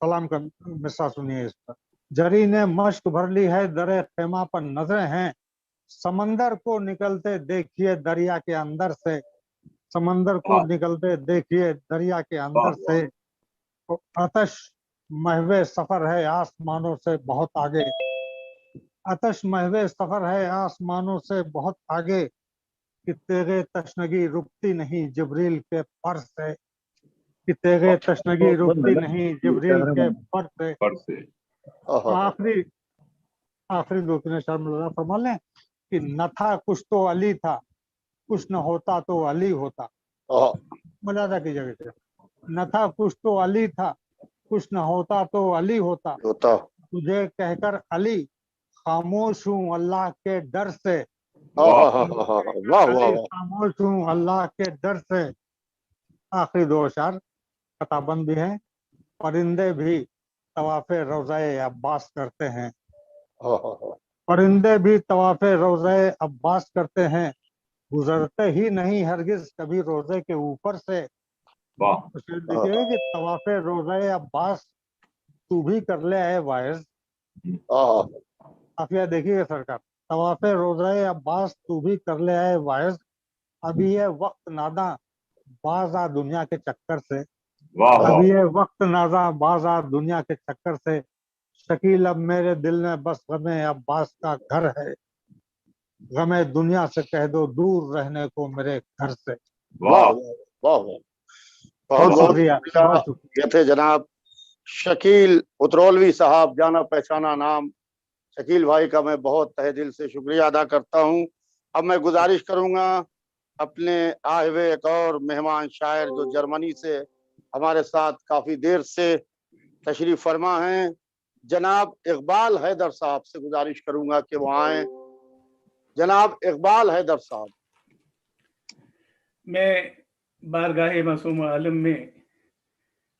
सलाम का मिसरा सुनिए इस पर। जरी ने मश्क भर ली है दरे खेमा पर नजरें हैं, समंदर को निकलते देखिए दरिया के अंदर से, समंदर को निकलते देखिए दरिया के अंदर से। तो आतश महवे सफर है आसमानों से बहुत आगे, आतश महवे सफर है आसमानों से बहुत आगे, कि तेगे तशनगी रुकती नहीं जिब्रील के पर से, कि तेगे तशनगी रुकती नहीं जिब्रील के पर से। आखिरी आखिरी दो तीन शर्म फरमा लें कि न था कुछ तो अली था, कुछ न होता तो अली होता। मर्यादा की जगह से, न था कुछ तो अली था, कुछ न होता तो अली होता। तुझे कहकर अली खामोश हूँ अल्लाह के डर से, खामोश हूँ अल्लाह के डर से। आखिरी दो अशार खताबंद भी हैं। परिंदे भी तवाफे रोज़े अब्बास करते हैं, परिंदे भी तवाफे रोज़े अब्बास करते हैं, गुजरते ही नहीं हरगिज कभी रोजे के ऊपर से। देखिए कि तवाफे रोज़े अब्बास तू भी कर ले आए वाइज। काफिया देखिए सरकार, तवाफे रोज़े अब्बास तू भी कर ले आए वाइज, अभी ये वक्त नादा बाजा दुनिया के चक्कर से, अभी ये वक्त नादा बाजा दुनिया के चक्कर से। शकील अब मेरे दिल में बस गमे अब्बास का घर है, गमे दुनिया से कह दो दूर रहने को मेरे घर से। वाह वाह वाह, बहुत शुक्रिया। ये थे जनाब शकील उतरौलवी साहब, जाना पहचाना नाम। शकील भाई का मैं बहुत तहे दिल से शुक्रिया अदा करता हूँ। अब मैं गुजारिश करूंगा अपने आए हुए एक और मेहमान शायर जो जर्मनी से हमारे साथ काफी देर से तशरीफ फरमा हैं, जनाब इकबाल हैदर साहब से गुजारिश करूंगा कि वो आए। जनाब इकबाल हैदर साहब। मैं बारगाह मासूम आलम में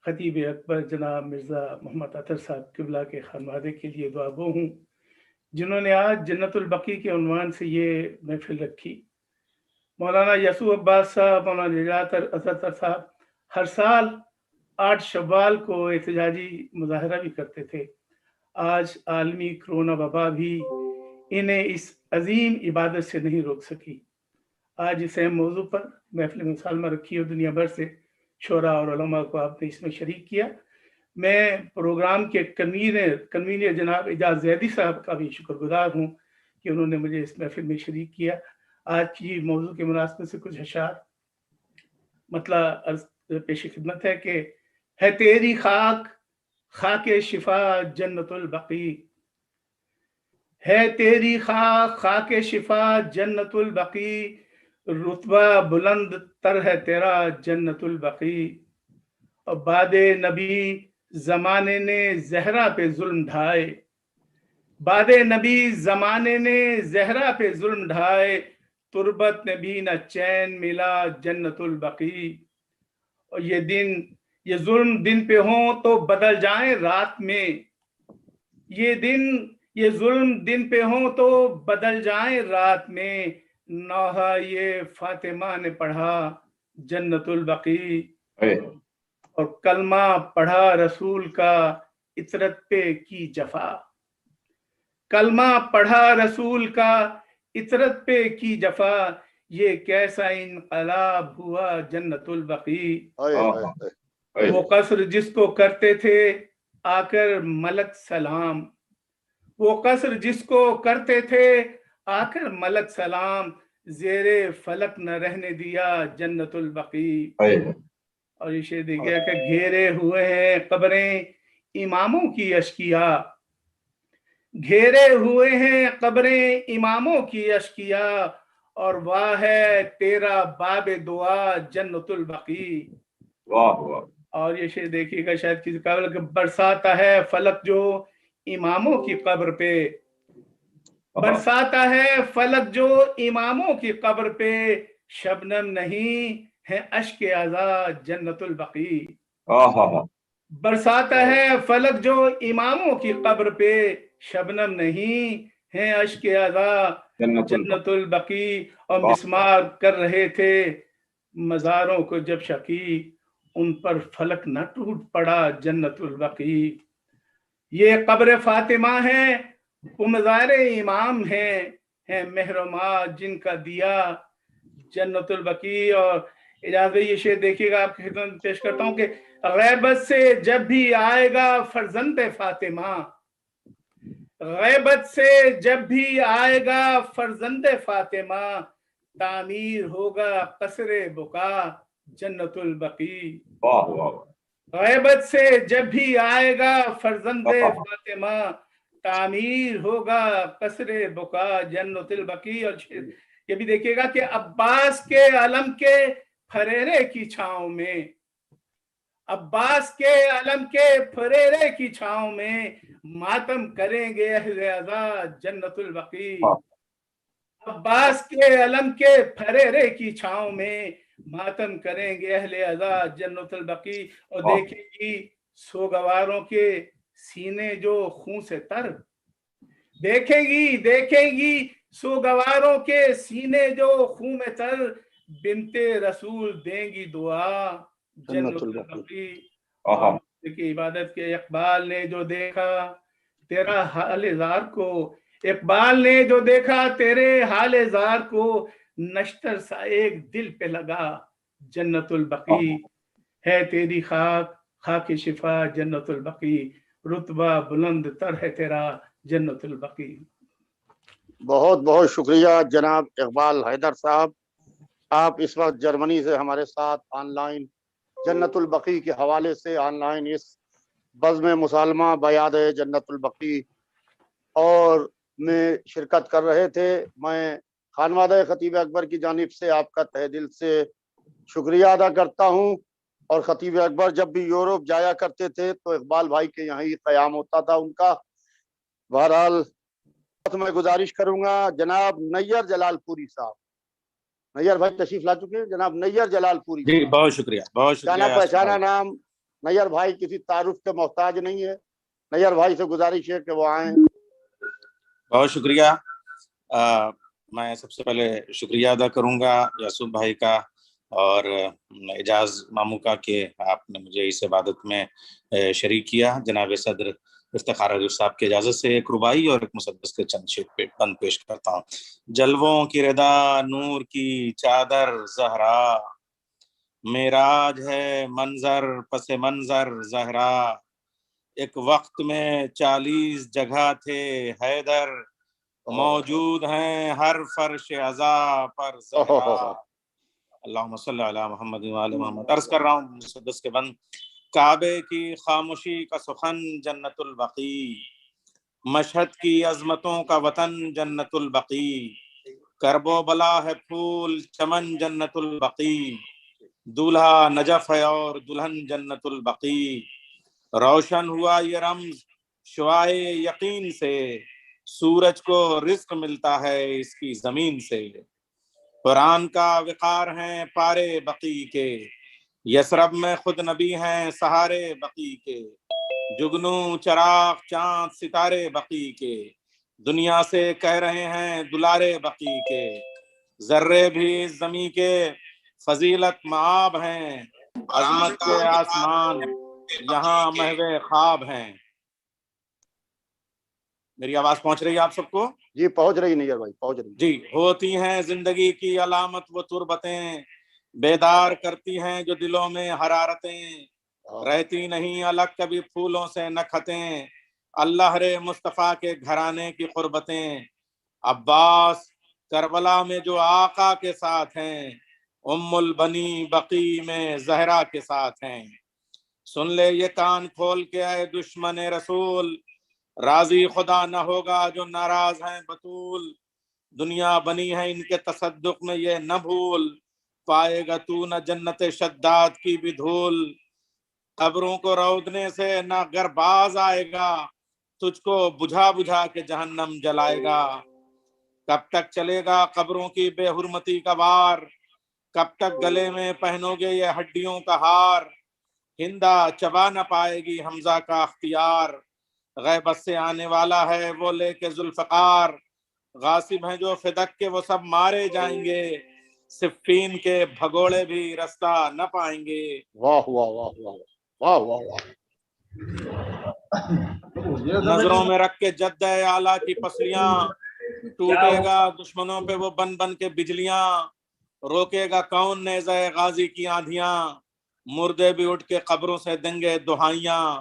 खतीब अकबर जनाब मिर्ज़ा मोहम्मद अतर साहब किबला के खानवादे के लिए दुआगो हूँ, जिन्होंने आज जन्नतुल बकी के उन्वान से ये महफिल रखी। मौलाना यसू अब्बास साहब, मौलाना निजात अतर साहब हर साल 8 शव्वाल को एहतजाजी मुजाहरा भी करते थे। आज आलमी कोरोना वबा भी इन्हें इस अजीम इबादत से नहीं रोक सकी। आज इस अहम मौजू पर महफिल मुसालमा रखी और दुनिया भर से शोरा और उलमा को आपने इसमें शरीक किया। मैं प्रोग्राम के कन्वीनर जनाब एजाज जैदी साहब का भी शुक्रगुजार हूँ कि उन्होंने मुझे इस महफिल में शरीक किया। आज की मौजू के मुनासिबत से कुछ अशार मतलब पेश खिदमत है कि है तेरी खाक खाके शिफा जन्नतुल बकी, है तेरी खाक खाके शिफा जन्नतुल बकी, रुतबा बुलंद तर है तेरा जन्नतुल बकी। और बादे नबी जमाने ने जहरा पे जुल्म ढाए, बादे नबी जमाने ने जहरा पे जुल्म ढाए, तुरबत ने भी न चैन मिला जन्नतुल बकी। और ये जुल्म दिन पे हो तो बदल जाए रात में, ये जुल्म दिन पे हो तो बदल जाए रात में, नौहा ये फातिमा ने पढ़ा जन्नतुल बकी। और कलमा पढ़ा रसूल का इतरत पे की जफा, कलमा पढ़ा रसूल का इतरत पे की जफा, ये कैसा इनकलाब हुआ जन्नतुल बकी। वो कसर जिसको करते थे आकर मलक सलाम, वो कसर जिसको करते थे आकर मलक सलाम, जेरे फलक न रहने दिया जन्नतुल बकी। और ये शेर देखिए कि घेरे हुए हैं कब्रें इमामों की अशकिया, घेरे हुए हैं कब्रें इमामों की अशकिया, اور واہ ہے تیرا باب دعا جنت البقی. واہ واہ. اور یہ شعر دیکھیے گا شاید کسی قابل کہ برساتا ہے فلک جو اماموں کی قبر پہ، برساتا ہے فلک جو اماموں کی قبر پہ، شبنم نہیں ہے اشک عزا جنت البقی. برساتا ہے فلک جو اماموں کی قبر پہ، شبنم نہیں ہے اشک عزا جنت البقی. اور مسمار کر رہے تھے مزاروں کو جب شقی، ان پر فلک نہ ٹوٹ پڑا جنت البقی. یہ قبر فاطمہ ہے وہ مزار امام ہے محرمہ جن کا دیا جنت البقی. اور اجازت یہ شعر دیکھیے گا آپ کی خدمت میں پیش کرتا ہوں کہ غیبت سے جب بھی آئے گا فرزند فاطمہ، غیبت سے جب بھی آئے گا فرزند فاطمہ، تعمیر ہوگا قصر بقا جنت البقی. غیبت سے جب بھی آئے گا فرزند فاطمہ، تعمیر ہوگا قصر بقا جنت البقی. اور یہ بھی دیکھیے گا کہ عباس کے علم کے پھریرے کی چھاؤں میں، عباس کے علم کے پھریرے کی چھاؤں میں، ماتم کریں گے اہل عزا جنت البقی. عباس کے علم کے پھریرے کی چھاؤں میں، ماتم کریں گے اہل عزا جنت البقی. اور دیکھیں گی سوگواروں کے سینے جو خون سے تر، دیکھیں گی سوگواروں کے سینے جو خون میں تر، بنت رسول دیں گی دعا جنت البقی. کی عبادت کے اقبال نے جو دیکھا تیرا حال زار کو، اقبال نے جو دیکھا تیرے حال زار کو، نشتر سا ایک دل پہ لگا جنت البقی. ہے تیری خاک شفا جنت البقی، رتبہ بلند تر ہے تیرا جنت البقی. بہت بہت شکریہ جناب اقبال حیدر صاحب. آپ اس وقت جرمنی سے ہمارے ساتھ آن لائن جنت البقی کے حوالے سے آن لائن اس بزم مسالمہ بیاد جنت البقی اور میں شرکت کر رہے تھے. میں خانوادہ خطیب اکبر کی جانب سے آپ کا تہ دل سے شکریہ ادا کرتا ہوں. اور خطیب اکبر جب بھی یورپ جایا کرتے تھے تو اقبال بھائی کے یہاں ہی قیام ہوتا تھا ان کا. بہرحال میں گزارش کروں گا جناب نیّر جلال پوری صاحب، نیّر بھائی تشریف لا چکے ہیں. جناب نیّر جلال پوری جی بہت شکریہ، بہت شکریہ. جانا پہچانا نام نیّر بھائی کسی تعارف کے محتاج نہیں ہے. نیّر بھائی سے گزارش ہے کہ وہ آئیں. بہت شکریہ. میں سب سے پہلے شکریہ ادا کروں گا یاسوف بھائی کا اور اعجاز مامو کا کہ آپ نے مجھے اس عبادت میں شریک کیا. جناب صدر افتخار علی صاحب کی اجازت سے ایک ربائی اور ایک مسدس کے چند شعر بند پیش کرتا ہوں. جلووں کی ردا نور کی چادر زہرا، معراج ہے منظر پس منظر زہرا، ایک وقت میں 40 جگہ تھے حیدر، موجود ہیں ہر فرش عزا پر زہرا. اللہم صلی علی محمد وآل محمد. عرض کر رہا ہوں مسدس کے بند. کعبے کی خاموشی کا سخن جنت البقی، مشہد کی عظمتوں کا وطن جنت البقی، کرب و بلا ہے پھول چمن جنت البقی، دولہا نجف ہے اور دلہن جنت البقی. روشن ہوا یہ رمز شعاع یقین سے، سورج کو رزق ملتا ہے اس کی زمین سے. قرآن کا وقار ہیں پارے بقی کے، یثرب میں خود نبی ہیں سہارے بقی کے، جگنو چراغ چاند ستارے بقی کے، دنیا سے کہہ رہے ہیں دلارے بقی کے، ذرے بھی زمین کے فضیلت معاب ہیں، عظمت کے آسمان یہاں محو خواب ہیں. میری آواز پہنچ رہی ہے آپ سب کو؟ جی پہنچ رہی نیّر بھائی، پہنچ رہی. جی. ہوتی ہیں زندگی کی علامت وہ تربتیں، بیدار کرتی ہیں جو دلوں میں حرارتیں، رہتی نہیں الگ کبھی پھولوں سے نکھتیں، اللہ رے مصطفیٰ کے گھرانے کی قربتیں. عباس کربلا میں جو آقا کے ساتھ ہیں، ام البنی بقی میں زہرا کے ساتھ ہیں. سن لے یہ کان کھول کے اے دشمن رسول، راضی خدا نہ ہوگا جو ناراض ہیں بطول. दुनिया बनी है इनके तसद्दुक में ये न भूल, पाएगा तू न जन्नत शद्दाद की भी धूल। कब्रों को रौदने से न गरबाज आएगा, तुझको बुझा बुझा के जहन्नम जलाएगा। कब तक चलेगा कब्रों की बेहुरमती का वार, कब तक गले में पहनोगे ये हड्डियों का हार। हिंदा चबा न पाएगी हमजा का अख्तियार, गैबत से आने वाला है वो लेके जुल्फकार। गासिब हैं जो फिदक के वो सब मारे जाएंगे, सिफ्फीन के भगोड़े भी रास्ता न पाएंगे। वाह वाह वाह वाह वाह वाह वाह। नजरों में रख के जद्द आला की पसलियां, टूटेगा दुश्मनों पे वो बन बन के बिजलियां। रोकेगा कौन नेज़े गाजी की आंधियां, मुर्दे भी उठ के कब्रों से देंगे दुहाइयां।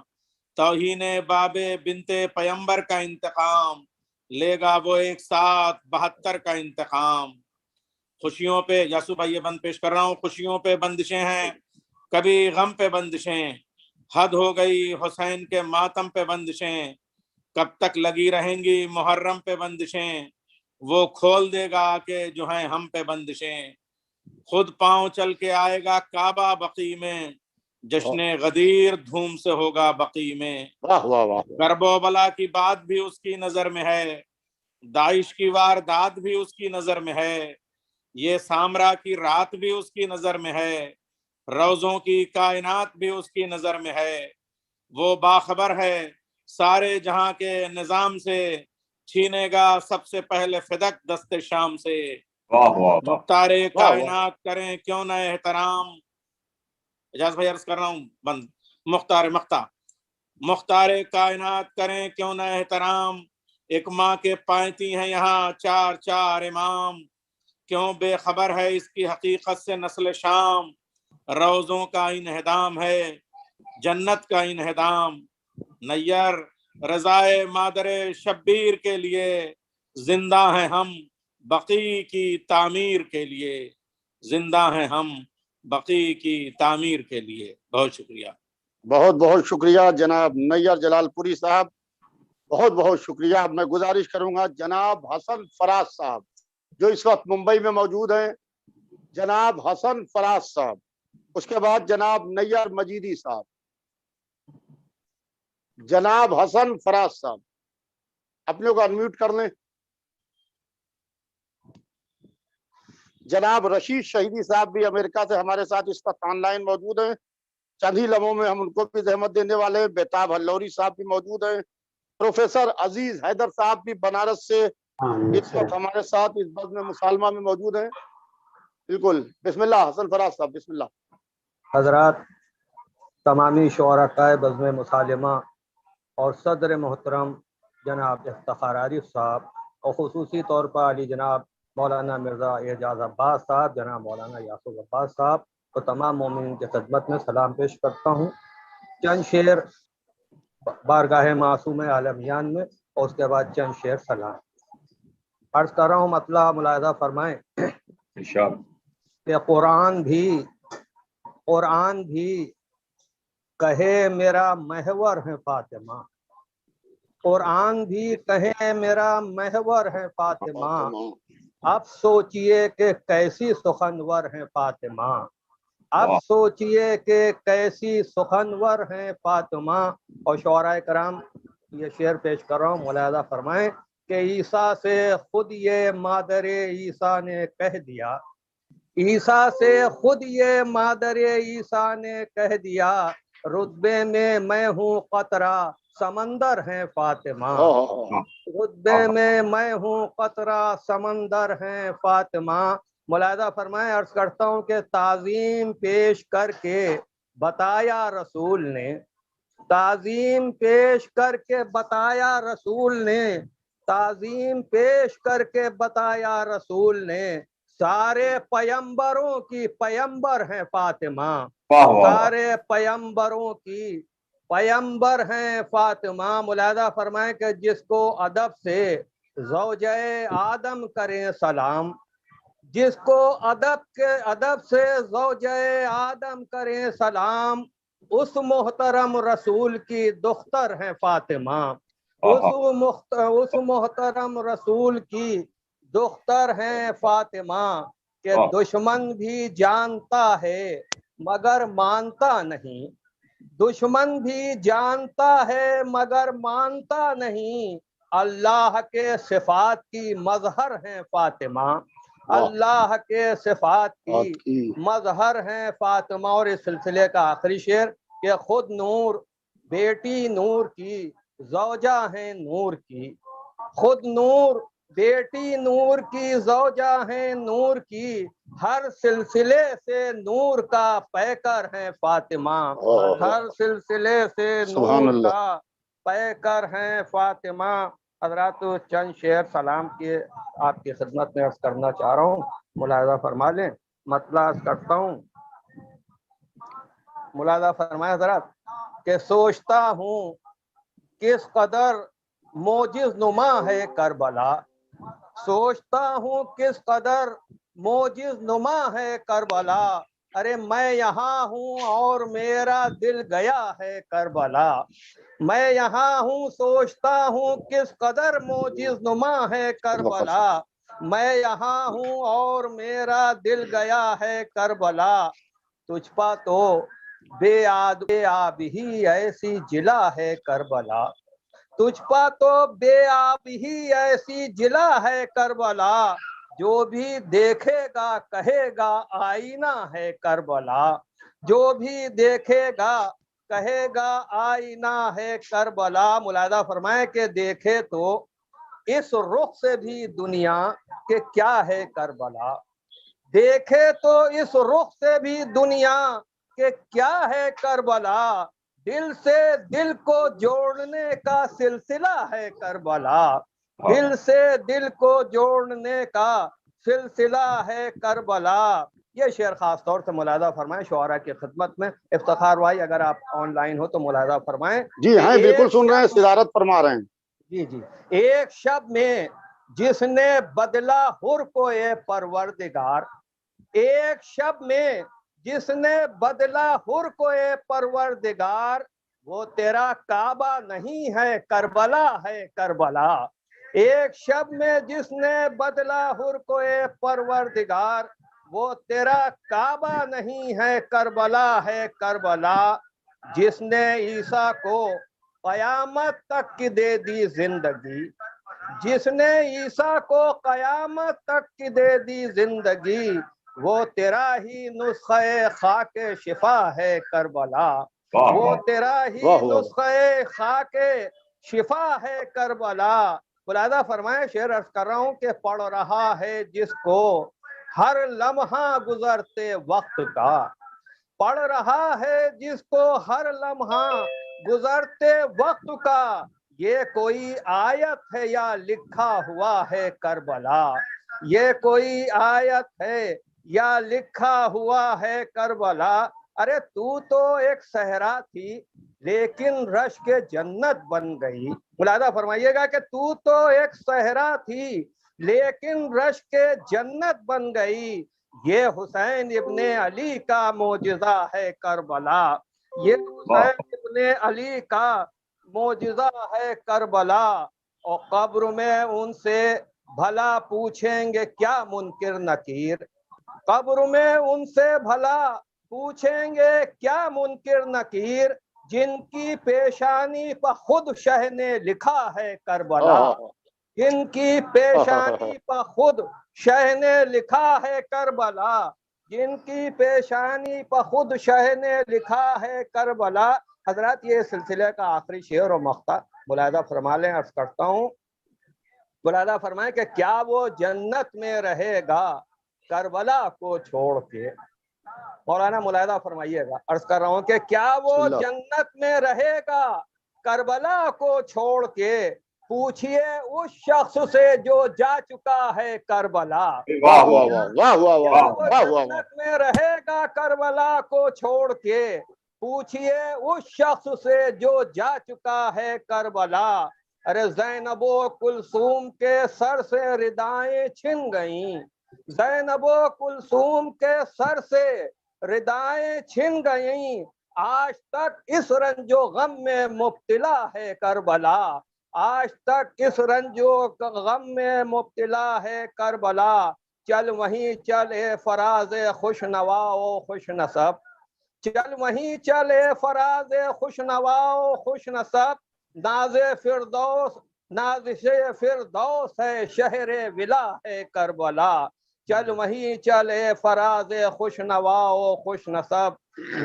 तौहीने बाबे बिनते पैगंबर का इंतकाम, लेगा वो एक साथ 72 का इंतकाम। खुशियों पे, यासु भाई ये बंद पेश कर रहा हूँ, खुशियों पे बंदिशें हैं, कभी गम पे बंदिशें। हद हो गई हुसैन के मातम पे बंदिशें, कब तक लगी रहेंगी मुहर्रम पे बंदिशें। वो खोल देगा आके जो है हम पे बंदिशें। खुद पांव चल के आएगा काबा बकी में, जश्न गदीर धूम से होगा बकी में। वाह वाह वाह। गर्बो बला की बात भी उसकी नजर में है, दाइश की वारदात भी उसकी नजर में है। ये सामरा की रात भी उसकी नजर में है, रोजों की कायनात भी उसकी नजर में है। वो बाखबर है सारे जहां के निजाम से, छीनेगा सबसे पहले फिदक दस्ते शाम से। मुख्तारे कायनात करें क्यों न एहतराम, इजाज भाई अर्ज कर रहा हूँ बंद। मुख्तारे कायनात करें क्यों न एहतराम, एक माँ के पायती हैं यहाँ 4 4 इमाम। क्यों बेखबर है इसकी हकीकत से नस्ल शाम, रोजों का इन्हदाम है जन्नत का इन्हदाम। नैयर रजाए मादरे शब्बीर के लिए, जिंदा हैं हम बकी की तामीर के लिए। जिंदा हैं हम बकी की तामीर के लिए। बहुत शुक्रिया। बहुत बहुत शुक्रिया जनाब नैयर जलालपुरी साहब, बहुत बहुत शुक्रिया। मैं गुजारिश करूंगा जनाब हसन फराज साहब जो इस वक्त मुंबई में मौजूद हैं, जनाब हसन फराज साहब, उसके बाद जनाब नैयर मजीदी साहब, जनाब हसन फराज साहब अपने को अनम्यूट कर लें। जनाब रशीद शहीदी साहब भी अमेरिका से हमारे साथ इस वक्त ऑनलाइन मौजूद हैं, चंद ही लम्हों में हम उनको भी जहमत देने वाले हैं। बेताब हल्लौरी साहब भी मौजूद हैं। प्रोफेसर अजीज हैदर साहब भी बनारस से इस वक्त हमारे साथ इस बज़्म मुसालमा में मौजूद हैं। बिल्कुल, बिस्मिल्लाह हसन फराज साहब, बिस्मिल्लाह। हजरात, तमामी शुअराए बज़्म मुसालमा और सदर मोहतरम जनाब इफ्तिखार आरिफ साहब और खुसूसी तौर पर अली जनाब मौलाना मिर्ज़ा एजाज अब्बास साहब, जनाब मौलाना यासूब अब्बास साहब और तमाम मोमिन की खिदमत में सलाम पेश करता हूँ। चंद शेर बारगाह मासूम आलमियान में और उसके बाद चंद शेर सलाम अर्ज कर रहा हूँ। मतला मुलाहिज़ा फरमाएं कि कुरान भी कहे मेरा महवर है फातिमा, कुरान भी कहे मेरा महवर है फातिमा। अब सोचिए कि कैसी सुखनवर है फातिमा, अब सोचिए कि कैसी सुखनवर है फातिमा। और शुअराए कराम ये शेर पेश कर रहा हूँ, मुलाहिज़ा फरमाएं कि ईसा से खुद ये मादरे ईसा ने कह दिया, ईसा से खुद ये मादरे ईसा ने कह दिया, रुतबे में मैं हूँ कतरा समंदर है फातिमा, रुतबे में मैं हूँ कतरा समंदर है फातिमा। मुलाहिज़ा फरमाएं, अर्ज करता हूँ कि ताज़ीम पेश करके बताया रसूल ने, ताज़ीम पेश करके बताया रसूल ने, ताज़ीम पेश करके बताया रसूल ने, सारे पैगंबरों की पैगंबर हैं फातिमा, सारे पैगंबरों की पैगंबर हैं फातिमा। मुलाहिज़ा फरमाएं कि जिसको अदब से ज़ौजे आदम करें सलाम, जिसको अदब से ज़ौजे आदम करें सलाम, उस मोहतरम रसूल की दुख्तर है फातिमा, उस मोहतरम रसूल की दुख्तर हैं फातिमा के दुश्मन भी जानता है मगर मानता नहीं, दुश्मन भी जानता है मगर मानता नहीं। अल्लाह के सिफात की मजहर हैं फातिमा, अल्लाह के सिफात की मजहर हैं फातिमा। और इस सिलसिले का आखिरी शेर कि खुद नूर बेटी नूर की, ज़ौजा हैं नूर की, खुद नूर बेटी नूर की, ज़ौजा हैं नूर की, हर सिलसिले से नूर का पैकर हैं फातिमा, हर सिलसिले से नूर का पैकर हैं फातिमा। हज़रात तो चंद शेर सलाम के आपकी खिदमत में अर्ज करना चाह रहा हूँ, मुलाहिज़ा फरमा लें। मतलब अर्ज करता हूँ, मुलाहिज़ा फरमाए हज़रात कि सोचता हूँ किस कदर मोजिज़ नुमा है करबला, सोचता हूँ किस कदर मोजिज़ नुमा है करबला। अरे मैं यहाँ हूँ और मेरा दिल गया है करबला, मैं यहाँ हूँ सोचता हूँ किस कदर मोजिज़ नुमा है करबला, मैं यहाँ हूँ और मेरा दिल गया है करबला। तुझ पा तो बेआब ही ऐसी जिला है करबला, तुझ पा तो बेआब ही ऐसी जिला है करबला, जो भी देखेगा कहेगा आईना है करबला, जो भी देखेगा कहेगा आईना है करबला। मुलाहिज़ा फरमाए कि देखे तो इस रुख से भी दुनिया के क्या है करबला, देखे तो इस रुख से भी दुनिया के क्या है करबला, दिल से दिल को जोड़ने का सिलसिला है करबला, दिल से दिल को जोड़ने का सिलसिला है करबला। ये शेर खास तौर से मुलाहिज़ा फरमाएं शुआरा की खिदमत में। इफ्तिखार भाई अगर आप ऑनलाइन हो तो मुलाहिज़ा फरमाएं। जी हाँ, बिल्कुल सुन रहे हैं, सिदारत फरमा रहे हैं। जी जी। एक शब में जिसने बदला हुर को ये परवरदिगार, एक शब में जिसने बदला हुर को ये परवरदिगार, वो तेरा काबा नहीं है करबला है करबला। एक शब में जिसने बदला हुर को ये परवरदिगार, वो तेरा काबा नहीं है करबला है करबला। जिसने ईसा को कयामत तक की दे दी जिंदगी, जिसने ईसा को कयामत तक की दे दी जिंदगी, वो तेरा ही नुस्खे खाके शिफा है करबला, वो तेरा ही नुस्खे खाके शिफा है करबला। मुलाहिज़ा फरमाए शेर अर्ज कर रहा हूँ कि पढ़ रहा है जिसको हर लम्हा गुजरते वक्त का, पढ़ रहा है जिसको हर लम्हा गुजरते वक्त का, ये कोई आयत है या लिखा हुआ है करबला, ये कोई आयत है या लिखा हुआ है करबला। अरे तू तो एक सहरा थी लेकिन रश के जन्नत बन गई। मुलाहिज़ा फरमाइएगा कि तू तो एक सहरा थी लेकिन रश के जन्नत बन गई। ये हुसैन इब्ने अली का मोजिज़ा है करबला, ये हुसैन इब्ने अली का मोजिज़ा है करबला। और कब्र में उनसे भला पूछेंगे क्या मुनकिर नकीर, कब्र में उनसे भला पूछेंगे क्या मुनकिर नकीर, जिनकी पेशानी पर खुद शह ने लिखा है करबला, जिनकी पेशानी पर खुद शह ने लिखा है करबला, जिनकी पेशानी पर खुद शह ने लिखा है करबला। हजरत ये सिलसिले का आखिरी शेर और मख्ता मुलाहिज़ा फरमा लें, अर्ज करता हूँ। मुलाहिज़ा फरमाए कि क्या वो जन्नत में रहेगा करबला को छोड़ के। मौलाना मुलाहिज़ा फरमाइएगा, अर्ज कर रहा हूँ कि क्या वो जन्नत में रहेगा करबला को छोड़ के, पूछिए उस शख्स से जो जा चुका है करबला। वाह वाह वाह वाह वाह वाह वाह। जन्नत में रहेगा करबला को छोड़ के, पूछिए उस शख्स से जो जा चुका है करबला। अरे ज़ैनबो कुलसूम के सर से रिदाएं छिन गईं, ज़ैनबो कुलसूम के सर से रिदाएं छिन गईं, आज तक इस रंजो गम में मुब्तला है करबला, آج تک کس رنجو غم میں مبتلا ہے کربلا، چل وہیں چل اے فراز خوش نوا و خوش نصب، چل وہیں چل اے فراز خوش نوا و خوش نصب، ناز فردوس نازش فردوس ہے شہر ولا ہے کربلا، چل وہیں چل اے فراز خوش نوا و خوش نصب،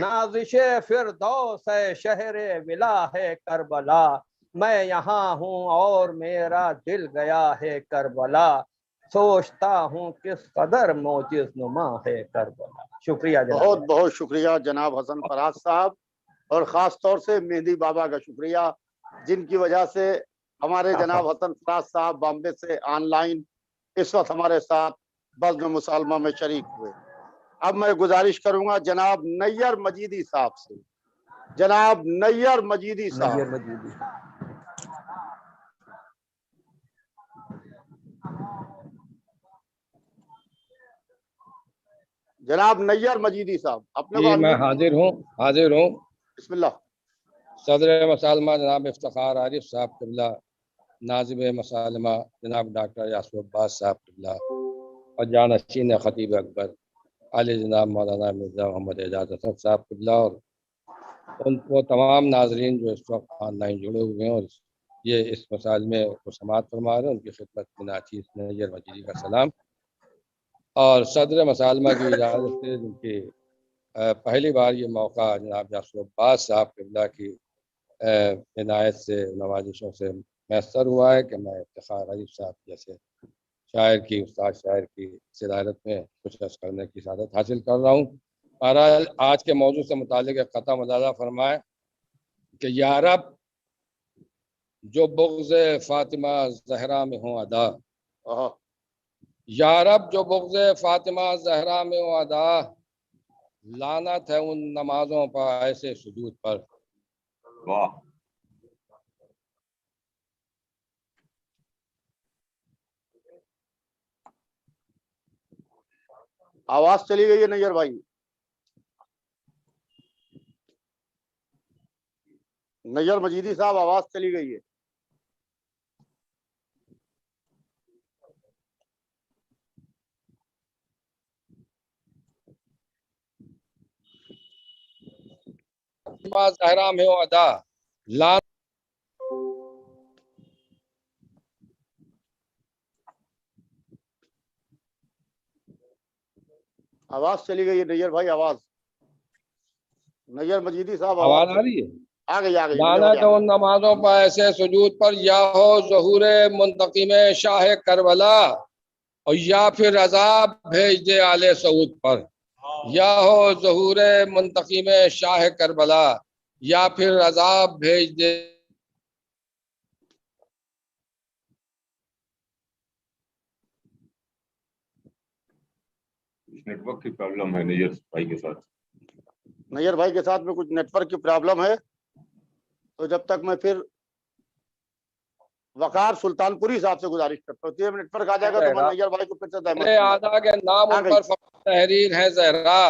نازش فردوس ہے شہر ولا ہے کربلا، میں یہاں ہوں اور میرا دل گیا ہے کربلا، سوچتا ہوں کس قدر معجز نما ہے کربلا۔ شکریہ جناب۔ بہت بہت شکریہ جناب حسن فراز صاحب، اور خاص طور سے مہدی بابا کا شکریہ، جن کی وجہ سے ہمارے جناب حسن فراز صاحب بامبے سے آن لائن اس وقت ہمارے ساتھ بزم مسالمہ میں شریک ہوئے۔ اب میں گزارش کروں گا جناب نیر مجیدی صاحب سے، جناب نیر مجیدی صاحب۔ جناب نیر مجیدی صاحب اپنے کو میں حاضر ہوں بسم اللہ۔ صدر مسالمہ جناب افتخار عارف صاحب قبلہ، ناظم مسالمہ جناب ڈاکٹر یاسر عباس صاحب قبلہ، اور جانشین خطیب اکبر عالی جناب مولانا مرزا محمد اعجاز اسد صاحب قبلہ، اور ان کو تمام ناظرین جو اس وقت آن لائن جڑے ہوئے ہیں اور یہ اس مسالمے کو سماعت فرما رہے ہیں، ان کی خدمت میں ناچیز نیر مجیدی کا سلام۔ اور صدر مسالمہ کی اجازت سے جن کی پہلی بار یہ موقع جناب یاسر عباس صاحب قبلہ کی عنایت سے نوازشوں سے میسر ہوا ہے کہ میں افتخار عارف صاحب جیسے شاعر کی استاد شاعر کی صدارت میں کچھ عرض کرنے کی سعادت حاصل کر رہا ہوں۔ بہرحال آج کے موضوع سے متعلق ایک قطعہ ملاحظہ فرمائے کہ یا رب جو بغض فاطمہ زہرا میں ہوں ادا، یا رب جو بغض فاطمہ زہرا میں ہوں ادا، لعنت ہے ان نمازوں پر ایسے سجود پر۔ واہ، آواز چلی گئی ہے نیر بھائی، نیر مجیدی صاحب آواز چلی گئی ہے۔ زہرا میں ہوں ادا، آواز چلی گئی ہے نیر بھائی، آواز نیر مجیدی صاحب آواز آ رہی ہے؟ آ گئی لعنت ہے ان نمازوں پر ایسے سجود پر، یا ہو ظہور منتقم شاہ کربلا، اور یا پھر عذاب بھیج دے آل سعود پر، یا ہو ظہور منتقم شاہ کربلا، یا پھر عذاب بھیج دے۔ نیٹ ورک کی پرابلم ہے نیر بھائی کے ساتھ، نیر بھائی کے ساتھ میں کچھ نیٹ ورک کی پرابلم ہے، تو جب تک میں پھر وقار سلطان پوری صاحب سے گزارش کرتا ہوں، نیٹ ورک آ جائے گا تو میں نیر بھائی کو پھر سے میرے آدھا کے نام ان پر فقط تحریر ہے زہرا،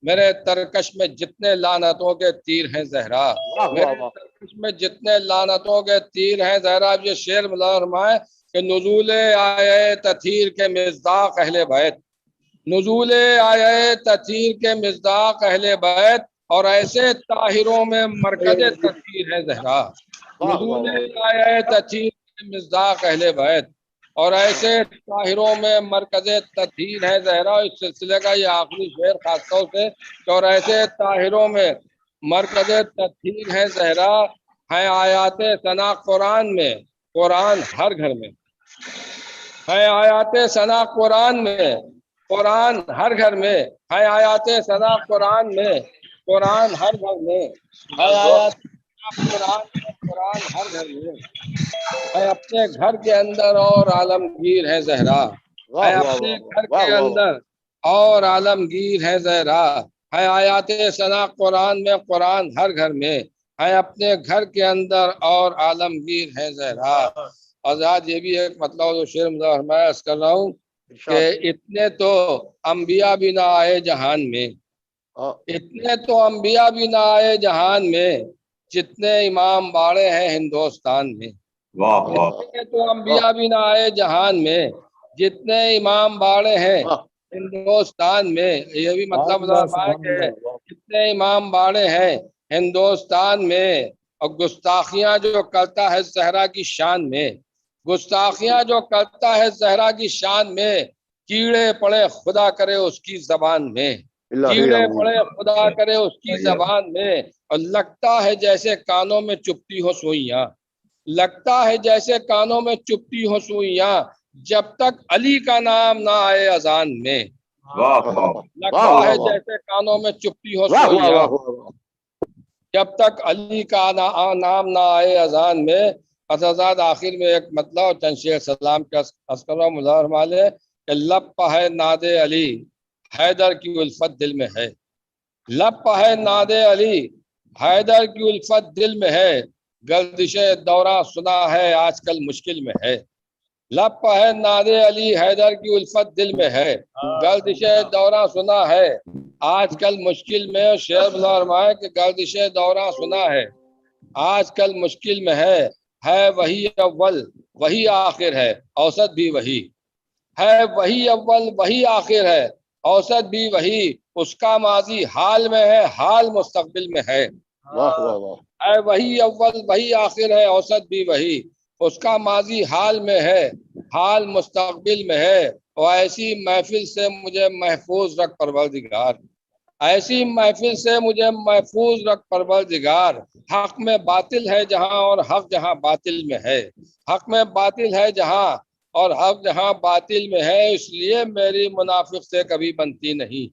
میرے ترکش میں جتنے لعنتوں کے تیر ہیں زہرا، میرے ترکش میں جتنے لعنتوں کے تیر ہیں زہرا۔ یہ شعر ملا فرمائے کہ نزول آیے تطہیر کے مصداق اہل بیت، نزول آیے تطہیر کے مصداق اہل بیت، اور ایسے طاہروں میں مرکز تطہیر ہے زہرا، نزول آیے تطہیر کے مصداق اہل بیت، اور ایسے طاہروں میں مرکز تطہیر ہے زہرا۔ اس سلسلے کا یہ آخری شعر خاص طور سے، اور ایسے طاہروں میں مرکز تطہیر ہے زہرا، ہیں آیات ثنا قرآن میں، قرآن ہر گھر میں، ہیں آیات ثنا قرآن میں، قرآن ہر گھر میں، ہیں آیات ثنا قرآن میں، قرآن ہر گھر میں، ہیں آیات قرآن میں، قرآن ہر گھر میں، ہے اپنے گھر کے اندر اور عالمگیر ہے زہرا، ہے اپنے گھر کے اندر اور عالمگیر ہے زہرا، ہے آیات ثنا قرآن میں، قرآن ہر گھر میں، ہے اپنے گھر کے اندر اور عالمگیر ہے زہرا۔ آزاد یہ بھی ایک مطلب جو شعر میں عرض کر رہا ہوں کہ اتنے تو انبیاء بھی نہ آئے جہان میں، اتنے تو انبیاء بھی نہ آئے جہان میں، جتنے امام باڑے ہیں ہندوستان میں، वाह वाह تو انبیاء بھی نہ آئے جہان میں، جتنے امام باڑے ہیں ہندوستان میں، یہ بھی مطلب ہے کہ جتنے امام باڑے ہیں ہندوستان میں، اور گستاخیاں جو کرتا ہے زہرا کی شان میں، گستاخیاں جو کرتا ہے زہرا کی شان میں، کیڑے پڑے خدا کرے اس کی زبان میں، کیڑے پڑے خدا کرے اس کی زبان میں، اور لگتا ہے جیسے کانوں میں چپتی ہو سوئیاں، لگتا ہے جیسے کانوں میں چپتی ہو سوئیاں، جب تک علی کا نام نہ آئے اذان میں، لگتا ہے جیسے کانوں میں چپتی ہو سوئیاں، جب تک علی کا نام نہ آئے اذان میں۔ حضرت آخر میں ایک مطلب چند شیخ سلام کے عسکروں مظاہر مالے کہ لب ہے ناد علی حیدر کی الفت دل میں ہے، لب ہے ناد علی حیدر کی الفت دل میں ہے، گردش دورہ سنا ہے آج کل مشکل میں ہے، لب ہے ناد علی حیدر کی الفت دل میں ہے، گردش دورہ سنا ہے آج کل مشکل میں، شعر فرمائے کہ گردش دورہ سنا ہے آج کل مشکل میں ہے وہی اول وہی آخر ہے اوسط بھی وہی ہے، وہی اول وہی آخر ہے اوسط بھی وہی، اس کا ماضی حال میں ہے حال مستقبل میں ہے، وہی اول وہی آخر ہے اوسط بھی وہی، اس کا ماضی حال میں ہے حال مستقبل میں ہے، اور ایسی محفل سے مجھے محفوظ رکھ پروردگار، ایسی محفل سے مجھے محفوظ رکھ پروردگار، حق میں باطل ہے جہاں اور حق جہاں باطل میں ہے، حق میں باطل ہے جہاں اور حق جہاں باطل میں ہے، اس لیے میری منافق سے کبھی بنتی نہیں،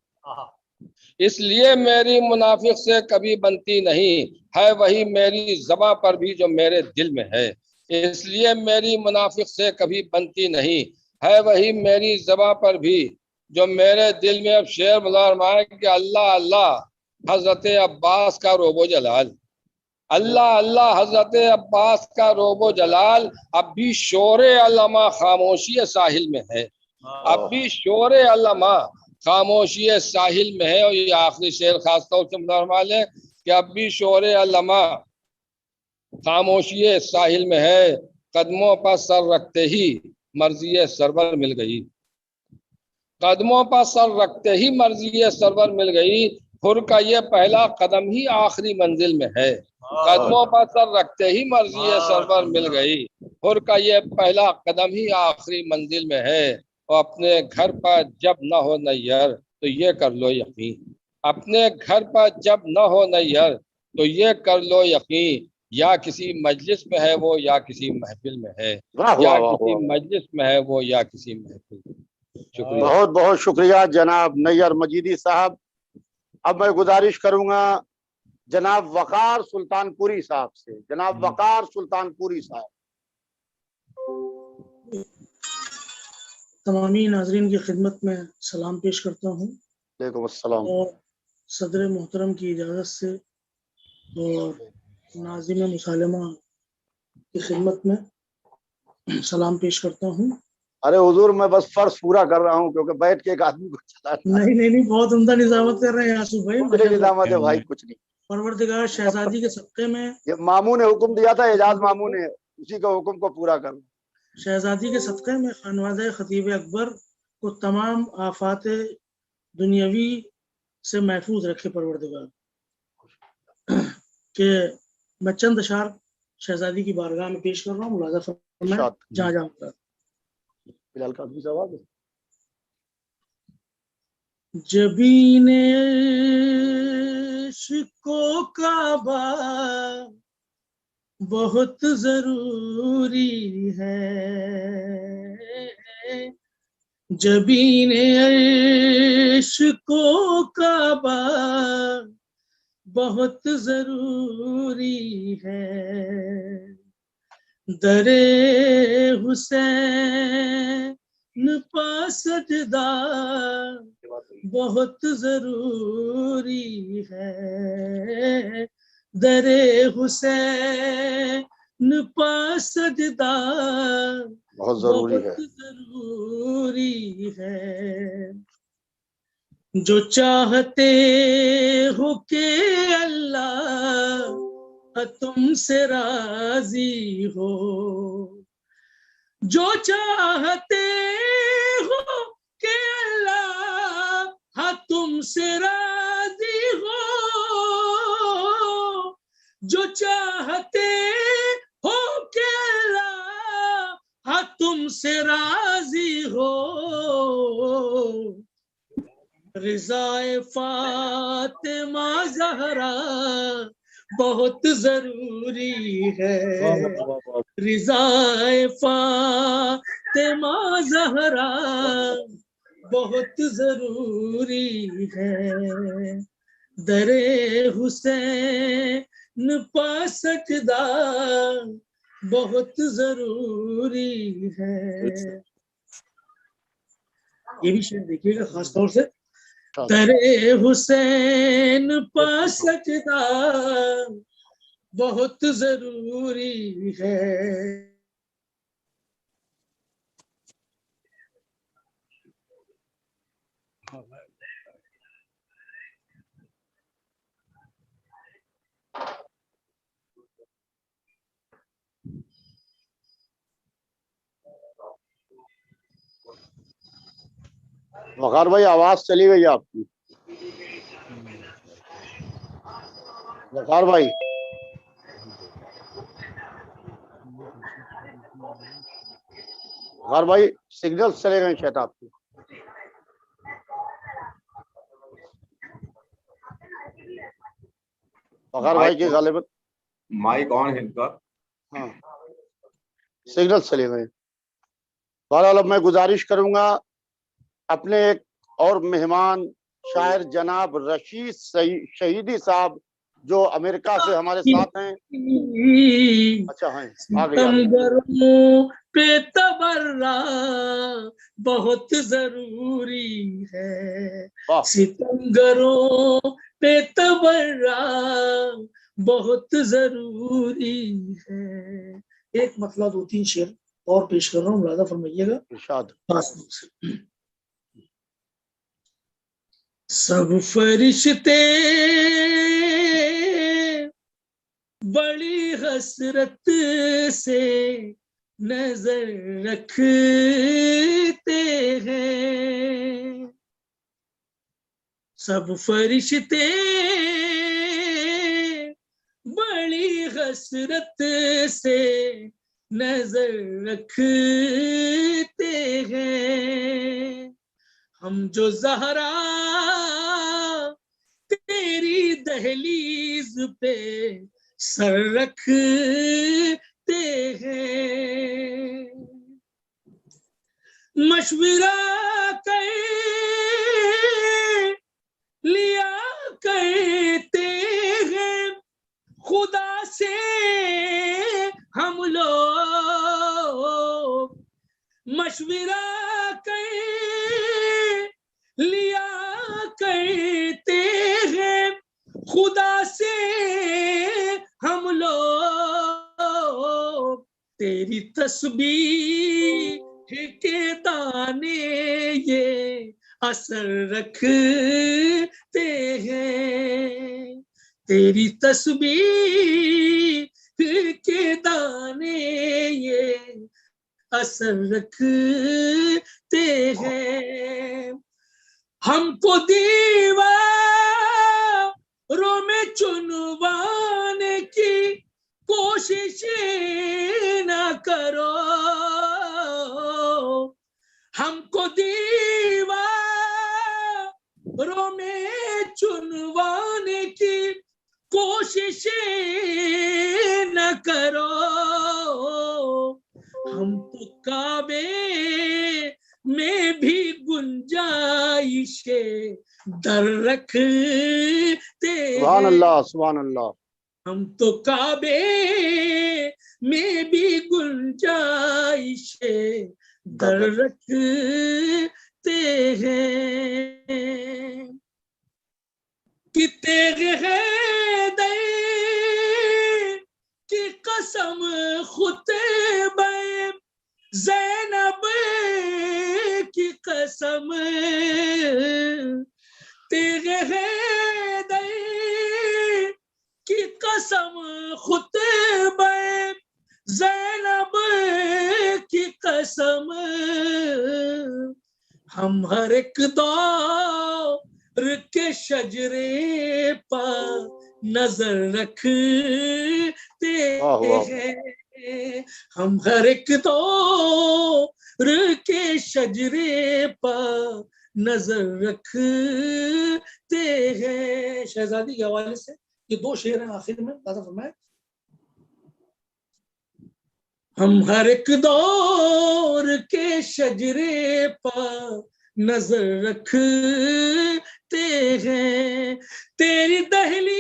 اس لیے میری منافق سے کبھی بنتی نہیں، ہے وہی میری زباں پر بھی جو میرے دل میں ہے، اس لیے میری منافق سے کبھی بنتی نہیں، ہے وہی میری زباں پر بھی جو میرے دل میں۔ اب شعر فرمائے کہ اللہ اللہ حضرت عباس کا روب و جلال، اللہ اللہ حضرت عباس کا روب و جلال، اب بھی شور علما خاموشی ساحل میں ہے، اب بھی شور علما خاموشی ساحل میں ہے، اور یہ آخری شعر خاص طور سے فرما لیں کہ اب بھی شور علما خاموشی ساحل میں ہے، قدموں پر سر رکھتے ہی مرضی سرور مل گئی، قدموں پر سر رکھتے ہی مرضی سرور مل گئی، حر کا یہ پہلا قدم ہی آخری منزل میں ہے، قدموں پر سر رکھتے ہی مرضی سرور مل گئی، حر کا یہ پہلا قدم ہی آخری منزل میں ہے، اور اپنے گھر پر جب نہ ہو نیر تو یہ کر لو یقین، اپنے گھر پر جب نہ ہو نیر تو یہ کر لو یقین، یا کسی مجلس میں ہے وہ یا کسی محفل میں ہے، یا کسی مجلس میں ہے وہ یا کسی محفل میں۔ شکریہ، بہت بہت شکریہ جناب نیر مجیدی صاحب۔ اب میں گزارش کروں گا جناب وقار سلطان پوری صاحب سے، جناب وقار سلطان پوری صاحب۔ تمامی ناظرین کی خدمت میں سلام پیش کرتا ہوں، وعلیکم السلام، اور صدر محترم کی اجازت سے اور ناظرین مسالمہ کی خدمت میں سلام پیش کرتا ہوں۔ ارے حضور میں بس فرض پورا کر رہا ہوں کیونکہ بیٹھ کے ایک آدمی کو چلانا ہے۔ نہیں بہت عمدہ نظامت کر رہے ہیں آصف بھائی، نظامت ہے بھائی، کچھ نہیں، پروردگار شہزادی کے صدقے میں یہ ماموں نے حکم دیا تھا، اعجاز ماموں نے، اسی کا حکم کو پورا کرنا۔ شہزادی کے صدقے میں خانوادہ خطیب اکبر کو تمام آفات دنیاوی سے محفوظ رکھے پروردگار، کہ میں چند اشعار شہزادی کی بارگاہ میں پیش کر رہا ہوں، ملاحظہ فرمائیں جہاں جہاں پر۔ فی الحال کا بھی جواب ہے۔ جبین عشق و کعبہ بہت ضروری ہے، جبین عشق و کعبہ بہت ضروری ہے، در حسین پا سجدہ بہت ضروری ہے، در حسین پا سجدہ بہت ضروری ہے، جو چاہتے ہو کہ اللہ تم سے راضی ہو، جو چاہتے ہو کہ اللہ تم سے راضی ہو، جو چاہتے ہو کہ اللہ تم سے راضی ہو، رضائے فاطمہ زہرا بہت ضروری ہے، رضائے فاطمہ زہرا بہت ضروری ہے، در حسین پا سجدہ بہت ضروری ہے۔ یہ بھی شعر دیکھیے گا خاص طور سے، در حسین پا سجدہ بہت ضروری ہے۔ وقار بھائی آواز چلی گئی آپ کی، وقار بھائی وقار بھائی سگنل چلے گئے شاید آپ کی۔ وقار بھائی کی غالباً مائک آن ہے ان کا، ہاں سگنل چلے گئے۔ بہرحال اب میں گزارش کروں گا اپنے ایک اور مہمان شاعر جناب رشید شہیدی صاحب جو امریکہ سے ہمارے ساتھ ہیں۔ اچھا ہیں ستمگروں پہ تبرہ بہت ضروری ہے، ستمگروں پہ تبرہ بہت ضروری ہے۔ ایک مطلع 2-3 شعر اور پیش کر رہا ہوں، ملاحظہ فرمائیے گا۔ ارشاد۔ سب فرشتے بڑی حسرت سے نظر رکھتے ہیں، سب فرشتے بڑی حسرت سے نظر رکھتے ہیں، ہم جو زہرا تیری دہلیز پہ سر رکھتے ہیں، مشورہ کر لیا کرتے ہیں خدا سے ہم لوگ، مشورہ کر لیا کرتے ہیں خدا سے ہم لوگ، تیری تسبیح کے دانے یہ اثر رکھتے ہیں، تیری تسبیح کے دانے یہ اثر رکھتے ہیں، ہم کو دیواروں میں چنوانے کی کوشش نہ کرو، ہم کو دیواروں میں چنوانے کی کوشش نہ کرو، ہم تو کعبے میں بھی گنجائش در رکھتے سبحان اللہ سبحان اللہ، ہم تو کعبے میں بھی گنجائش در رکھتے ہیں، کہ تیغ حیدر کی قسم خطبہ زینب کی قسم، تیغ حیدر کی قسم خطبہ زینب کی قسم ہم ہر ایک دور کے شجرے پر نظر رکھتے ہیں ہم ہر ایک دور کے شجرے پر نظر رکھتے ہیں. شہزادی کے حوالے سے یہ دو شعر ہیں آخر میں تازہ فرمائے. ہم ہر ایک دور کے شجرے پر نظر رکھتے ہیں تیری دہلیز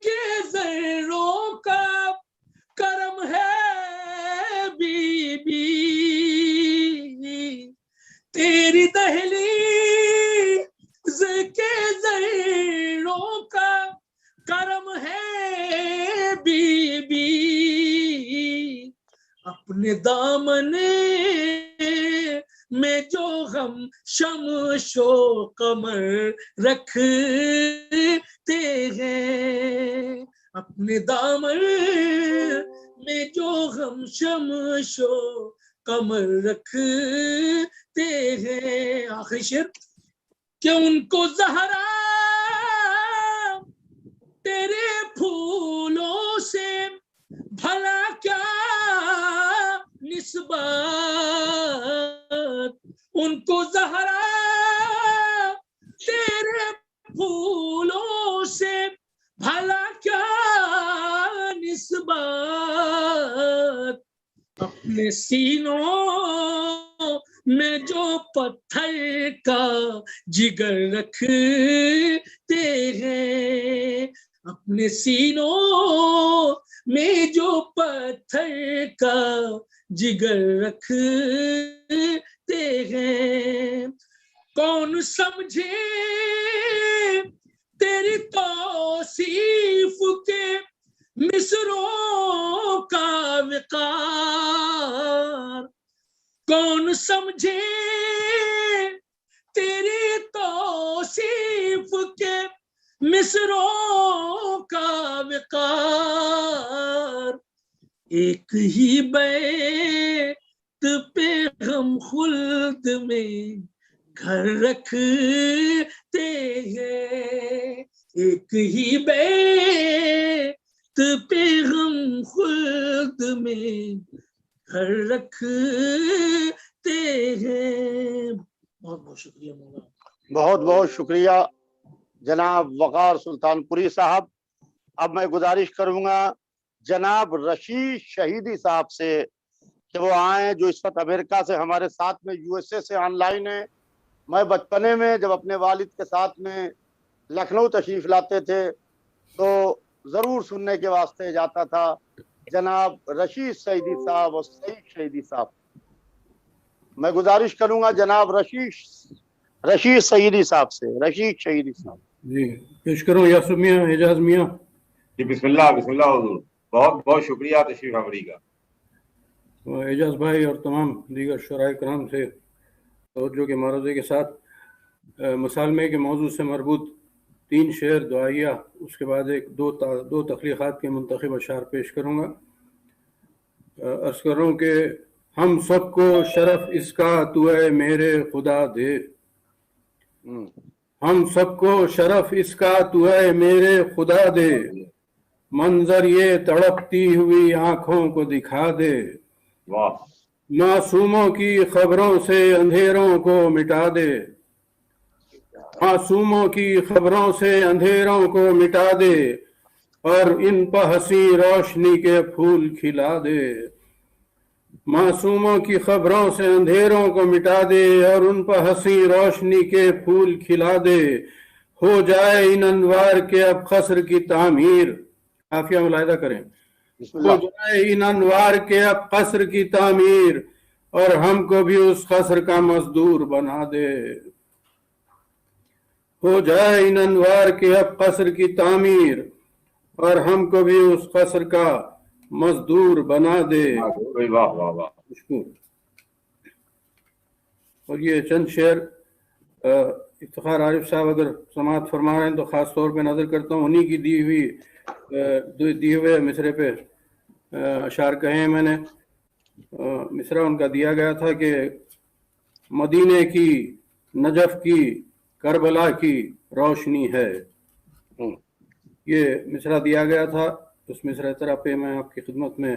کے زروں کا کرم ہے بی بی تیری دہلیز کے زروں کا کرم ہے بی بی اپنے دامن میں جو ہم شمش و قمر رکھتے ہیں اپنے دامن میں جو ہم شمش و قمر رکھتے ہیں. آخری شعر کہ ان کو زہرا تیرے پھولوں سے بھلا کیا نسبت ان کو زہرا تیرے پھولوں سے بھلا کیا نسبت اپنے سینوں میں جو پتھر کا جگر رکھتے ہیں اپنے سینوں میں جو پتھر کا جگر رکھتے ہیں کون سمجھے تیری توصیف کے مصروں کا وقار کون سمجھے تیری توصیف کے مصروں کا وقار ایک ہی بیت پہ ہم خلد میں گھر رکھتے ہیں ایک ہی بیت پہ ہم خلد میں گھر رکھتے ہیں. بہت بہت شکریہ مولانا. بہت بہت شکریہ جناب وقار سلطان پوری صاحب. اب میں گزارش کروں گا جناب رشید شہیدی صاحب سے کہ وہ آئیں جو اس وقت امریکہ سے ہمارے ساتھ میں USA سے آن لائن ہے. میں بچپنے میں جب اپنے والد کے ساتھ میں لکھنؤ تشریف لاتے تھے تو ضرور سننے کے واسطے جاتا تھا. جناب رشید شہیدی صاحب اور سعید شہیدی صاحب. میں گزارش کروں گا جناب رشید شہیدی صاحب سے. رشید شہیدی صاحب جی پیش کروں. یاسر میاں اعجاز میاں. جی بسم اللہ حضور. بہت بہت شکریہ تشریف آوری کا. اعجاز بھائی اور تمام دیگر شعراء کرام سے توجہ کے معروضے کے ساتھ مسالمے کے موضوع سے مربوط 3 شعر دعائیہ اس کے بعد دو تخلیقات کے منتخب اشعار پیش کروں گا. عرض کروں کہ ہم سب کو شرف اس کا تو اے میرے خدا دے ہم سب کو شرف اس کا تو اے میرے خدا دے منظر یہ تڑپتی ہوئی آنکھوں کو دکھا دے معصوموں کی خبروں سے اندھیروں کو مٹا دے معصوموں کی خبروں سے اندھیروں کو مٹا دے اور ان پر ہنسی روشنی کے پھول کھلا دے معصوموں کی خبروں سے اندھیروں کو مٹا دے اور ان پر ہنسی روشنی کے پھول کھلا دے ہو جائے ان انوار کے اب قصر کی تعمیر. قافیہ ملاحظہ کریں. ہو جائے ان انوار کے اب قصر کی تعمیر اور ہم کو بھی اس قصر کا مزدور بنا دے. ہو جائے ان انوار کے اب قصر کی تعمیر اور ہم کو بھی اس قصر کا مزدور بنا دے. اور یہ چند شعر افتخار عارف صاحب اگر سماعت فرما رہے ہیں تو خاص طور پہ نظر کرتا ہوں انہی کی دی ہوئے مصرے پہ اشعار کہے ہیں میں نے. مصرع ان کا دیا گیا تھا کہ مدینے کی، نجف کی، کربلا کی روشنی ہے. یہ مصرع دیا گیا تھا. اس مصرع طرح پہ میں آپ کی خدمت میں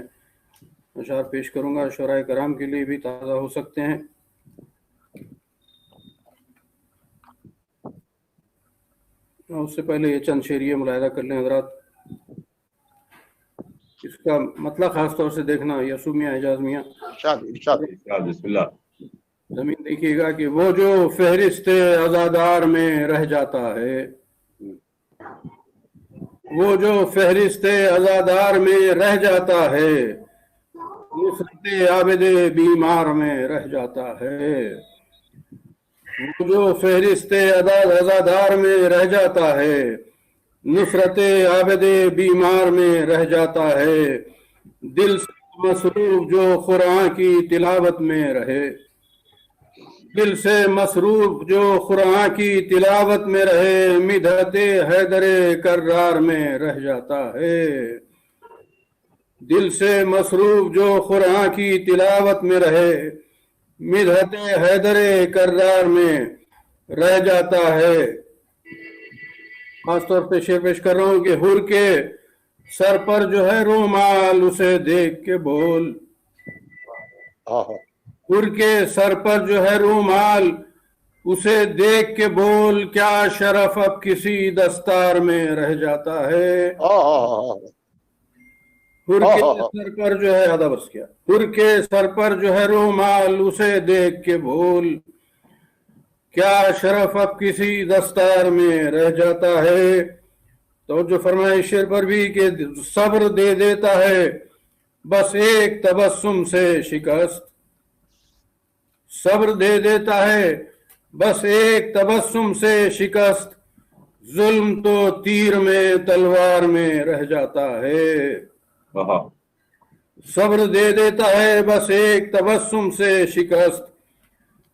اشعار پیش کروں گا، شعراء کرام کے لیے بھی تازہ ہو سکتے ہیں. اس سے پہلے یہ چند شعریہ ملاحظہ کر لیں حضرات. اس کا مطلب خاص طور سے دیکھنا یسوع میاں حجاز میاں. بسم اللہ. زمین دیکھیے گا کہ وہ جو فہرست عزادار میں رہ جاتا ہے، وہ جو فہرست عزادار میں رہ جاتا ہے، نصرت عابد بیمار میں رہ جاتا ہے. وہ جو فہرست عزادار میں رہ جاتا ہے، نصرت عابد بیمار میں رہ جاتا ہے. دل سے مصروف جو قرآن کی تلاوت میں رہے، دل سے مصروف جو قرآن کی تلاوت میں رہے، مدحت حیدر کرار میں رہ جاتا ہے. دل سے مصروف جو قرآن کی تلاوت میں رہے، مدحت حیدر کرار میں رہ جاتا ہے. خاص طور پہ شعر پیش کر رہا ہوں کہ حر کے سر پر جو ہے رومال اسے دیکھ کے بول، حر کے سر پر جو ہے رومال اسے دیکھ کے بول، کیا شرف اب کسی دستار میں رہ جاتا ہے. حر کے سر پر جو ہے ادب کیا، حر کے سر پر جو ہے رومال اسے دیکھ کے بول، کیا شرف اب کسی دستار میں رہ جاتا ہے. تو جو فرمائے شعر پر بھی کہ صبر دے دیتا ہے بس ایک تبسم سے شکست، صبر دے دیتا ہے بس ایک تبسم سے شکست، ظلم تو تیر میں تلوار میں رہ جاتا ہے. صبر دے دیتا ہے بس ایک تبسم سے شکست،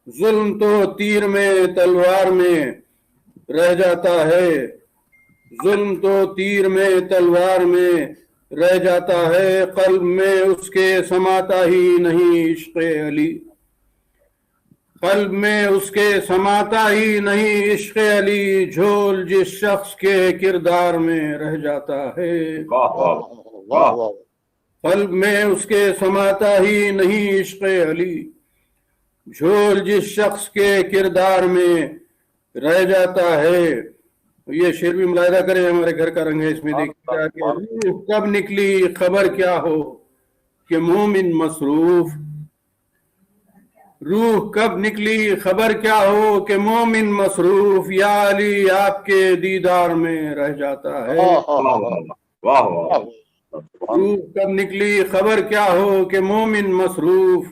ظلم تو تیر میں تلوار میں رہ جاتا ہے. ظلم تو تیر میں تلوار میں رہ جاتا ہے. قلب میں اس کے سماتا ہی نہیں عشق علی، قلب میں اس کے سماتا ہی نہیں عشق علی، جھول جس شخص کے کردار میں رہ جاتا ہے. قلب میں اس کے سماتا ہی نہیں عشق علی، جھول جس شخص کے کردار میں رہ جاتا ہے. یہ شعر بھی ملاحظہ کریں، ہمارے گھر کا رنگ ہے. اس میں دیکھیے کہ روح کب نکلی خبر کیا ہو کہ مومن مصروف، روح کب نکلی خبر کیا ہو کہ مومن مصروف، یا علی آپ کے دیدار میں رہ جاتا ہے. روح کب نکلی خبر کیا ہو کہ مومن مصروف،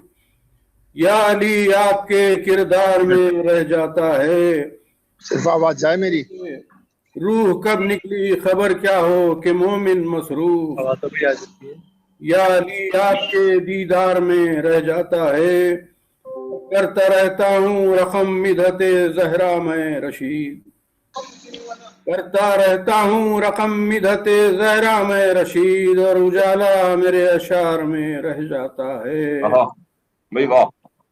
یا علی آپ کے کردار میں رہ جاتا ہے. صرف آواز جائے میری. روح کب نکلی خبر کیا ہو کہ مومن مصروف، یا علی آپ کے دیدار میں رہ جاتا ہے. کرتا رہتا ہوں رقم مدحت زہرا میں رشید، کرتا رہتا ہوں رقم مدحت زہرا میں رشید، اور اجالا میرے اشعار میں رہ جاتا ہے.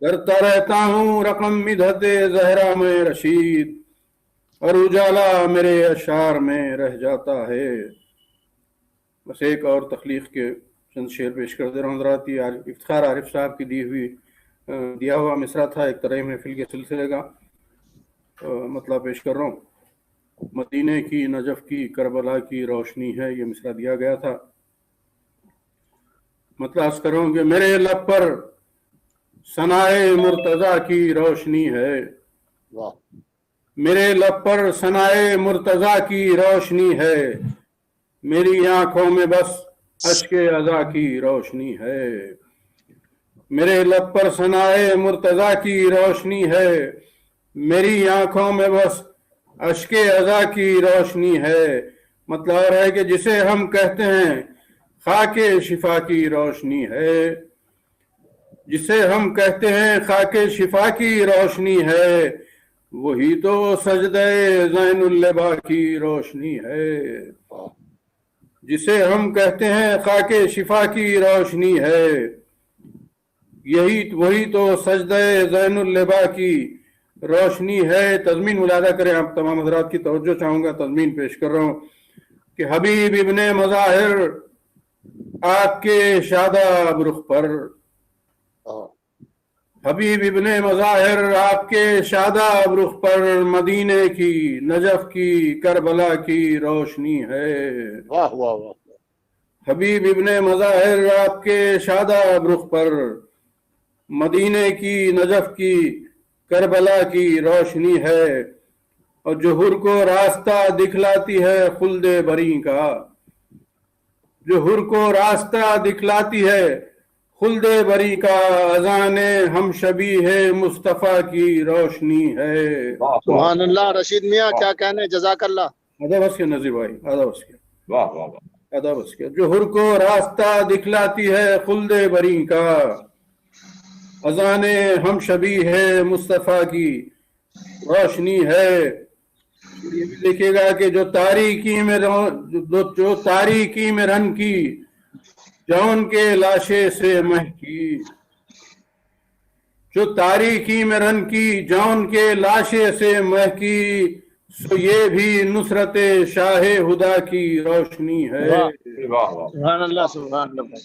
کرتا رہتا ہوں رقم مدحت زہرا میں رشید، اور اجالا میرے اشعار میں رہ جاتا ہے. بس ایک اور تخلیق کے چند شعر پیش کر دے رہا ہوں حضرات. یہ افتخار عارف صاحب کی دیا ہوا مصرع تھا، ایک طرح محفل کے سلسلے کا مطلب پیش کر رہا ہوں. مدینے کی، نجف کی، کربلا کی روشنی ہے، یہ مصرع دیا گیا تھا. مطلب عرض کر رہا ہوں کہ میرے لب پر ثنائے مرتضیٰ کی روشنی ہے، میرے لب پر ثنائے مرتضیٰ کی روشنی ہے، میری آنکھوں میں بس اشک عزا کی روشنی ہے. میرے لب پر ثنائے مرتضیٰ کی روشنی ہے، میری آنکھوں میں بس اشک عزا کی روشنی ہے. مطلب ہے کہ جسے ہم کہتے ہیں خاک شفا کی روشنی ہے، جسے ہم کہتے ہیں خاک شفا کی روشنی ہے، वही तो सजदे ज़ैनुल्लबा की रोशनी है, जिसे हम कहते हैं खाके शिफा की रोशनी है। वही तो सजदे ज़ैनुल्लबा की रोशनी है। तज़मीन मुलादा करें, आप तमाम हज़रात की तवज्जो चाहूँगा, तज़मीन पेश कर रहा हूँ कि हबीब इब्ने मज़ाहिर आपके शादाब रुख पर, हबीब इब्ने मज़ाहिर आपके शादाब रुख पर मदीने की, नजफ की, करबला की रोशनी है। वाह वाह वाह। हबीब इब्ने मज़ाहिर आपके शादाब रुख पर मदीने की, नजफ की, करबला की रोशनी है। और जुहर को रास्ता दिखलाती है खुल्दे बरी का, जुहर को रास्ता दिखलाती है खुल्दे बरी का, अज़ाने हम शबी है मुस्तफ़ा की रोशनी है। सुभान अल्लाह। रशीद मियाँ क्या कहने, जज़ाकल्लाह। अदब के नजीर भाई, अदब के, वाह वाह वाह, अदब के। जुहर को रास्ता दिखलाती है खुल्दे बरी का, अज़ाने हम शबी है मुस्तफ़ा की रोशनी है। ये भी लिखेगा कि जो तारीकी में रन की जौन के लाशे से महकी, जो तारीकी में रन की जौन के लाशे से महकी, सो ये भी नुसरत शाह हुदा की रोशनी है। सुभान अल्लाह सुभान अल्लाह।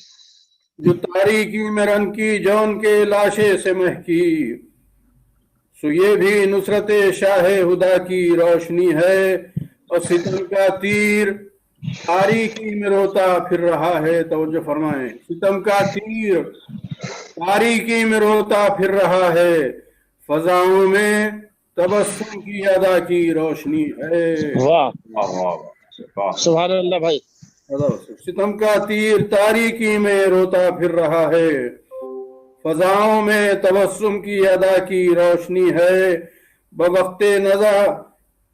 जो तारीकी में रन की जौन के लाशे से महकी, सो ये भी नुसरत शाह हुदा की रोशनी है। और सितम का तीर तारीकी में रोता फिर रहा है, तवज्जो फरमाएं, सितम का तीर तारीकी में रोता फिर रहा है, फजाओं में तबस्सुम की अदा की रोशनी है। वाह वाह, सुभान अल्लाह भाई। सितम का तीर तारीकी में रोता फिर रहा है, फजाओं में तबस्सुम की अदा की रोशनी है। बवक्ते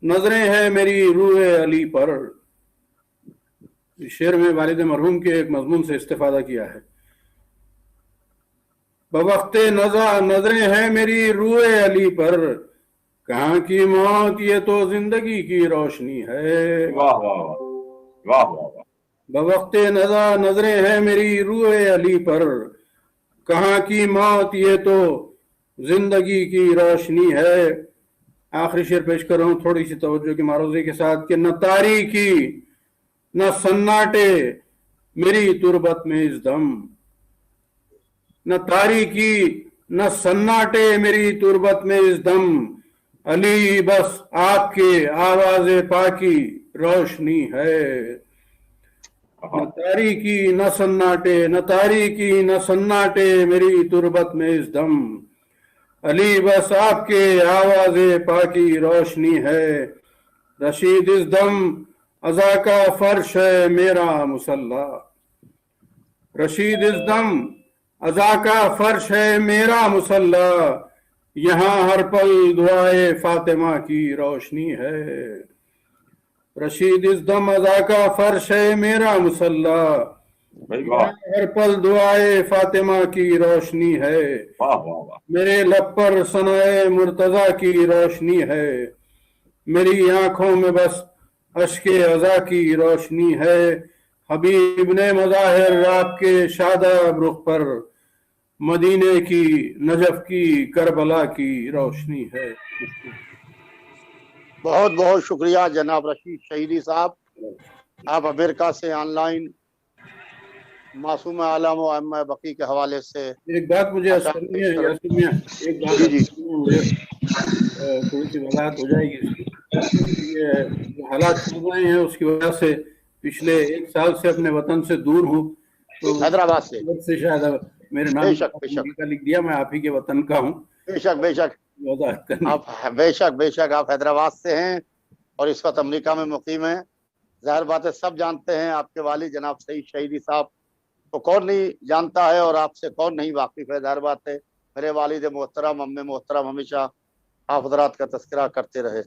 नजरें हैं मेरी रूए अली पर। इस शेर में वालिद मरहूम के एक मजमून से इस्तेफादा किया है। बवक्ते नजरें हैं मेरी रूए अली पर, कहाँ की मौत ये तो जिंदगी की रोशनी है। वाह वाह वाह वाह। बवक्ते नजरें हैं मेरी रूए अली पर, कहाँ की मौत ये तो जिंदगी की रोशनी है। आखिरी शेर पेश कर रहा हूँ थोड़ी सी तवज्जो की मारूजी के साथ कि न तारीकी न सन्नाटे मेरी तुरबत में इस दम, न तारीकी न सन्नाटे मेरी तुरबत में इस दम, अली बस आपके आवाज़े पाकी रोशनी है। न तारीकी न सन्नाटे, न तारीकी न सन्नाटे मेरी तुरबत में इस दम, अली बस आपके आवाज़े पाकी रोशनी है। रशीद इस दम अज़ा का फर्श है मेरा मुसल्ला, रशीद इस दम अज़ा का फर्श है मेरा मुसल्ला, यहाँ हर पल दुआए फातिमा की रोशनी है। रशीद इस दम अज़ा का फर्श है मेरा मुसल्ला, हर पल दुआए फातिमा की रोशनी है। मेरे लब पर सनाए मुर्तजा की रोशनी है, मेरी आंखों में बस अश्के अज़ा की रोशनी है। हबीब ने मज़ाहिर आपके शादाब रुख पर मदीने की, नजफ की, करबला की रोशनी है। बहुत बहुत शुक्रिया जनाब रशीद शहीदी साहब, आप अमेरिका से ऑनलाइन मासूम आलम और अम्मा बकी के हवाले से। एक बात मुझे एक बात मुझे थोड़ी सी वजाहत हो जाएगी इसकी। ये हालात चल रहे हैं उसकी वजह से पिछले 1 साल से अपने वतन से दूर हूँ, तो हैदराबाद से शायद मेरे नाम का लिख दिया, मैं आप ही के वतन का हूँ। बेशक बेशक आप बेशक आप हैदराबाद से हैं और इस वक्त अमेरिका में मुकीम हैं। जाहिर बात है सब जानते हैं आपके वालिद जनाब सईद शहीदी साहब तो कौन नहीं जानता है और आपसे कौन नहीं वाकिफ है। जाहिर बात है मेरे वालिद मोहतरम अम्मे मोहतरम हमेशा आप हज़रात का तज़किरा करते रहे।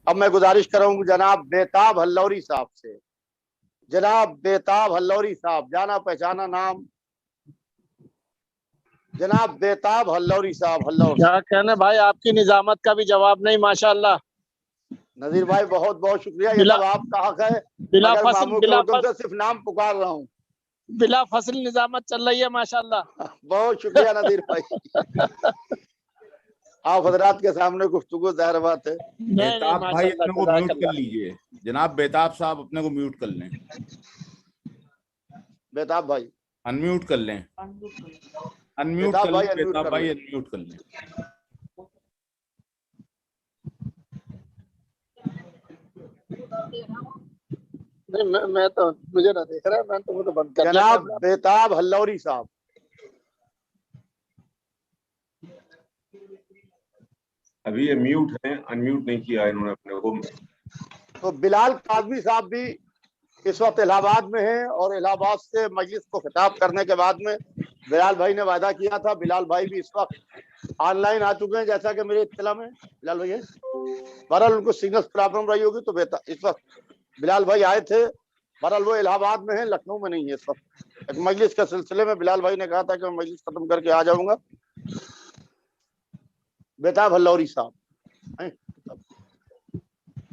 अब मैं गुजारिश करूँगा जनाब बेताब हल्लौरी साहब से। जनाब बेताब हल्लौरी साहब, जाना पहचाना नाम। जनाब बेताब हल्लौरी साहब। हल्लौरी क्या कहने भाई, आपकी निजामत का भी जवाब नहीं माशाल्लाह। नजीर भाई बहुत बहुत शुक्रिया, ये सब आपका हक है। बिला मगर फसल मामू के हुक्म से सिर्फ नाम पुकार रहा हूँ। बिला फसल निजामत चल रही है माशाल्लाह। बहुत शुक्रिया नजीर भाई। आप हजरात के सामने गुफ्तगू ज़ाहिर बात है। बेताब भाई अपने को म्यूट कर लीजिए। जनाब बेताब साहब अपने को म्यूट कर लें। बेताब भाई अनम्यूट कर लें। अनम्यूट बेताब कर भाई, लें। unmute बेताब कर भाई लें। अनम्यूट कर लें। नहीं मैं तो, मुझे ना देख रहा है, मैं तो बंद कर जनाब बेताब हल्लौरी साहब। अभी ये म्यूट है, अनम्यूट नहीं किया इन्होंने अपने को। तो बिलाल काज़मी साहब भी इस वक्त इलाहाबाद में हैं और इलाहाबाद से मजलिस को खिताब करने के बाद में बिलाल भाई ने वादा किया था, बिलाल भाई भी इस वक्त ऑनलाइन आ चुके हैं जैसा कि मेरे इत्तला में। बिलाल भाई बहरहाल उनको सिग्नल प्रॉब्लम रही होगी, तो इस वक्त बिलाल भाई आए थे। बहरहाल वो इलाहाबाद में है, लखनऊ में नहीं है इस वक्त। एक मजलिस के सिलसिले में बिलाल भाई ने कहा था कि मैं मजलिस खत्म करके आ जाऊंगा। बेताब हल्लौरी साहब।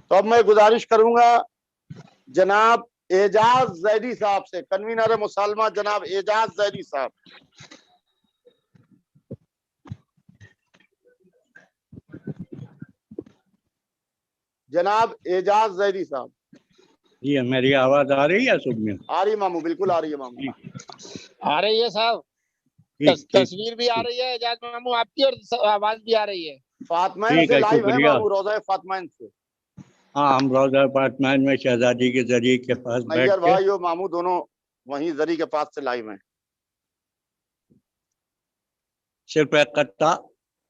तो अब मैं गुजारिश करूंगा जनाब एजाज जैदी साहब से, कन्वीनर मुसलमा जनाब एजाज जैदी साहब। जनाब एजाज जैदी साहब। जी मेरी आवाज आ रही है? सुबह आ रही मामू, बिल्कुल आ रही है मामू। आ रही है साहब। तस्वीर भी आ रही है एजाज मामू आपकी, और आवाज भी आ रही है। फातमैन से लाइव है मामू, रोज़ा फातमैन से। हाँ, हम रोज़ा फातमैन में शहजादी के जरिए के पास बैठ नैयर के भाई और मामू दोनों वहीं जरी के पास से लाइव हैं। सिर्फ एक कत्ता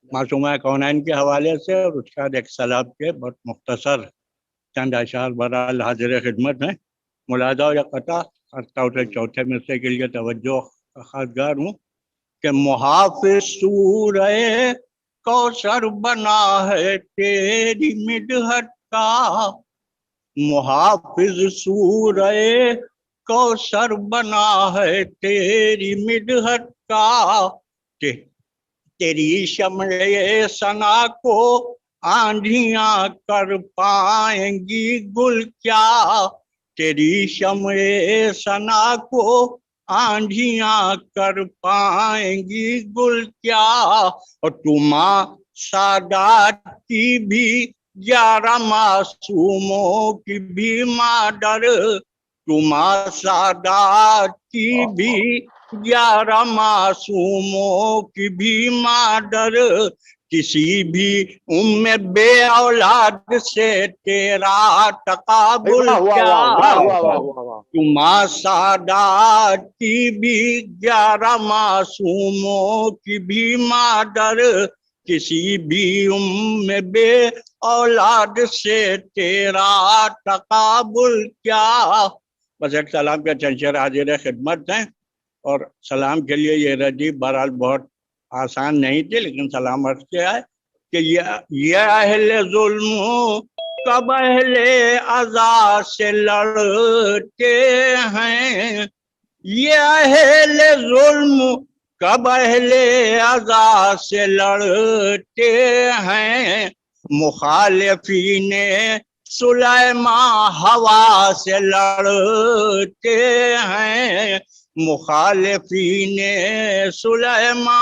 मासूमा कौनैन के हवाले से और उसका एक सलाब के बहुत मुख्तसर चंद अशार बहरहाल हाजिर खिदमत है। मुलाजा या कता उसे चौथे मिसरे के लिए तवज्जो खासगार हूँ कि मुहाफिज सूरह कौसर बना है तेरी मिडहत का, मुहाफिज सूरह कौसर बना है तेरी मिडहत का, तेरी शम्ए सना को आंधियां कर पाएंगी गुल क्या, तेरी शम्ए सना को आंधियां कर पाएंगी गुल क्या, और तुमा सादात की भी 11 मासूमों की भी मादर, तुमा सादात की भी 11 मासूमों की भी मादर, किसी भी उम्मे बे औलाद से तेरा तकाबुल क्या, तुमा सादात की भी 11 मासूमों की भी मादर, किसी भी उम्मे बे औलाद से तेरा तकाबुल क्या। बस एक सलाम के चंचर हाजिर खिदमत हैं, और सलाम के लिए ये रदी बहरहाल बहुत आसान नहीं थी, लेकिन सलाम अर्ज किया है कि ये अहले जुल्म कब अहले अज़ा से लड़ते हैं, ये अहले जुल्म कब अहले अज़ा से लड़ते हैं, मुखालिफीने सुलैमा हवा से लड़ते हैं, मुखालिफीने सुलैमा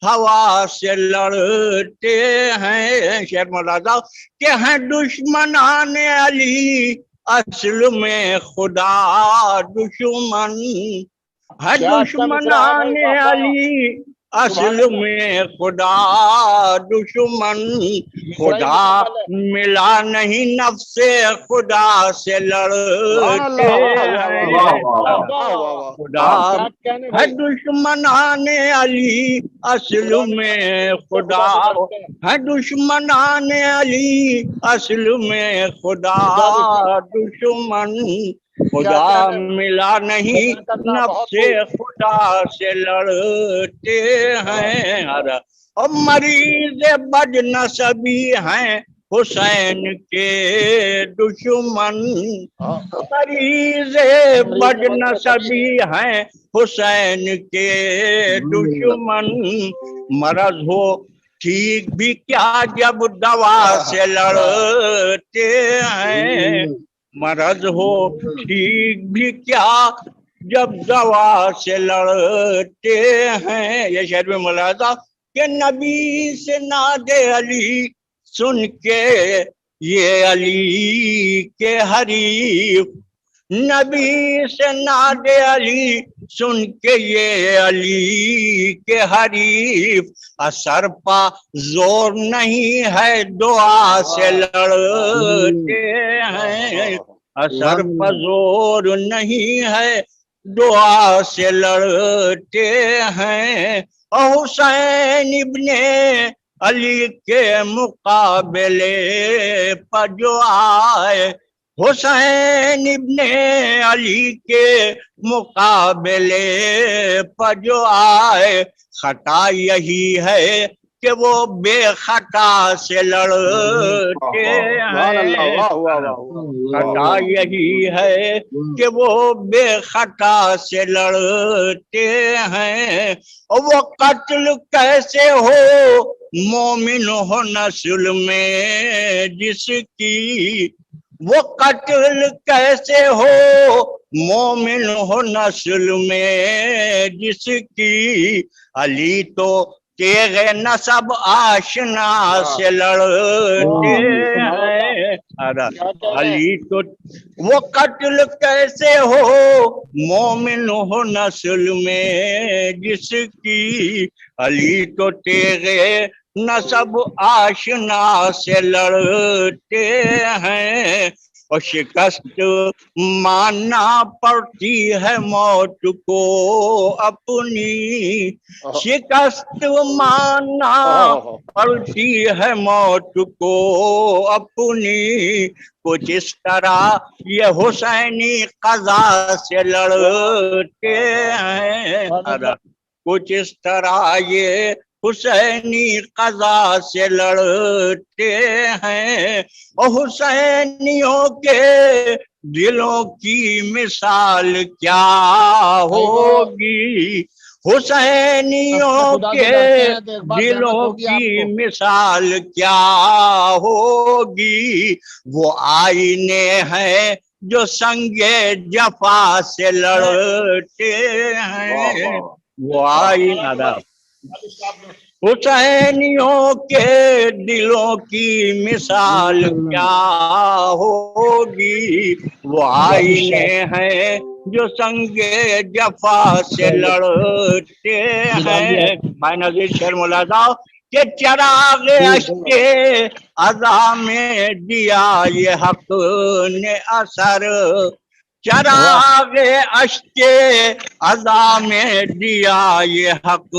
हवा से लड़ते हैं। शेर मुलाजा के हैं दुश्मनाने अली असल में खुदा दुश्मन है, दुश्मनाने अली असल में खुदा दुश्मन, खुदा मिला नहीं नफ्से खुदा से लड़ते हैं, खुदा है दुश्मनाने अली असल में खुदा है, दुश्मनाने अली असल में खुदा दुश्मन, खुदा मिला नहीं नफ्से खुदा से लड़ते हैं, और मरीज बदनसबी हैं حسین کے دشمن، غریض بد نسبی ہیں حسین کے دشمن، مرض ہو ٹھیک بھی کیا جب دوا سے لڑتے ہیں، مرض ہو ٹھیک بھی کیا جب دوا سے لڑتے ہیں۔ یہ شعر میں ملاحظہ کہ نبی سے ناد علی سن کے یہ علی کے حریف، نبی سے ناد علی سن کے یہ علی کے حریف، اثر پا زور نہیں ہے دعا سے لڑتے ہیں، اثر پا زور نہیں ہے دعا سے لڑتے ہیں۔ حسین ابن علی کے مقابلے پر جو آئے، حسین ابن علی کے مقابلے پر جو آئے، خطا یہی ہے کہ وہ بے خطا سے لڑتے ہیں، خطا یہی ہے کہ وہ بے خطا سے لڑتے ہیں۔ اور وہ قتل کیسے ہو مومن ہو نسل میں جس کی، وہ قتل کیسے ہو مومن ہو نسل میں جس کی، علی تو تیغ نسب آشنا سے لڑتے ہیں، علی تو وہ قتل کیسے ہو مومن ہو نسل میں جس کی، علی تو تیغ نسب آشنا سے لڑتے ہیں۔ اور شکست ماننا پڑتی ہے موت کو اپنی، شکست ماننا پڑتی ہے موت کو اپنی، کچھ اس طرح یہ حسینی قضا سے لڑتے ہیں، کچھ اس طرح یہ حسینی قضا سے لڑتے ہیں۔ اور حسینیوں کے دلوں کی مثال کیا ہوگی، حسینیوں کے دلوں کی مثال کیا ہوگی، وہ آئینے ہیں جو سنگ جفا سے لڑتے ہیں، وہ آئینہ حسینیوں کے دلوں کی مثال کیا ہوگی، وہ آئینے ہیں جو سنگ جفا سے لڑتے ہیں۔ بھائی نظیر شعر ملاحظہ کہ چراغ اشک عزا میں دیا یہ حق نے اثر، چراغ اشک عزا میں دیا یہ حق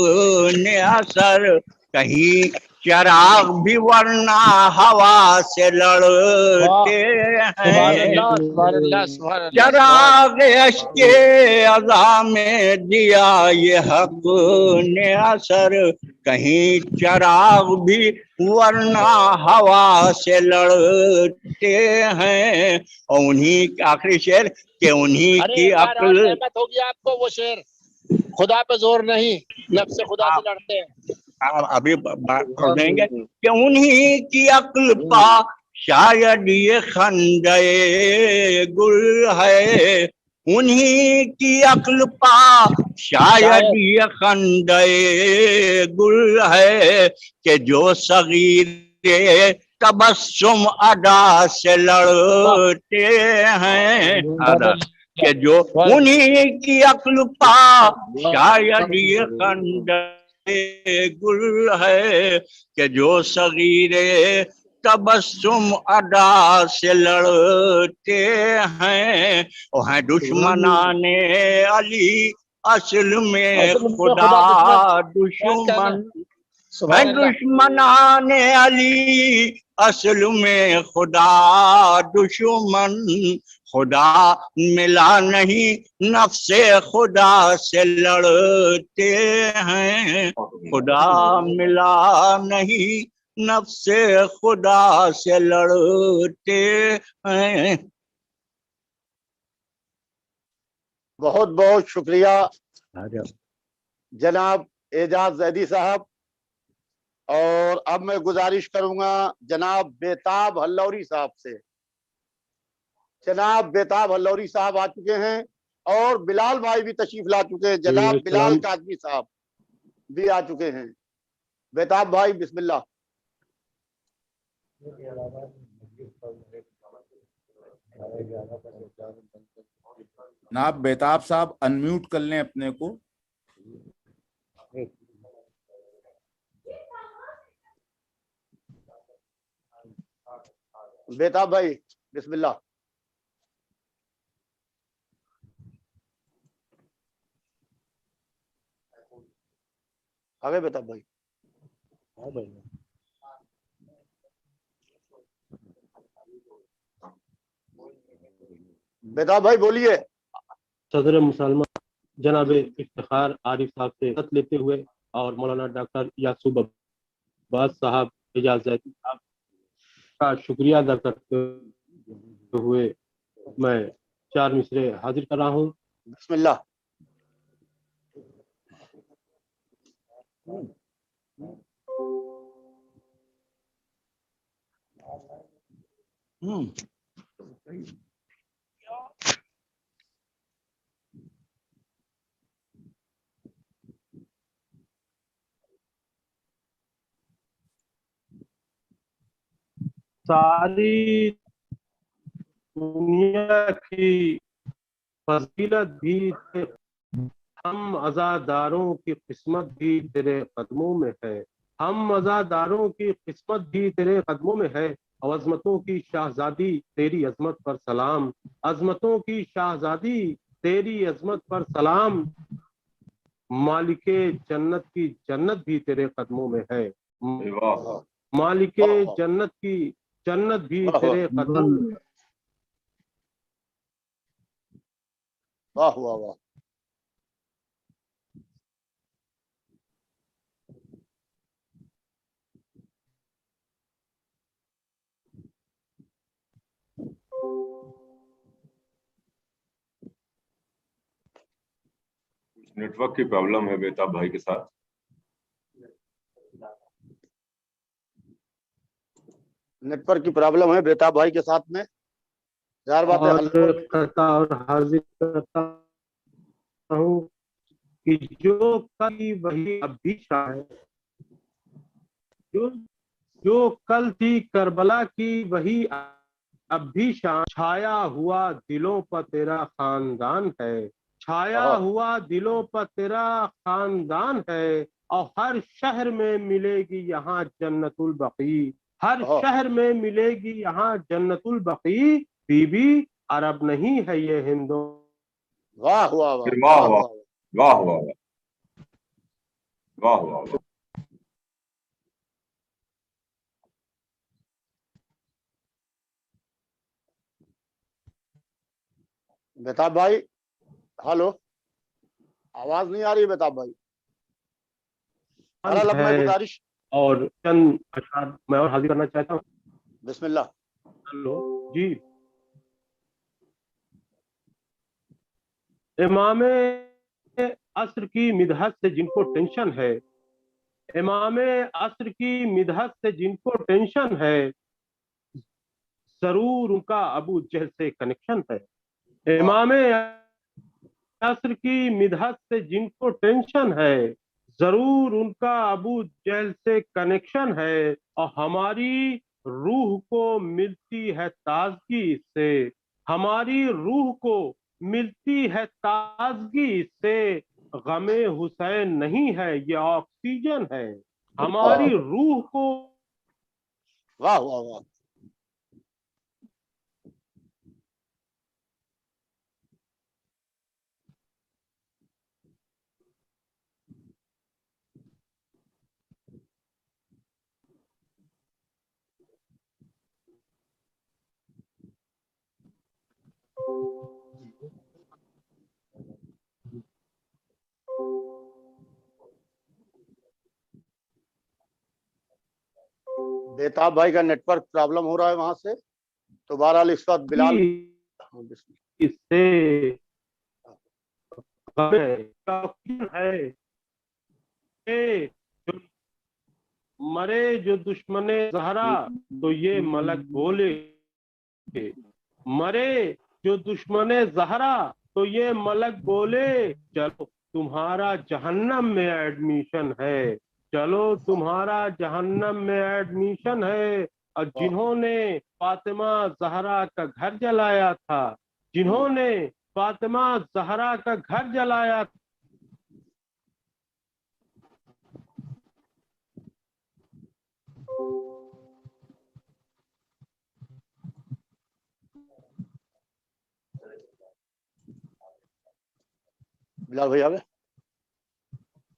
نے اثر، کہیں چراغ بھی ورنہ ہوا سے لڑتے ہیں، چراغ اشک عزا میں دیا یہ حق نے اثر، کہیں چراغ بھی ورنہ ہوا سے لڑتے ہیں۔ اور انہی آخری شعر کہ انہی کی عقل، ہوگی آپ کو وہ شعر، خدا پہ زور نہیں نفس خدا سے لڑتے ہیں، ابھی بات کر دیں گے کہ انہی کی عقل پا شاید یہ خندے گل ہے، انہی کی عقل پا شاید یہ خندے گل ہے، کہ جو صغیر تبسم ادا سے لڑتے ہیں، کہ جو انہی کی عقل پا شاید یہ خندے گل ہے، کہ جو صغیر تبسم ادا سے لڑتے ہیں۔ وہ ہیں دشمنان علی اصل میں خدا دشمن، ہیں دشمنان علی اصل میں خدا دشمن، خدا ملا نہیں نفس خدا سے لڑتے ہیں، خدا ملا نہیں नफ्स खुदा से लड़ते हैं। बहुत बहुत शुक्रिया जनाब एजाज जैदी साहब। और अब मैं गुजारिश करूंगा जनाब बेताब हल्लौरी साहब से। जनाब बेताब हल्लौरी साहब आ चुके हैं और बिलाल भाई भी तशरीफ ला चुके हैं। जनाब बिलाल कादरी साहब भी आ चुके हैं। बेताब भाई बिस्मिल्लाह। जनाब बेताब साहब अनम्यूट कर लें अपने को। बेताब भाई बिस्मिल्लाह। आगे बेताब भाई। बेताब भाई बोलिए। सदर मुसलमान जनाब इफ्तिखार आरिफ साहब से खत लेते हुए और मौलाना डॉक्टर यासूब अब्बास साहब एजाज जैदी साहब का शुक्रिया अदा करते हुए मैं 4 मिसरे हाजिर कर रहा हूँ। बिस्मिल्लाह। सारी दुनिया की फजीलत भी हम अज़ादारों की किस्मत भी तेरे कदमों में है। हम अज़ादारों की किस्मत भी तेरे कदमों में है। अज़मतों की शाहजादी तेरी अजमत पर सलाम। अज़मतों की शाहजादी तेरी अजमत पर सलाम। मालिके जन्नत की जन्नत भी तेरे कदमों में है। मालिके जन्नत की जन्नत भी तेरे कदमों में है। वाह वाह वाह। नेटवर्क की प्रॉब्लम है बेताब भाई के साथ। नेटवर्क की प्रॉब्लम है बेताब भाई के साथ में। यार बात है करता और हाजिर करता हूँ कि जो कल वही अब भी शायद जो कल थी करबला की वही अब भी छाया हुआ दिलों पर तेरा खानदान है। छाया हुआ दिलों पर तेरा खानदान है। और हर शहर में मिलेगी यहाँ जन्नतुल बकी। हर शहर में मिलेगी यहाँ जन्नतुल बकी। बीबी अरब नहीं है ये हिंदू। वाह वाह वाह वाह वाह वाह वाह वाह वाह वाह। बेताब भाई हेलो, आवाज नहीं आ रही बेताब भाई। मैं गुजारिश और चंद अशआर मैं और हाजिर करना चाहता हूँ। बिस्मिल्लाह। हेलो जी। इमामे असर की मिदहत से जिनको टेंशन है, इमामे असर की मिदहत से जिनको टेंशन है, जरूर उनका अबू जहल से कनेक्शन है। इमामे असर की मिदहत से जिनको टेंशन है, जरूर उनका अबू जहल से कनेक्शन है। और हमारी रूह को मिलती है ताजगी इससे। हमारी रूह को मिलती है ताजगी इससे। गमे हुसैन नहीं है ये ऑक्सीजन है। हमारी रूह को वाह वाह वाह। बेताब भाई का नेटवर्क प्रॉब्लम हो रहा है वहां से, तो बहरहाल इस वक्त बिलाल इससे है कि मरे जो दुश्मने ज़हरा तो ये मलक बोले, मरे जो दुश्मने ज़हरा तो ये मलक बोले, चलो तुम्हारा जहन्नम में एडमिशन है, चलो तुम्हारा जहन्नम में एडमिशन है। और जिन्होंने फातिमा ज़हरा का घर जलाया था, जिन्होंने फातिमा ज़हरा का घर जलाया था, बिलाल भाई आ गए।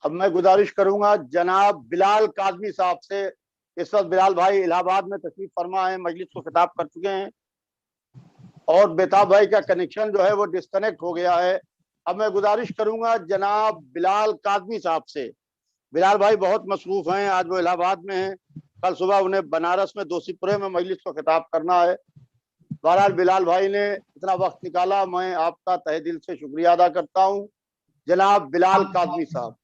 अब मैं गुजारिश करूंगा जनाब बिलाल काजमी साहब से, इस वक्त बिलाल भाई इलाहाबाद में तशरीफ फरमा है, मजलिस को खिताब कर चुके हैं और बेताब भाई का कनेक्शन जो है वो डिस्कनेक्ट हो गया है। अब मैं गुजारिश करूंगा जनाब बिलाल काजमी साहब से। बिलाल भाई बहुत मसरूफ हैं, आज वो इलाहाबाद में हैं, कल सुबह उन्हें बनारस में दोषीपुरे में मजलिस को खिताब करना है। बहरहाल बिलाल भाई ने इतना वक्त निकाला, मैं आपका तहे दिल से शुक्रिया अदा करता हूँ। जनाब बिलाल काजमी साहब।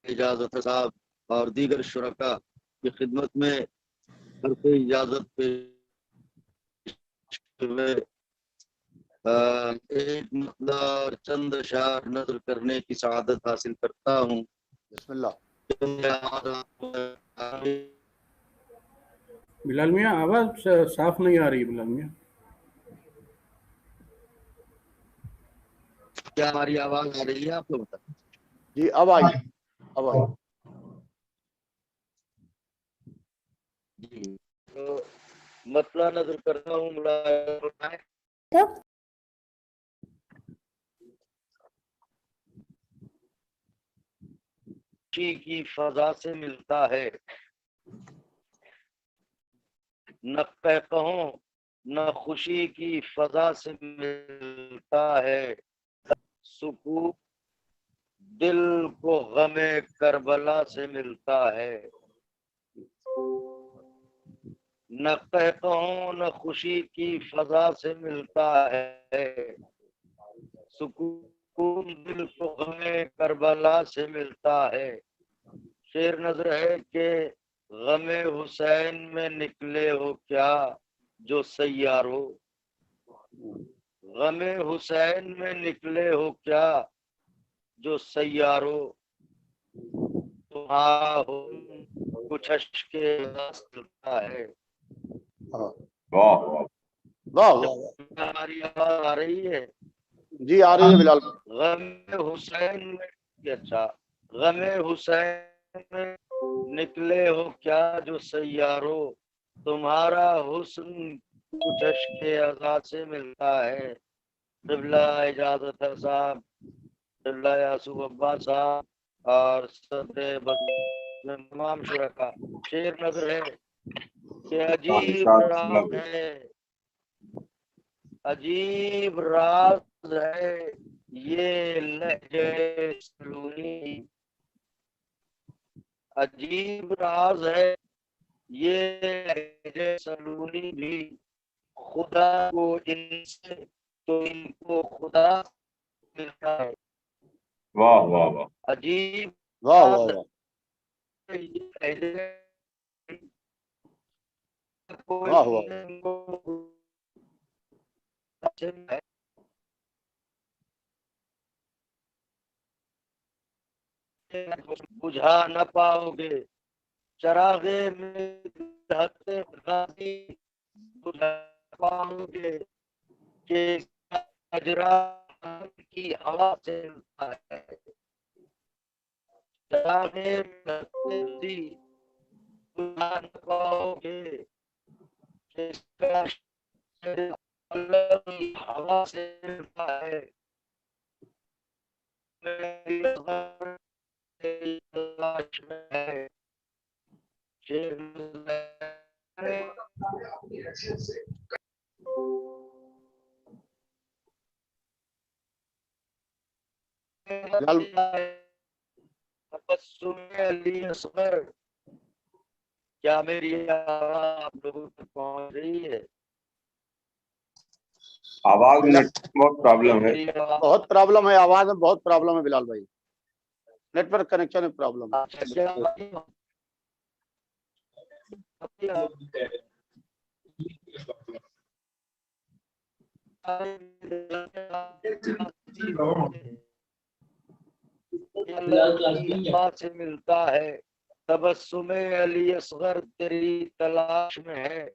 इजाजत साहब और दीगर शुरका की खिदमत में हर्फ इजाजत पेश हुए एक मतला और चंद अशार नजर करने की सआदत हासिल करता हूँ। बिस्मिल्लाह। बिलाल मियाँ आवाज साफ नहीं आ रही। बिलाल मियाँ क्या हमारी आवाज आ रही है आपको? बता जी अब आई, अब आई जी। तो मतला नजर करता हूँ की फजा से मिलता है, न कहो न खुशी की फजा से मिलता है, सुकून दिल को गमे करबला से मिलता है, न कहो न खुशी की फजा से मिलता है, सुकून दिल को गमे करबला से मिलता है। शेर नजर है कि गमे हुसैन में निकले हो क्या जो सैयारो, गमे हुसैन में निकले हो क्या जो सैयारो, तुम्हारा हो कुछ अश्के मिलता है। वाह वाह, हमारी आवाज आ रही है? जी आ रही है बिलाल। गमे हुसैन में, अच्छा, गमे हुसैन में निकले हो क्या जो सैयारो, तुम्हारा हुस्न कुछ अश्के अज़ा से मिलता है। क़िबला इजाजत है साहब, क़िबला यासूब अब्बास साहब और सदर तमाम शुरका। शेर नजर है कि अजीब राज है, अजीब राज है ये लहजे सलूनी, अजीब राज है ये लहजे सलूनी भी, खुदा को इनसे तो इनको खुदा मिलता है। वाह वाह वाह, अजीब वाह वाह वाह, वाह वाह, बुझा न पाओगे चरागे में गाजी, बुझा पाओगे कि अजरा की हवा से मिलता है, चरागे में बुझा न पाओगे कि हवा से मिलता है, تلاش میں ہے کیا میری آواز آپ لوگوں تک پہنچ رہی ہے؟ آواز میں بہت پرابلم ہے، بہت پرابلم ہے، آواز میں بہت پرابلم ہے بلال بھائی، نیٹ ورک کنیکشن میں پرابلم ہے۔ سے ملتا ہے تبسم علی اصغر تیری تلاش میں ہے،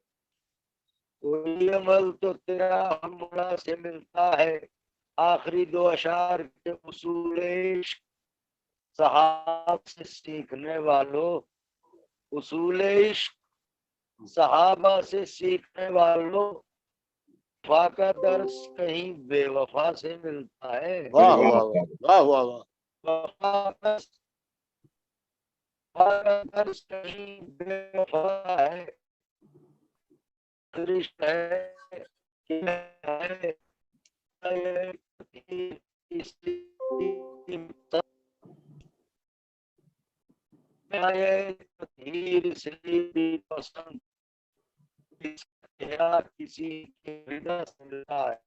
کوئی عمل تو تیرا ہمراہ سے ملتا ہے، آخری دو اشعار کے اصول عشق صحابہ سے سیکھنے والوں، اصول عشق صحابہ سے سیکھنے والوں، وفا کا درس کہیں بے وفا سے ملتا ہے۔ واہ واہ واہ واہ واہ، وفا کا درس کہیں بے وفا ہے، رشتہ ہے کہ ہے پسند کسی کے رضا سے ملتا ہے،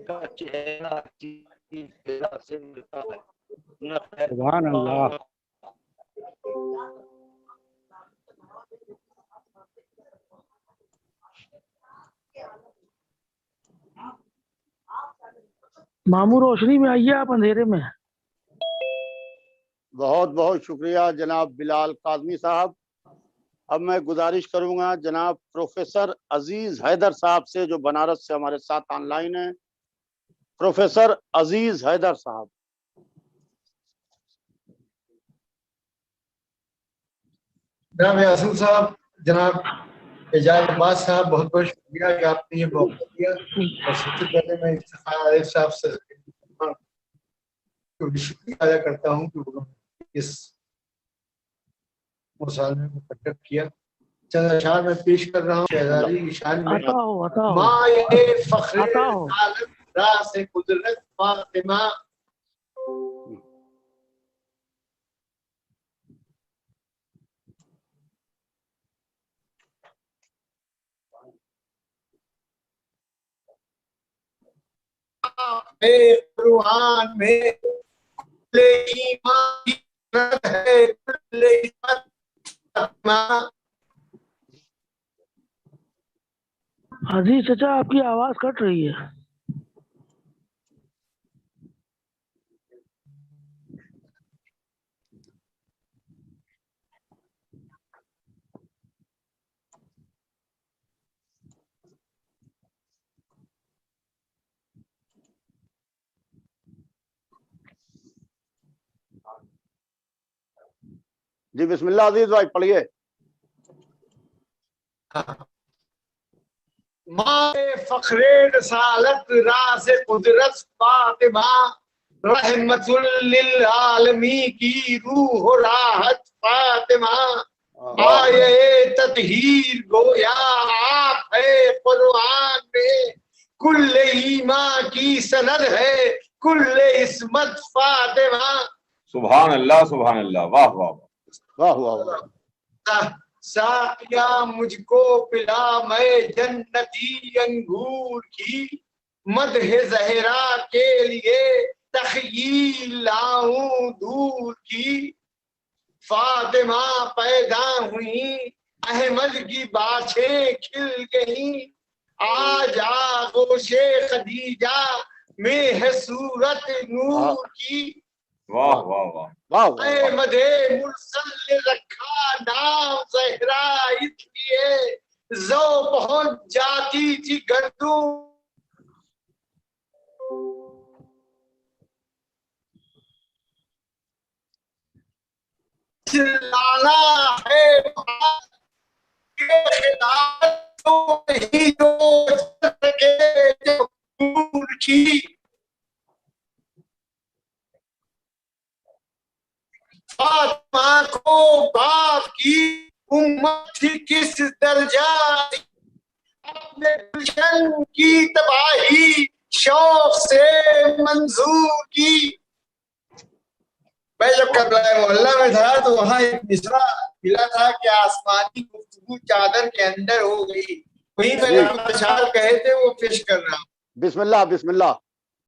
کا چہرہ کسی کے رضا سے ملتا ہے۔ سبحان اللہ۔ ماموں روشنی میں آئیے، آپ اندھیرے میں۔ بہت بہت شکریہ جناب بلال کاظمی صاحب۔ اب میں گزارش کروں گا جناب پروفیسر عزیز حیدر صاحب سے، جو بنارس سے ہمارے ساتھ آن لائن ہیں۔ پروفیسر عزیز حیدر صاحب۔ جناب یاسین صاحب، جناب اعجاز عباس صاحب، بہت بہت شکریہ کہ آپ نے یہ موقع دیا، اور سب سے پہلے میں افتخار عارف صاحب سے شکریہ ادا کرتا ہوں کہ انہوں نے اس مصالحے کو کنڈکٹ کیا۔ چند اشعار میں پیش کر رہا ہوں شہزادی کی شان میں۔ مائے فخر عالم راز قدرت فاطمہ، قرآن میں کل ایمان کی رد ہے، کل ایمان فاطمہ۔ عزیز چچا، آپ کی آواز کٹ رہی ہے۔ جی بسم اللہ عزیز بھائی پڑھیے۔ مائے فخر رسالت راز قدرت فاطمہ، رحمت للعالمین کی روح و راحت فاطمہ، آیے تطہیر گویا آپ ہے قرآن میں، کل ایمان کی سند ہے، کل عصمت فاطمہ۔ سبحان اللہ سبحان اللہ، واہ واہ واہ واہ واہ۔ ساقیا مجھ کو پلا میں جنتی انگور کی، مدح زہرا کے لیے تخیل لاؤں دور کی، فاطمہ پیدا ہوئی احمد کی باچھیں کھل گئیں، آج آغوش خدیجہ میں ہے صورت نور کی، واہ واہ واہ، احمد مرسل نے رکھا نام زہرا اس لیے زو پہنچ جاتی تھی گردوں، چلانا ہے کے خلاف فاطمہ کو باپ کی امت تھی کس درجہ، اپنے گلشن کی تباہی شوق سے منظور کی۔ میں جب کربلا محلہ میں تھا تو وہاں ایک مصرع ملا تھا کہ آسمانی گفتگو چادر کے اندر ہو گئی، وہی میں اشعار کہے تھے وہ پیش کر رہا ہوں۔ بسم اللہ بسم اللہ۔